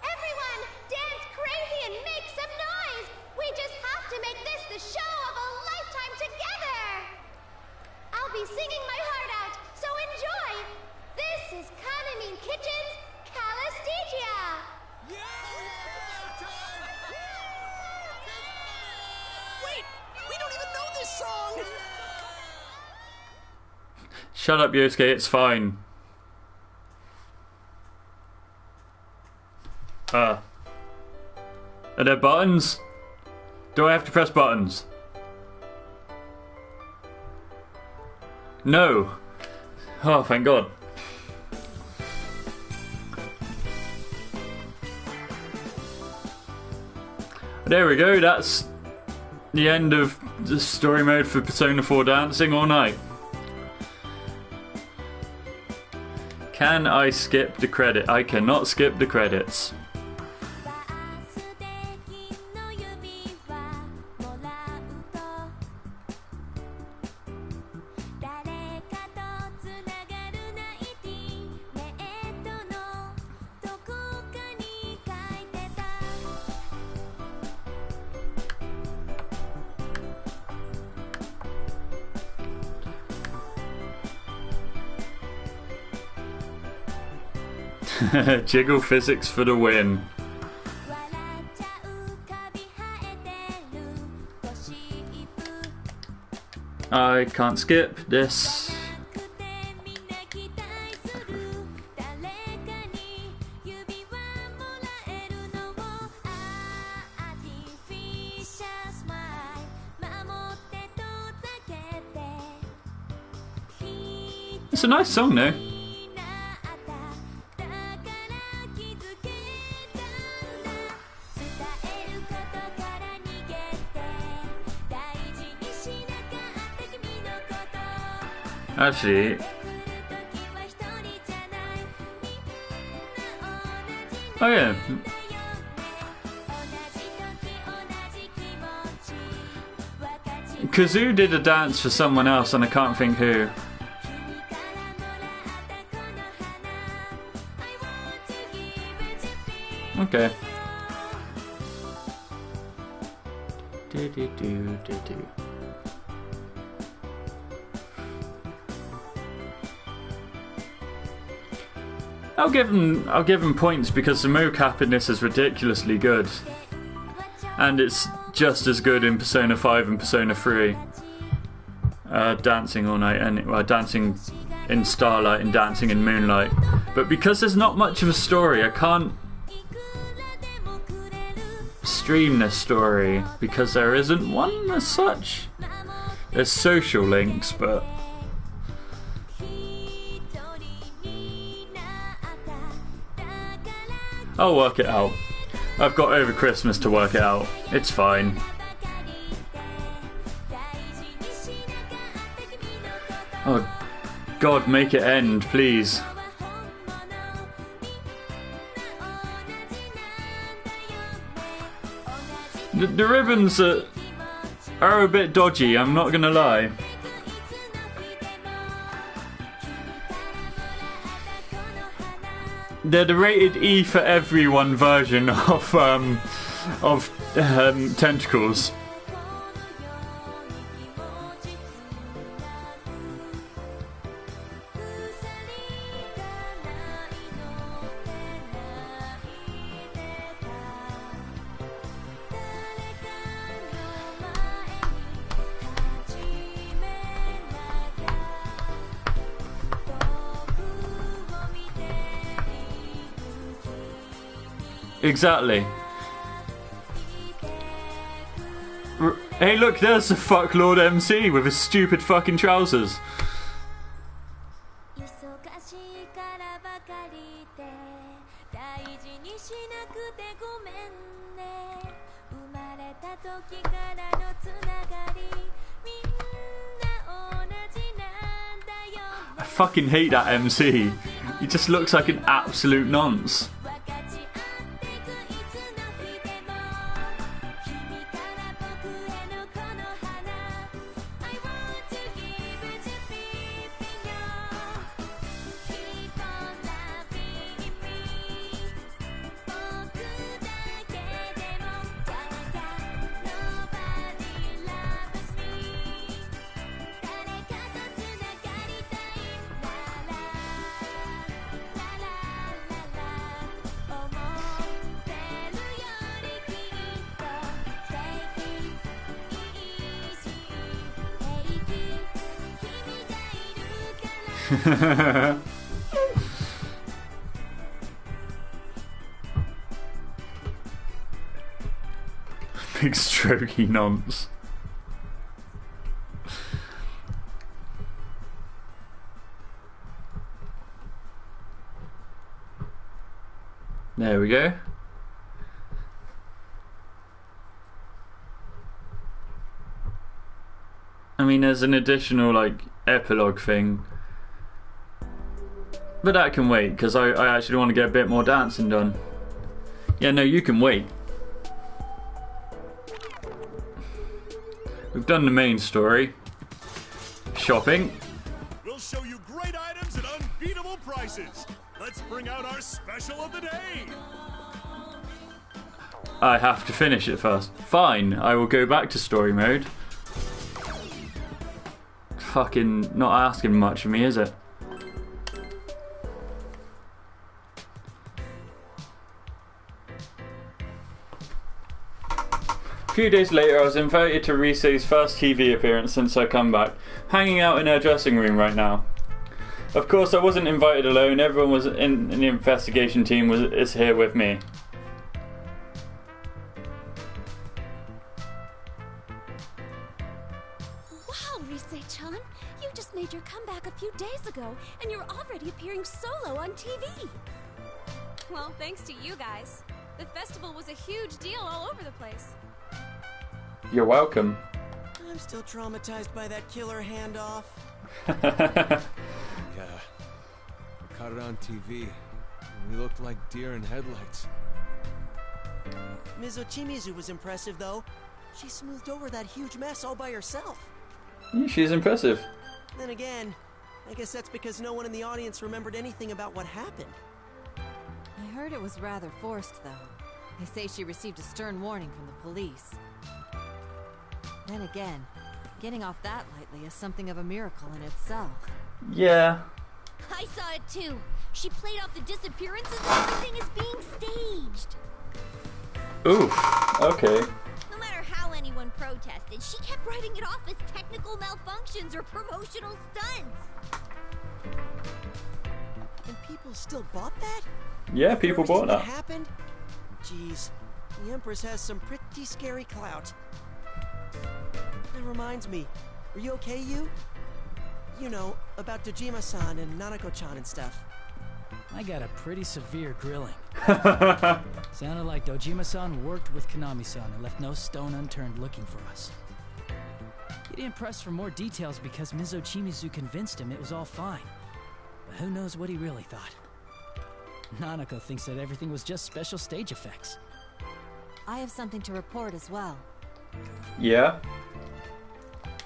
Everyone, dance crazy and make some noise! We just have to make this the show of a lifetime together! I'll be singing my heart out, so enjoy! This is Kaname Kitchen's Calistegia! Wait, we don't even know this song! Shut up, Yosuke, it's fine. Are there buttons? Do I have to press buttons? No. Oh, thank God. There we go, that's the end of the story mode for Persona 4 Dancing All Night. Can I skip the credit? I cannot skip the credits. Jiggle physics for the win. I can't skip this. It's a nice song though. Actually, oh yeah, Kazoo did a dance for someone else and I can't think who. Okay. I'll give him points because the mocap in this is ridiculously good. And it's just as good in Persona 5 and Persona 3. Dancing All Night and Dancing in Starlight and Dancing in Moonlight. But because there's not much of a story, I can't stream this story because there isn't one as such. There's social links, but I'll work it out. I've got over Christmas to work it out. It's fine. Oh God, make it end, please. The ribbons are a bit dodgy, I'm not gonna lie. They're the rated E for everyone version of tentacles. Exactly. Hey, look, there's the fucklord MC with his stupid fucking trousers. I fucking hate that MC. He just looks like an absolute nonce. Big strokey nonce. There we go. I mean, there's an additional like epilogue thing, but that can wait because I actually want to get a bit more dancing done. Yeah, no, you can wait. We've done the main story. Shopping. We'll show you great items at unbeatable prices. Let's bring out our special of the day. I have to finish it first. Fine, I will go back to story mode. Fucking not asking much of me, is it? A few days later, I was invited to Rise's first TV appearance since her comeback, hanging out in her dressing room right now. Of course, I wasn't invited alone. Everyone was in the investigation team is here with me. Wow, Rise-chan, you just made your comeback a few days ago, and you're already appearing solo on TV. Well, thanks to you guys. The festival was a huge deal all over the place. You're welcome. I'm still traumatized by that killer handoff. Yeah. We caught it on TV. And we looked like deer in headlights. Ms. Ochimizu was impressive, though. She smoothed over that huge mess all by herself. She's impressive. Then again, I guess that's because no one in the audience remembered anything about what happened. I heard it was rather forced, though. They say she received a stern warning from the police. Then again, getting off that lightly is something of a miracle in itself. Yeah. I saw it too. She played off the disappearances and everything is being staged. Oof. Okay. No matter how anyone protested, she kept writing it off as technical malfunctions or promotional stunts. And people still bought that? Yeah, people bought that. Happened? Jeez, the Empress has some pretty scary clout. That reminds me, are you okay, you? You know, about Dojima-san and Nanako-chan and stuff. I got a pretty severe grilling. Sounded like Dojima-san worked with Konami-san and left no stone unturned looking for us. He didn't press for more details because Ms. Ochimizu convinced him it was all fine. But who knows what he really thought. Nanako thinks that everything was just special stage effects. I have something to report as well. Yeah?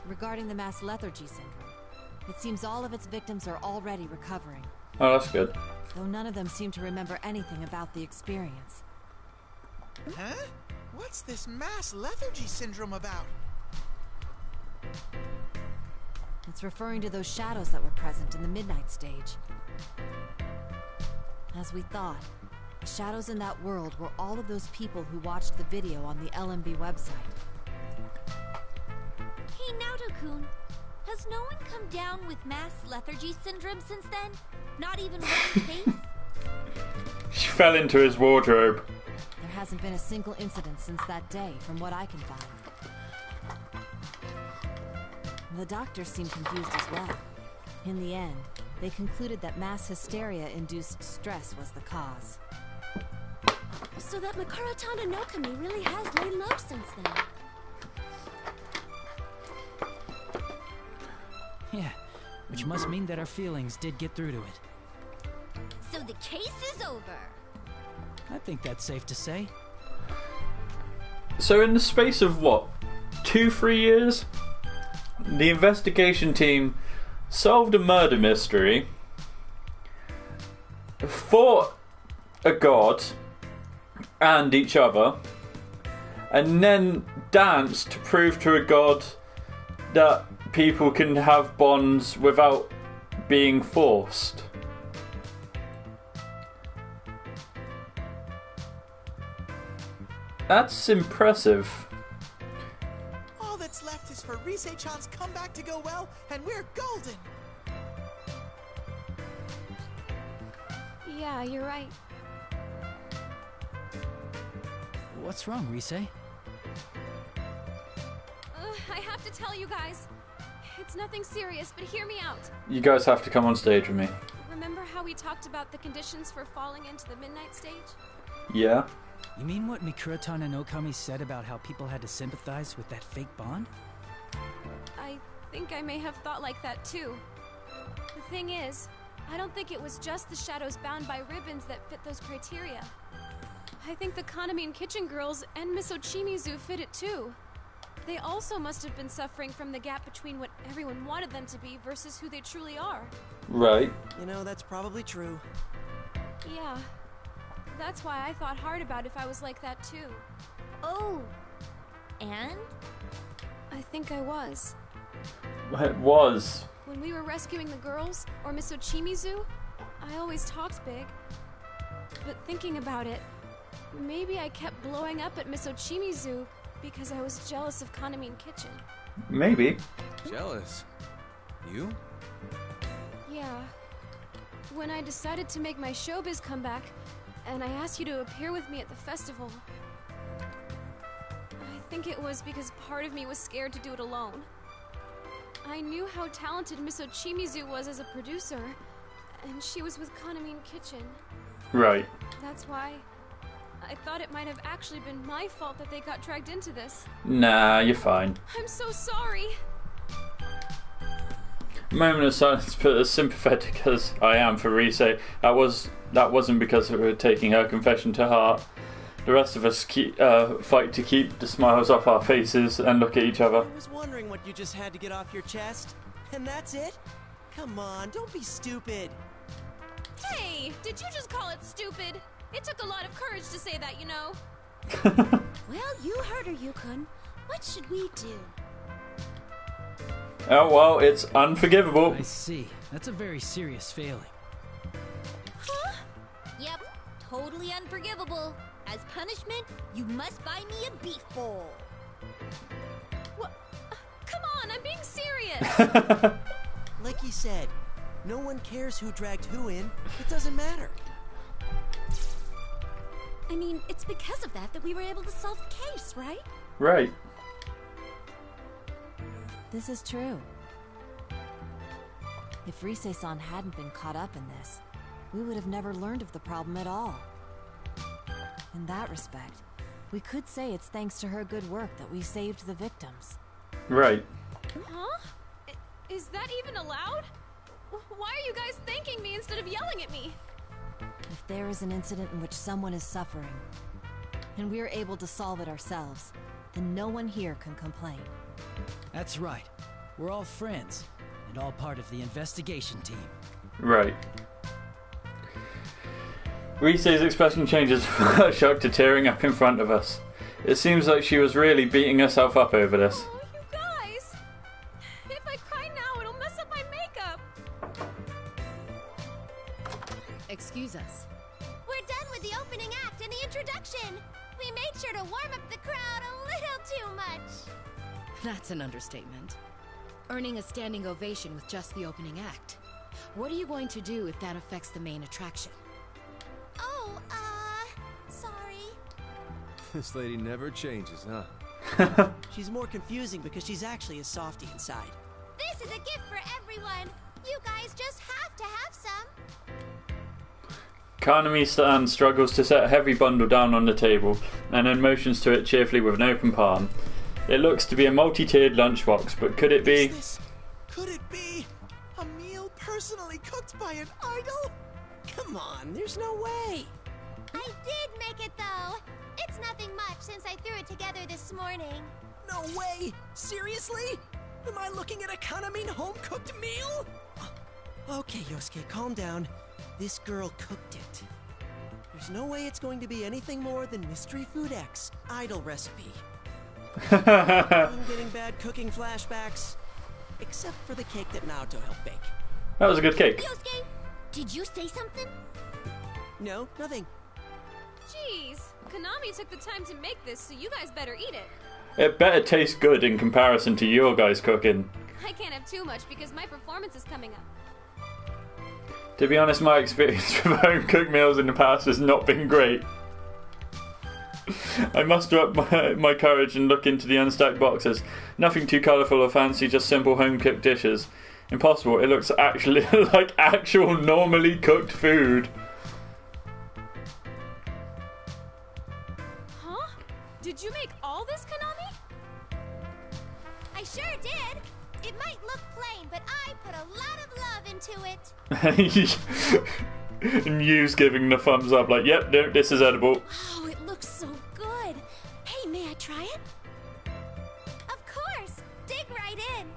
Regarding the mass lethargy syndrome. It seems all of its victims are already recovering. Oh, that's good. Though none of them seem to remember anything about the experience. Huh? What's this mass lethargy syndrome about? It's referring to those shadows that were present in the midnight stage. As we thought, the shadows in that world were all of those people who watched the video on the LMB website. Hey, Naoto-kun, has no one come down with mass lethargy syndrome since then? Not even one case? She fell into his wardrobe. hasn't been a single incident since that day, from what I can find. The doctors seem confused as well. In the end, they concluded that mass hysteria-induced stress was the cause. So that Mikara Tanonokami really has laid low since then. Yeah, which must mean that our feelings did get through to it. So the case is over. I think that's safe to say. So in the space of what, 2-3 years, the investigation team solved a murder mystery, fought a god and each other, and then danced to prove to a god that people can have bonds without being forced. That's impressive. All that's left is for Rise-chan's comeback to go well, and we're golden! Yeah, you're right. What's wrong, Rise? I have to tell you guys. It's nothing serious, but hear me out. You guys have to come on stage with me. Remember how we talked about the conditions for falling into the midnight stage? Yeah? You mean what Mikura Tanonokami said about how people had to sympathize with that fake bond? I think I may have thought like that too. The thing is, I don't think it was just the shadows bound by ribbons that fit those criteria. I think the Kaname Kitchen girls and Miss Ochimizu fit it too. They also must have been suffering from the gap between what everyone wanted them to be versus who they truly are. Right. You know, that's probably true. Yeah. That's why I thought hard about if I was like that too. Oh. And? I think I was. It was. When we were rescuing the girls, or Miss Ochimizu, I always talked big. But thinking about it, maybe I kept blowing up at Miss Ochimizu because I was jealous of Kaname Kitchen. Maybe. Jealous? You? Yeah. When I decided to make my showbiz comeback, and I asked you to appear with me at the festival, I think it was because part of me was scared to do it alone. I knew how talented Miss Ochimizu was as a producer, and she was with Kaname Kitchen. Right. That's why I thought it might have actually been my fault that they got dragged into this. Nah, you're fine. I'm so sorry. Moment of silence, but as sympathetic as I am for Rise, that wasn't because of her taking her confession to heart. The rest of us fight to keep the smiles off our faces and look at each other. I was wondering what you just had to get off your chest. And that's it? Come on, don't be stupid. Hey, did you just call it stupid? It took a lot of courage to say that, you know. Well, you heard her, Yukon. What should we do? Oh well, it's unforgivable. I see. That's a very serious failing. Huh? Yep, totally unforgivable. As punishment, you must buy me a beef bowl. What? Come on, I'm being serious. Like he said, no one cares who dragged who in. It doesn't matter. I mean, it's because of that we were able to solve the case, right? Right. This is true. If Rise-san hadn't been caught up in this, we would have never learned of the problem at all. In that respect, we could say it's thanks to her good work that we saved the victims. Right. Huh? Is that even allowed? Why are you guys thanking me instead of yelling at me? If there is an incident in which someone is suffering, and we're able to solve it ourselves, then no one here can complain. That's right. We're all friends, and all part of the investigation team. Right. Rise's expression changes from shock to tearing up in front of us. It seems like she was really beating herself up over this. Oh, you guys! If I cry now, it'll mess up my makeup. Excuse us. We're done with the opening act and the introduction. We made sure to warm up the crowd a little too much. That's an understatement. Earning a standing ovation with just the opening act. What are you going to do if that affects the main attraction? Oh, sorry. This lady never changes, huh? She's more confusing because she's actually a softie inside. This is a gift for everyone. You guys just have to have some. Kanami-san struggles to set a heavy bundle down on the table and then motions to it cheerfully with an open palm. It looks to be a multi-tiered lunchbox, but could it be? Could it be a meal personally cooked by an idol? Come on, there's no way. I did make it though. It's nothing much since I threw it together this morning. No way! Seriously? Am I looking at a Kaname home-cooked meal? Okay, Yosuke, calm down. This girl cooked it. There's no way it's going to be anything more than Mystery Food X idol recipe. I'm getting bad cooking flashbacks. Except for the cake that Naoto helped bake. That was a good cake. Yosuke, did you say something? No, nothing. Jeez, Konami took the time to make this, so you guys better eat it. It better taste good in comparison to your guys' cooking. I can't have too much because my performance is coming up. To be honest, my experience with home-cooked meals in the past has not been great. I muster up my courage and look into the unstacked boxes. Nothing too colourful or fancy, just simple home-cooked dishes. Impossible, it looks actually like actual normally cooked food. Huh? Did you make all this, Konami? I sure did. It might look plain, but I put a lot of love into it. And you's giving the thumbs up like, yep, no, this is edible. Oh, it looks so good. Hey, may I try it? Of course. Dig right in.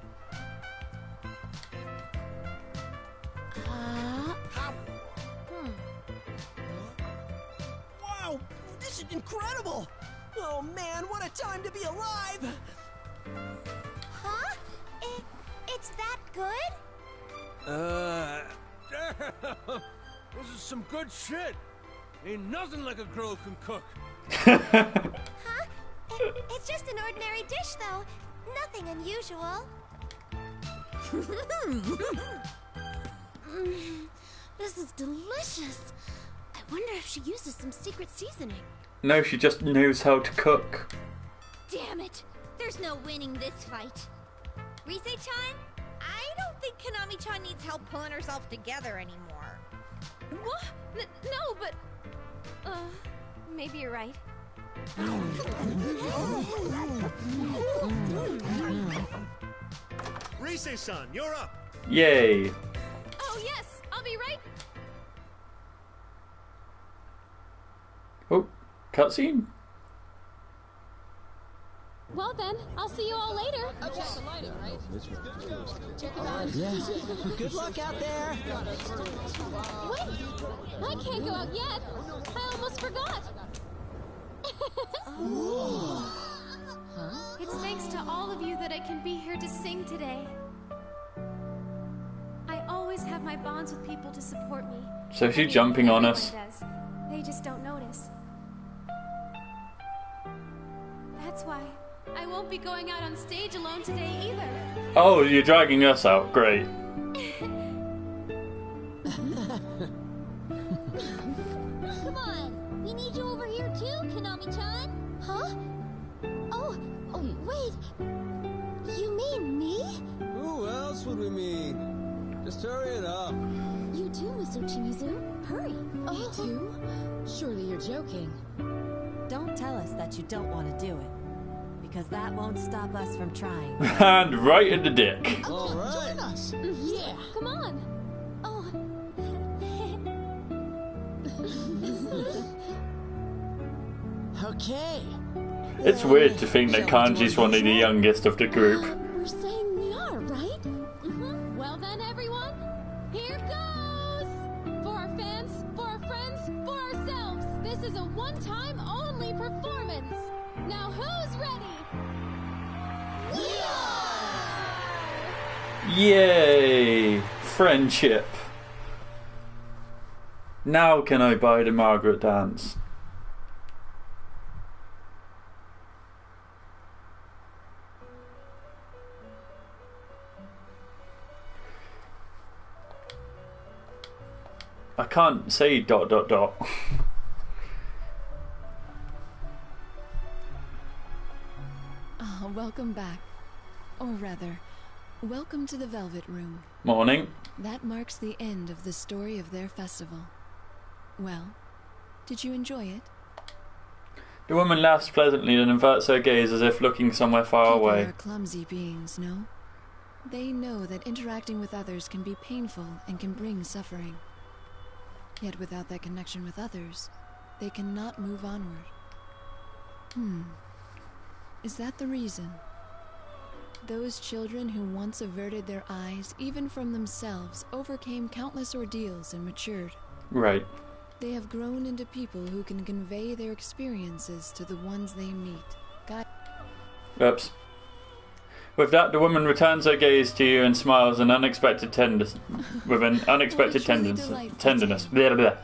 Wow, this is incredible! Oh man, what a time to be alive! Huh? It's that good? Damn! This is some good shit! Ain't nothing like a girl can cook. Huh? It's just an ordinary dish, though. Nothing unusual. This is delicious. I wonder if she uses some secret seasoning. No, she just knows how to cook. Damn it! There's no winning this fight. Rise-chan? I don't think Konami-chan needs help pulling herself together anymore. What? No, but... maybe you're right. Rise-san, you're up. Yay. Oh, yes! I'll be right... Oh, cutscene? Well then, I'll see you all later. Yeah. Good luck out there. Wait, I can't go out yet. I almost forgot. It's thanks to all of you that I can be here to sing today. I always have my bonds with people to support me. So she's jumping on us. Does. They just don't notice. That's why I won't be going out on stage alone today either. Oh, you're dragging us out. Great. Come on, we need you over here too, Konami-chan. Huh? Oh, wait. You mean me? Who else would we mean? Just hurry it up. You too, Miss Uchimizu. Hurry. Me too? Surely you're joking. Don't tell us that you don't want to do it. Because that won't stop us from trying. And right in the dick. All right. Join us. Yeah. Come on. Oh. Okay. It's weird to think that Kanji's one of the youngest of the group. We're saying we are, right? Well then, everyone, here goes! For our fans, for our friends, for ourselves, this is a one-time only performance. Now who's ready? Yay! Friendship. Now can I buy the Margaret dance? I can't say ... Welcome back. Or rather, welcome to the Velvet Room. Morning. That marks the end of the story of their festival. Well, did you enjoy it? The woman laughs pleasantly and inverts her gaze as if looking somewhere far People away. are clumsy beings, no? They know that interacting with others can be painful and can bring suffering. Yet without that connection with others, they cannot move onward. Is that the reason? Those children who once averted their eyes, even from themselves, overcame countless ordeals and matured. Right. They have grown into people who can convey their experiences to the ones they meet. Oops. With that, the woman returns her gaze to you and smiles an unexpected with an unexpected tenderness. Blah, blah.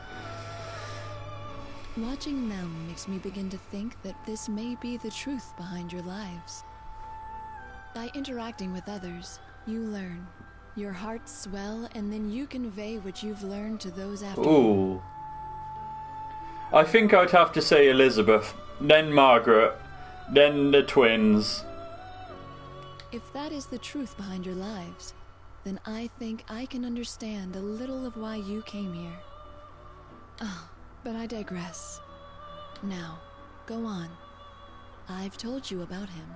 Watching them makes me begin to think that this may be the truth behind your lives. By interacting with others, you learn. Your hearts swell, and then you convey what you've learned to those after you. Ooh. I think I'd have to say Elizabeth, then Margaret, then the twins. If that is the truth behind your lives, then I think I can understand a little of why you came here. Oh, but I digress. Now, go on. I've told you about him.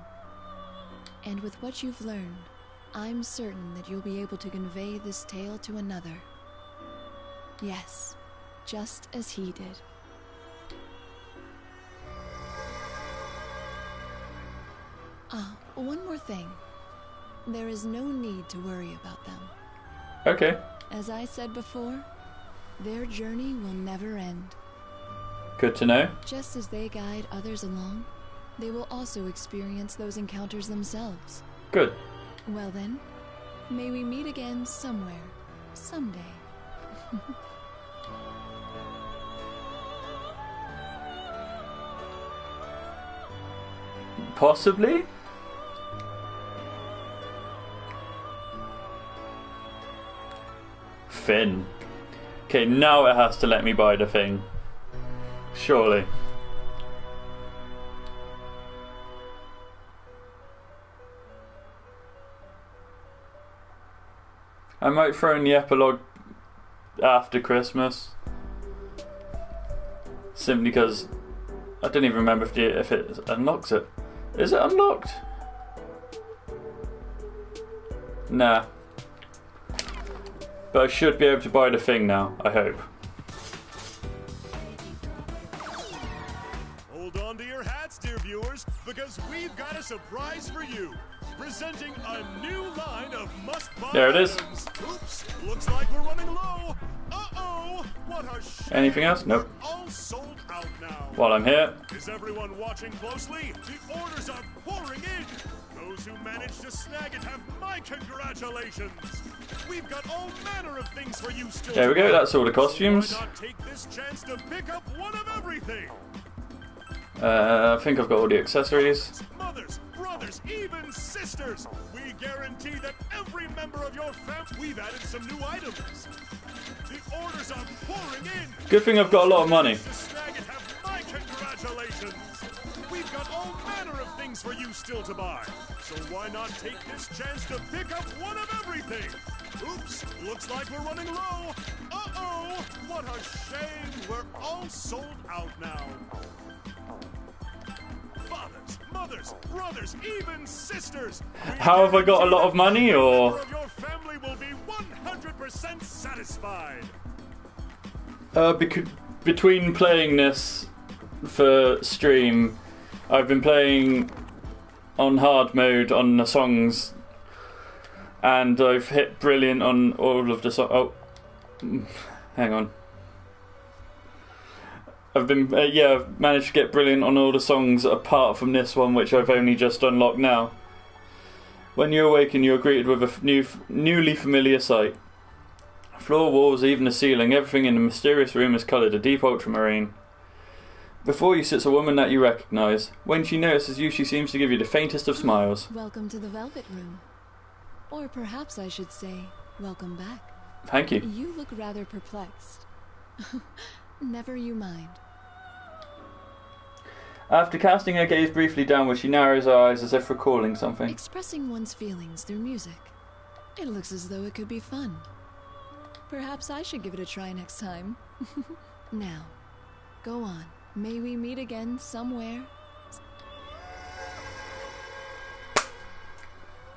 And with what you've learned, I'm certain that you'll be able to convey this tale to another. Yes, just as he did. One more thing. There is no need to worry about them. Okay. As I said before, their journey will never end. Good to know. Just as they guide others along, they will also experience those encounters themselves. Good. Well then, may we meet again somewhere, someday. Possibly? Finn. Okay, now it has to let me buy the thing. Surely. I might throw in the epilogue after Christmas. Simply because I don't even remember if it unlocks it. Is it unlocked? Nah. But I should be able to buy the thing now, I hope. Hold on to your hats, dear viewers, because we've got a surprise for you. Presenting a new line of must-buy There it is. items. Oops, looks like we're running low. Uh-oh, what a shame. Anything else? Nope. We're all sold out now. While I'm here. Is everyone watching closely? The orders are pouring in. Those who managed to snag it have my congratulations. We've got all manner of things for you still. There we go, that's all the costumes. So why not take this chance to pick up one of everything? I think I've got all the accessories. Mothers, brothers, even sisters. We guarantee that every member of your family. We've added some new items. The orders are pouring in. Good thing I've got a lot of money. To snag it, have my congratulations. We've got all manner of things for you still to buy. So why not take this chance to pick up one of everything? Oops, looks like we're running low. Uh-oh, what a shame. We're all sold out now. Fathers, mothers, brothers, even sisters. How have I got a lot of money, or? Your family will be 100% satisfied. Between playing this for stream, I've been playing on hard mode on the songs, and I've hit brilliant on all of the songs. Oh, hang on. I've been I've managed to get brilliant on all the songs apart from this one, which I've only just unlocked now. When you awaken, you are greeted with a newly familiar sight. Floor, walls, even the ceiling, everything in the mysterious room is coloured a deep ultramarine. Before you sits a woman that you recognise. When she notices you, she seems to give you the faintest of smiles. Welcome to the Velvet Room. Or perhaps I should say, welcome back. Thank you. You look rather perplexed. Never you mind. After casting her gaze briefly downward, she narrows her eyes as if recalling something. Expressing one's feelings through music. It looks as though it could be fun. Perhaps I should give it a try next time. Now, go on. May we meet again somewhere?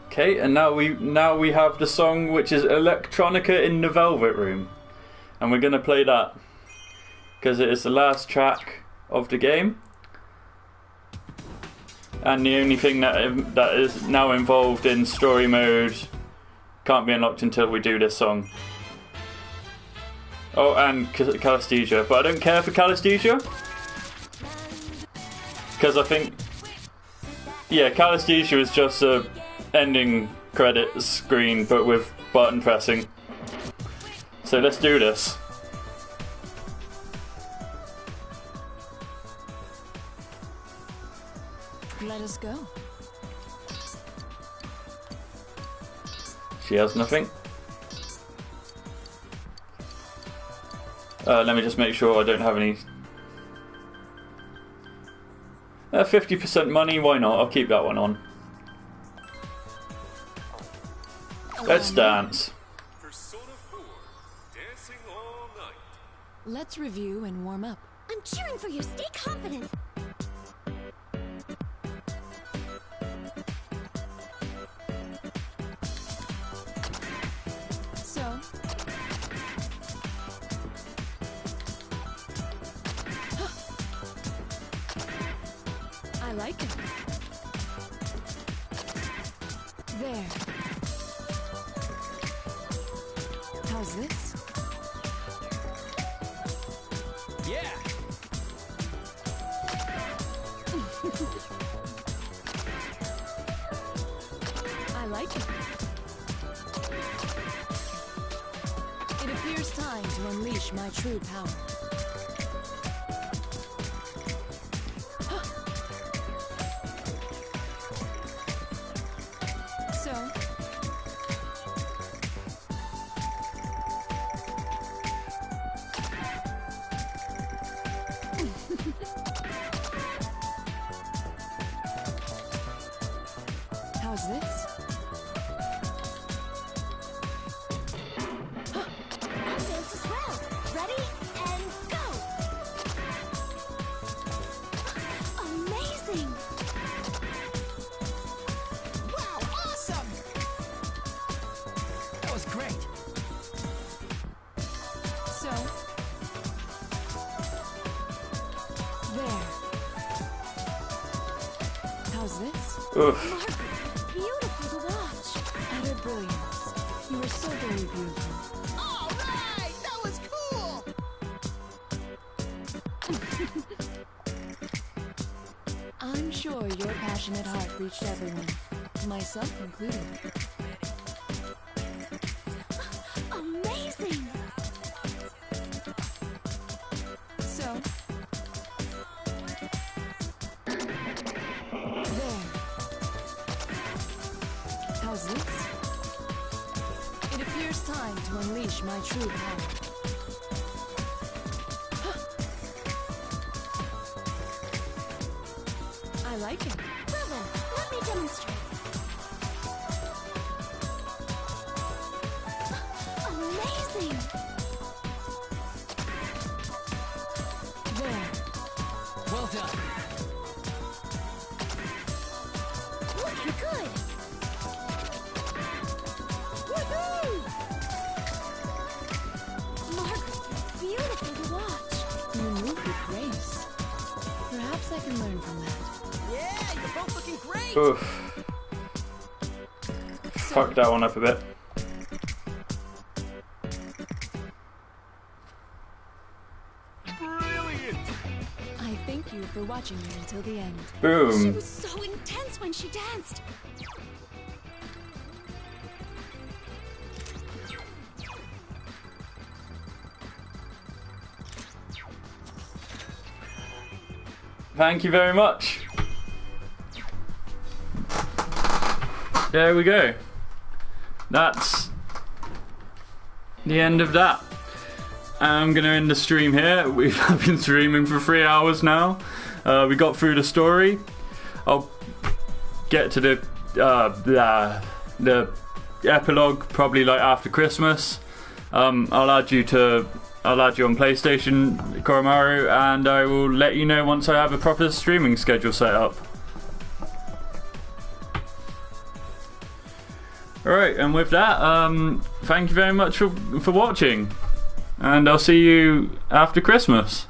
Okay, and now we have the song which is Electronica in the Velvet Room. And we're gonna play that. Because it is the last track of the game. And the only thing that is now involved in story mode can't be unlocked until we do this song. Oh, and Calasthesia. But I don't care for Calasthesia. Because I think... Yeah, Calasthesia is just a ending credits screen, but with button pressing. So let's do this. Let us go. She has nothing. Let me just make sure I don't have any. 50% money, why not? I'll keep that one on. Let's dance. Let's review and warm up. I'm cheering for you. Stay confident. So, I like it. There. How's this? Yeah. I like it. It appears time to unleash my true power. So, how's this? I'll dance as well. Ready and go. Amazing. Wow, awesome! That was great. So, there. How's this? Oof. Beautiful to watch. Utter brilliance. You are so very beautiful. All right, that was cool. I'm sure your passionate heart reached everyone, myself included. Amazing. So, there. How's this? It appears time to unleash my true power. I like it. Well then, let me demonstrate. Amazing. There. Well done. Looking good. Woohoo! Margaret, beautiful to watch. You move with grace. Perhaps I can learn from that. Yeah, you're both looking great. Oof. Fuck that one up a bit. Brilliant. I thank you for watching me until the end. She Boom. was so intense when she danced. Thank you very much. There we go. That's the end of that. I'm gonna end the stream here. We've been streaming for 3 hours now. We got through the story. I'll get to the epilogue probably like after Christmas. I'll add you on PlayStation, Koromaru, and I will let you know once I have a proper streaming schedule set up. Alright, and with that, thank you very much for watching, and I'll see you after Christmas.